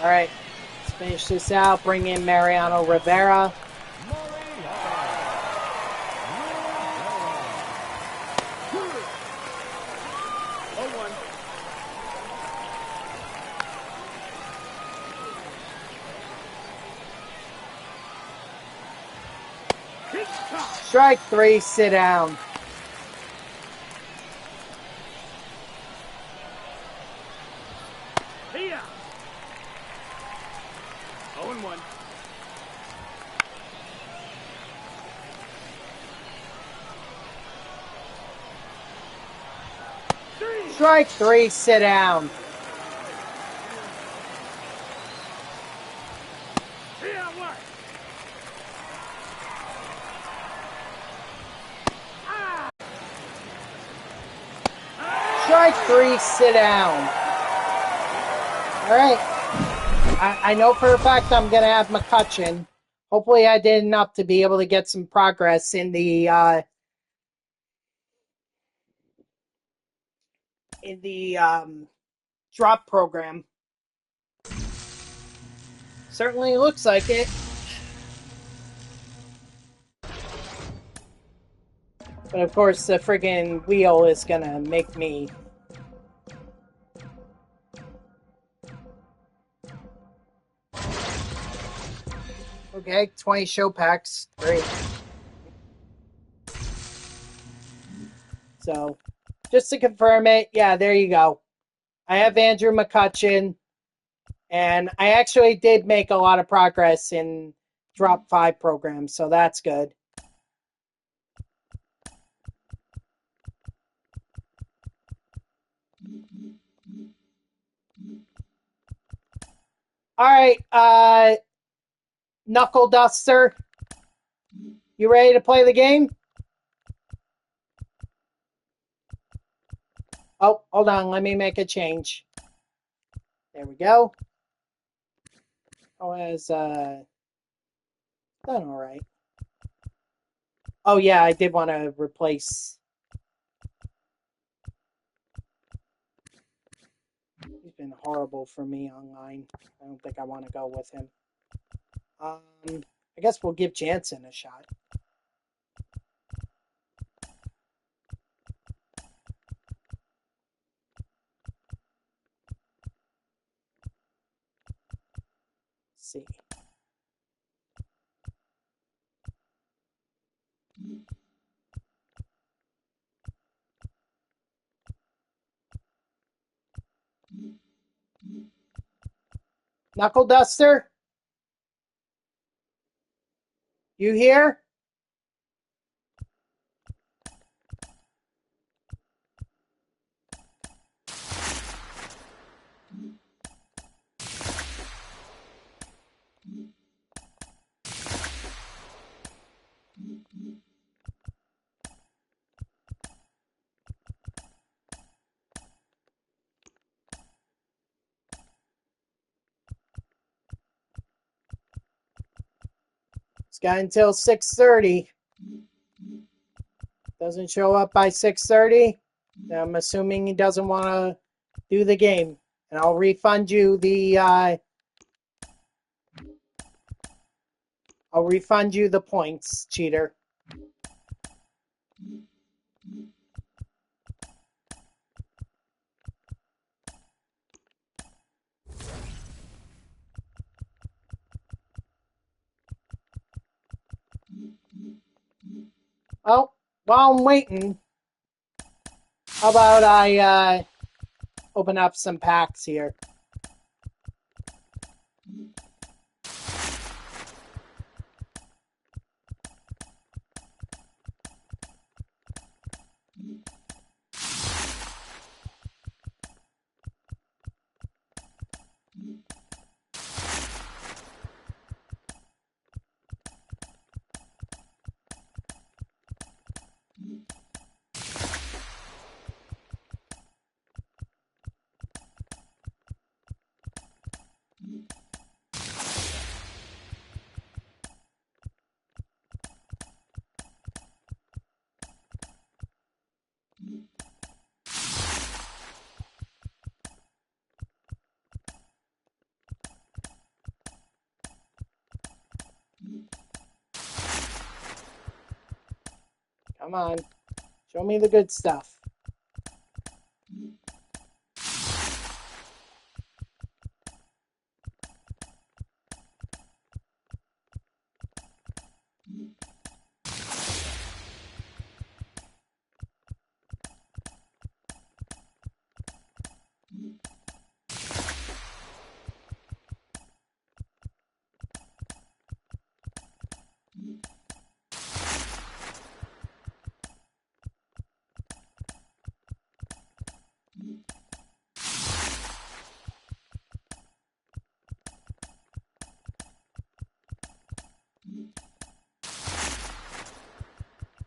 Speaker 1: All right, let's finish this out. Bring in Mariano Rivera. Strike 3, sit down.
Speaker 2: Here. 0-1.
Speaker 1: Strike 3, sit down.
Speaker 2: Here, what?
Speaker 1: Strike 3, sit down. All right. I know for a fact I'm going to have McCutchen. Hopefully I did enough to be able to get some progress in the drop program. Certainly looks like it. But of course the friggin' wheel is going to make me... Okay, 20 show packs. Great. So, just to confirm it, yeah, there you go. I have Andrew McCutchen, and I actually did make a lot of progress in Drop 5 programs, so that's good. All right, Knuckle Duster, you ready to play the game? Oh, hold on, let me make a change. There we go. Oh, has done all right. Oh yeah, I did want to replace. He's been horrible for me online. I don't think I want to go with him. I guess we'll give Jansen a shot. Let's see. Knuckle Duster? You here? It's got until 6:30. Doesn't show up by 6:30. I'm assuming he doesn't want to do the game. And I'll refund you the points, cheater. Oh, while I'm waiting, how about I open up some packs here? Come on. Show me the good stuff.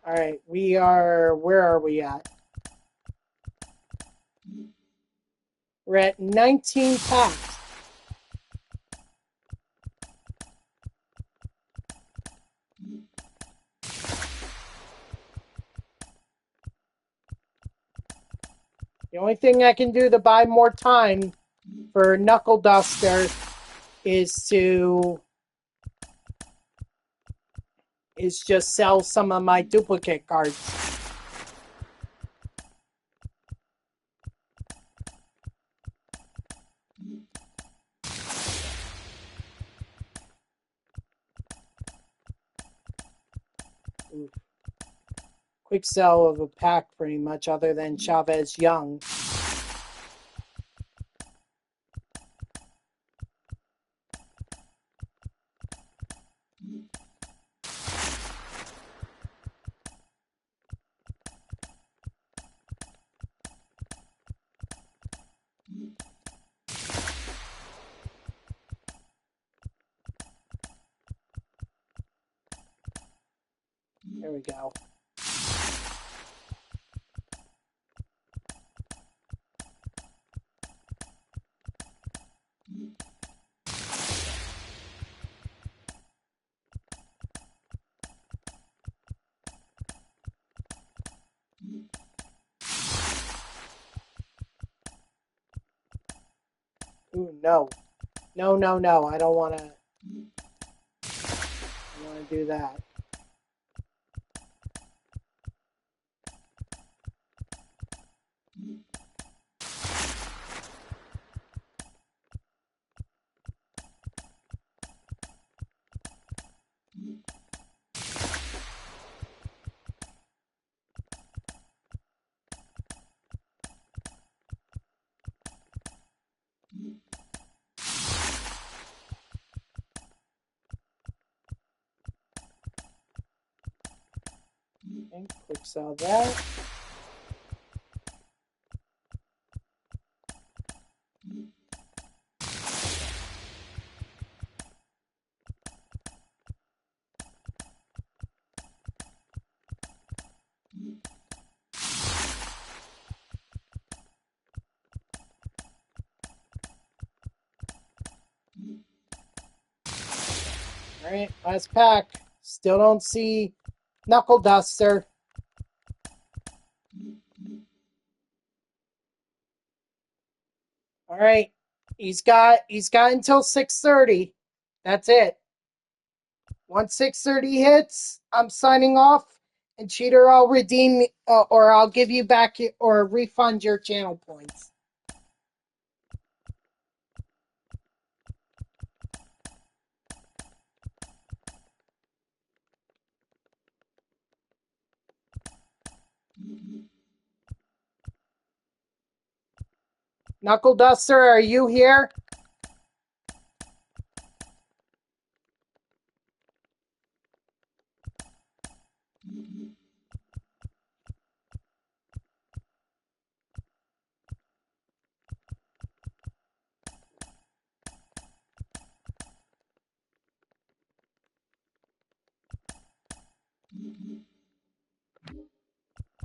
Speaker 1: All right, where are we at? We're at 19 packs. The only thing I can do to buy more time for Knuckle Duster is just sell some of my duplicate cards. Oof. Quick sell of a pack, pretty much, other than Chavez Young. There we go. Ooh, no. No, no, no. I don't want to do that. Okay, quick sell that. All right, last pack. Still don't see Knuckle Duster. All right, he's got until 6:30. That's it. Once 6:30 hits, I'm signing off. And Cheater, I'll redeem or I'll give you back or refund your channel points. Knuckle Duster, are you here?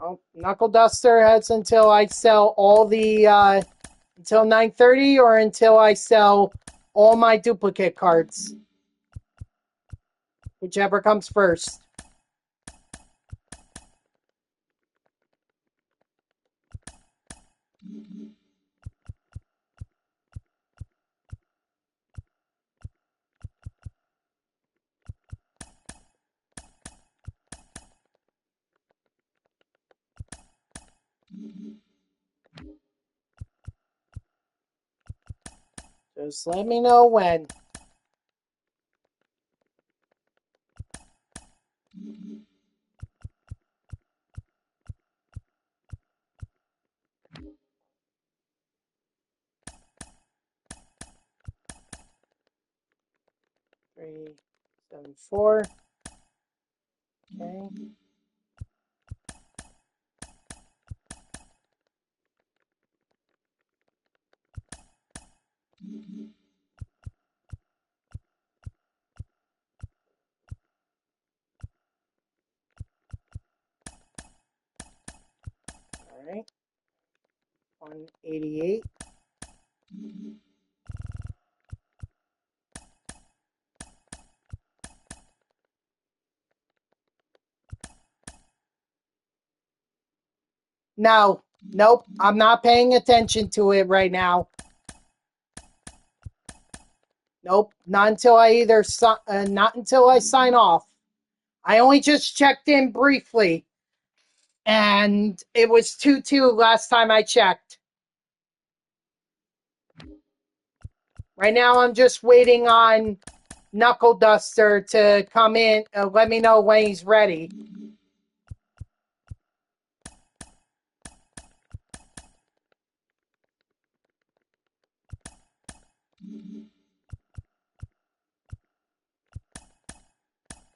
Speaker 1: Oh, Knuckle Duster has until I sell all the until 9:30 or until I sell all my duplicate cards. Whichever comes first. Just let me know when. Three, 7, 4. Okay. All right. 188. No, nope, I'm not paying attention to it right now. Nope, not until I sign off. I only just checked in briefly, and it was 2-2 last time I checked. Right now, I'm just waiting on Knuckle Duster to come in and let me know when he's ready.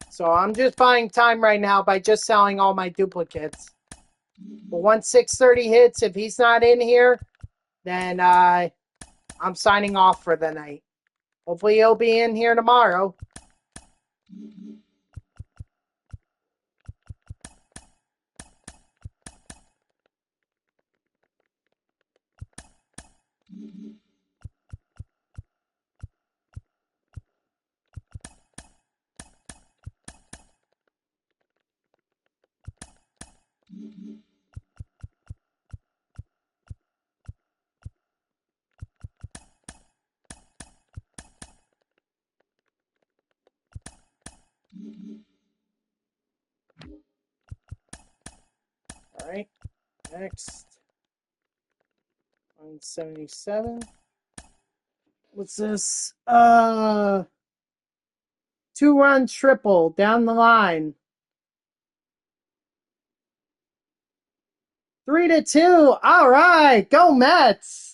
Speaker 1: So I'm just buying time right now by just selling all my duplicates. But once 6:30 hits, if he's not in here, then I'm signing off for the night. Hopefully he'll be in here tomorrow. All right, next 177. What's this? 2-run triple down the line. 3-2. All right, go Mets.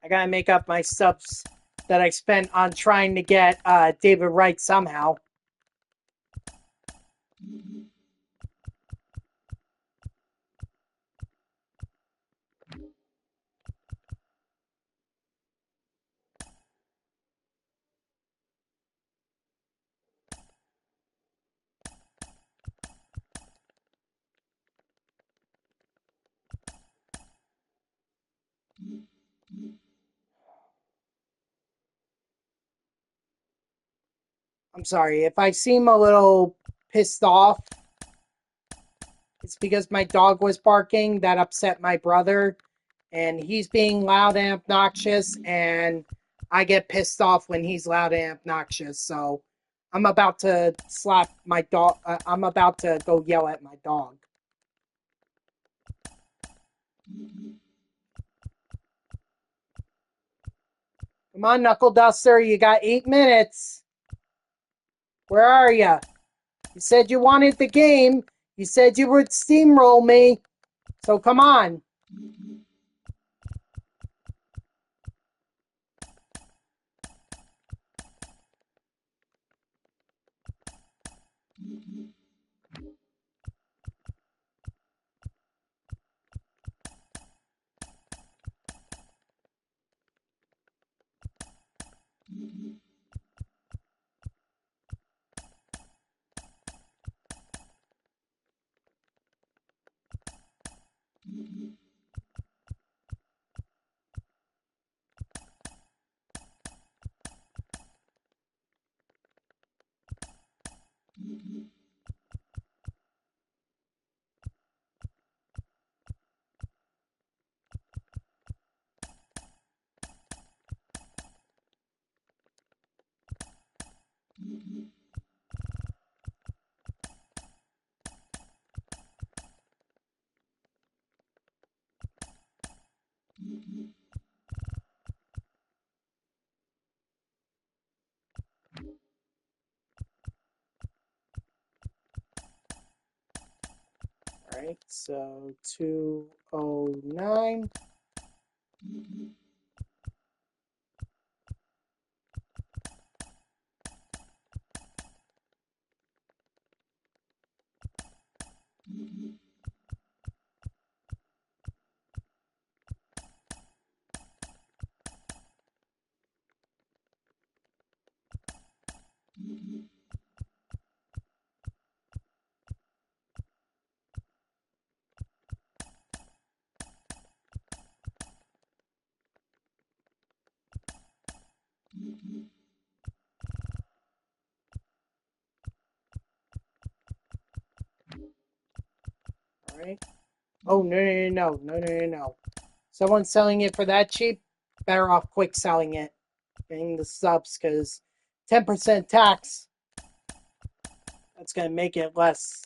Speaker 1: I gotta make up my subs that I spent on trying to get David Wright somehow. I'm sorry if I seem a little pissed off. It's because my dog was barking that upset my brother, and he's being loud and obnoxious, and I get pissed off when he's loud and obnoxious. So I'm about to slap my dog. I'm about to go yell at my dog. Come on, Knuckle Duster, you got 8 minutes. Where are you? You said you wanted the game. You said you would steamroll me. So come on. Alright, so 209. Alright. Oh, no. Someone's selling it for that cheap? Better off quick selling it. Getting the subs, because 10% tax, that's going to make it less.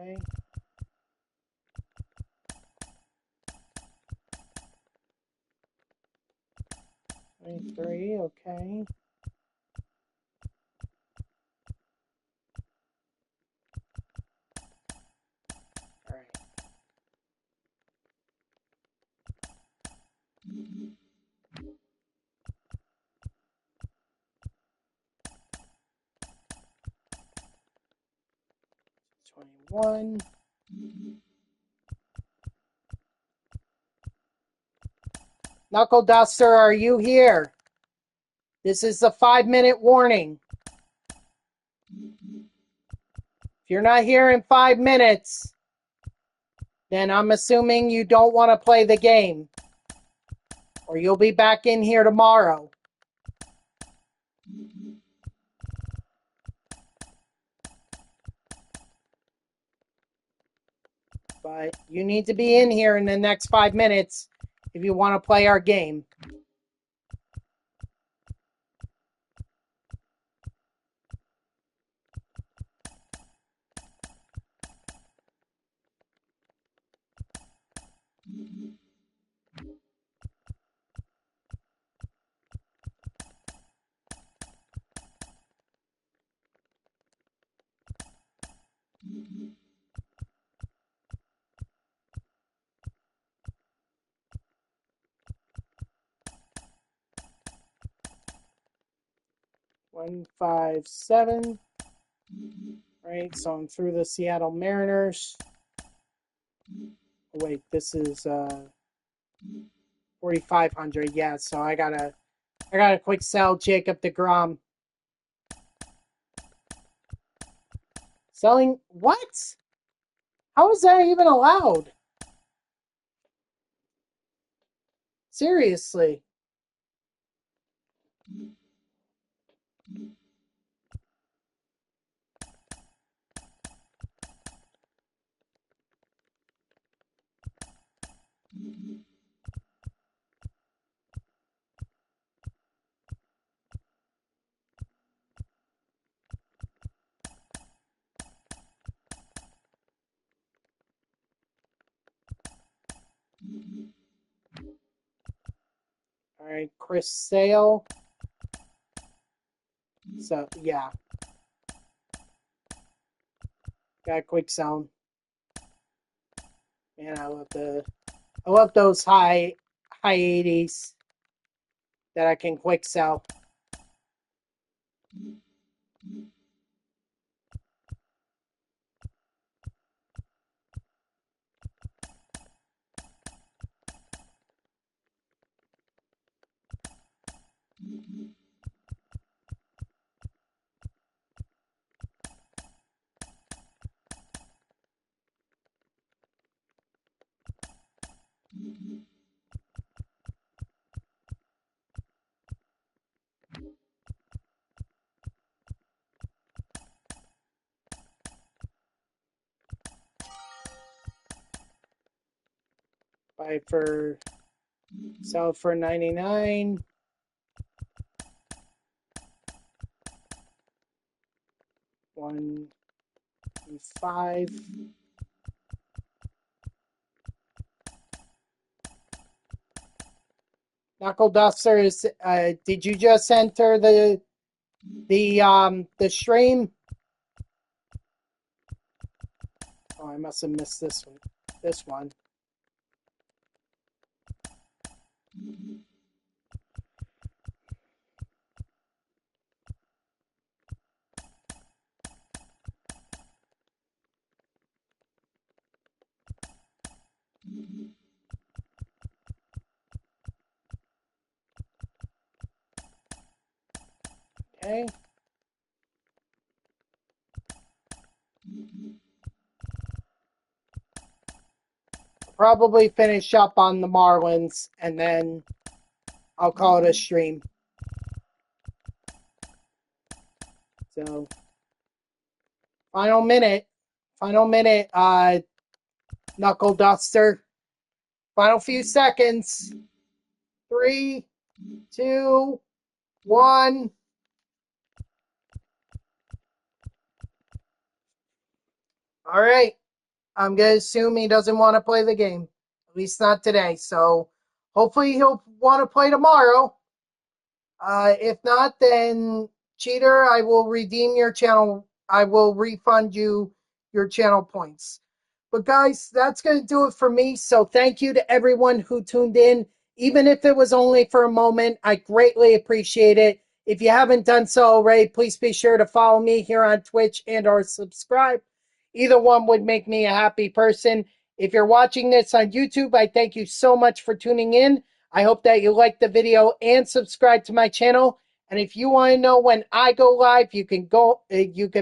Speaker 1: Okay. 23, okay. Alright. $21. Knuckle Duster, are you here? This is a 5-minute warning. If you're not here in 5 minutes, then I'm assuming you don't want to play the game. Or you'll be back in here tomorrow. But you need to be in here in the next 5 minutes if you want to play our game. One, 5, 7. Right, so I'm through the Seattle Mariners. Oh, wait, this is 4,500. Yeah, so I gotta quick sell Jacob deGrom. Selling what? How is that even allowed? Seriously. All right, Chris Sale. So yeah, got a quick sell. Man, I love those high 80s that I can quick sell. Buy for, sell for 99. One, 5. Knuckle Dusters, did you just enter the stream? Oh, I must have missed this one. This one. Okay. Probably finish up on the Marlins, and then I'll call it a stream. So, final minute, Knuckle Duster. Final few seconds. 3, 2, 1. All right. I'm going to assume he doesn't want to play the game. At least not today. So hopefully he'll want to play tomorrow. If not, then cheater, I will redeem your channel. I will refund you your channel points. But guys, that's going to do it for me. So thank you to everyone who tuned in. Even if it was only for a moment, I greatly appreciate it. If you haven't done so already, please be sure to follow me here on Twitch and or subscribe. Either one would make me a happy person. If you're watching this on YouTube, I thank you so much for tuning in. I hope that you like the video and subscribe to my channel. And if you want to know when I go live, you can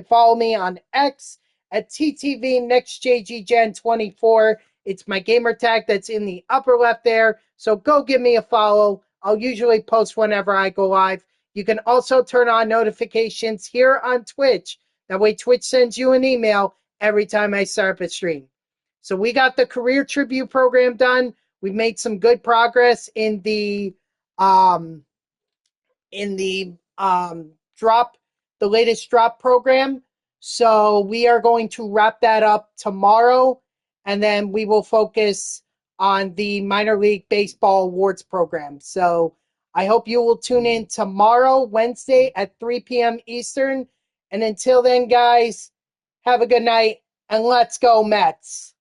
Speaker 1: follow me on X at TTVNextJGGen24. It's my gamer tag that's in the upper left there. So go give me a follow. I'll usually post whenever I go live. You can also turn on notifications here on Twitch. That way Twitch sends you an email every time I start up a stream. So we got the career tribute program done. We've made some good progress in the drop, the latest drop program. So we are going to wrap that up tomorrow, and then we will focus on the minor league baseball awards program. So I hope you will tune in tomorrow, Wednesday at 3 p.m. Eastern. And until then, guys, have a good night, and let's go Mets.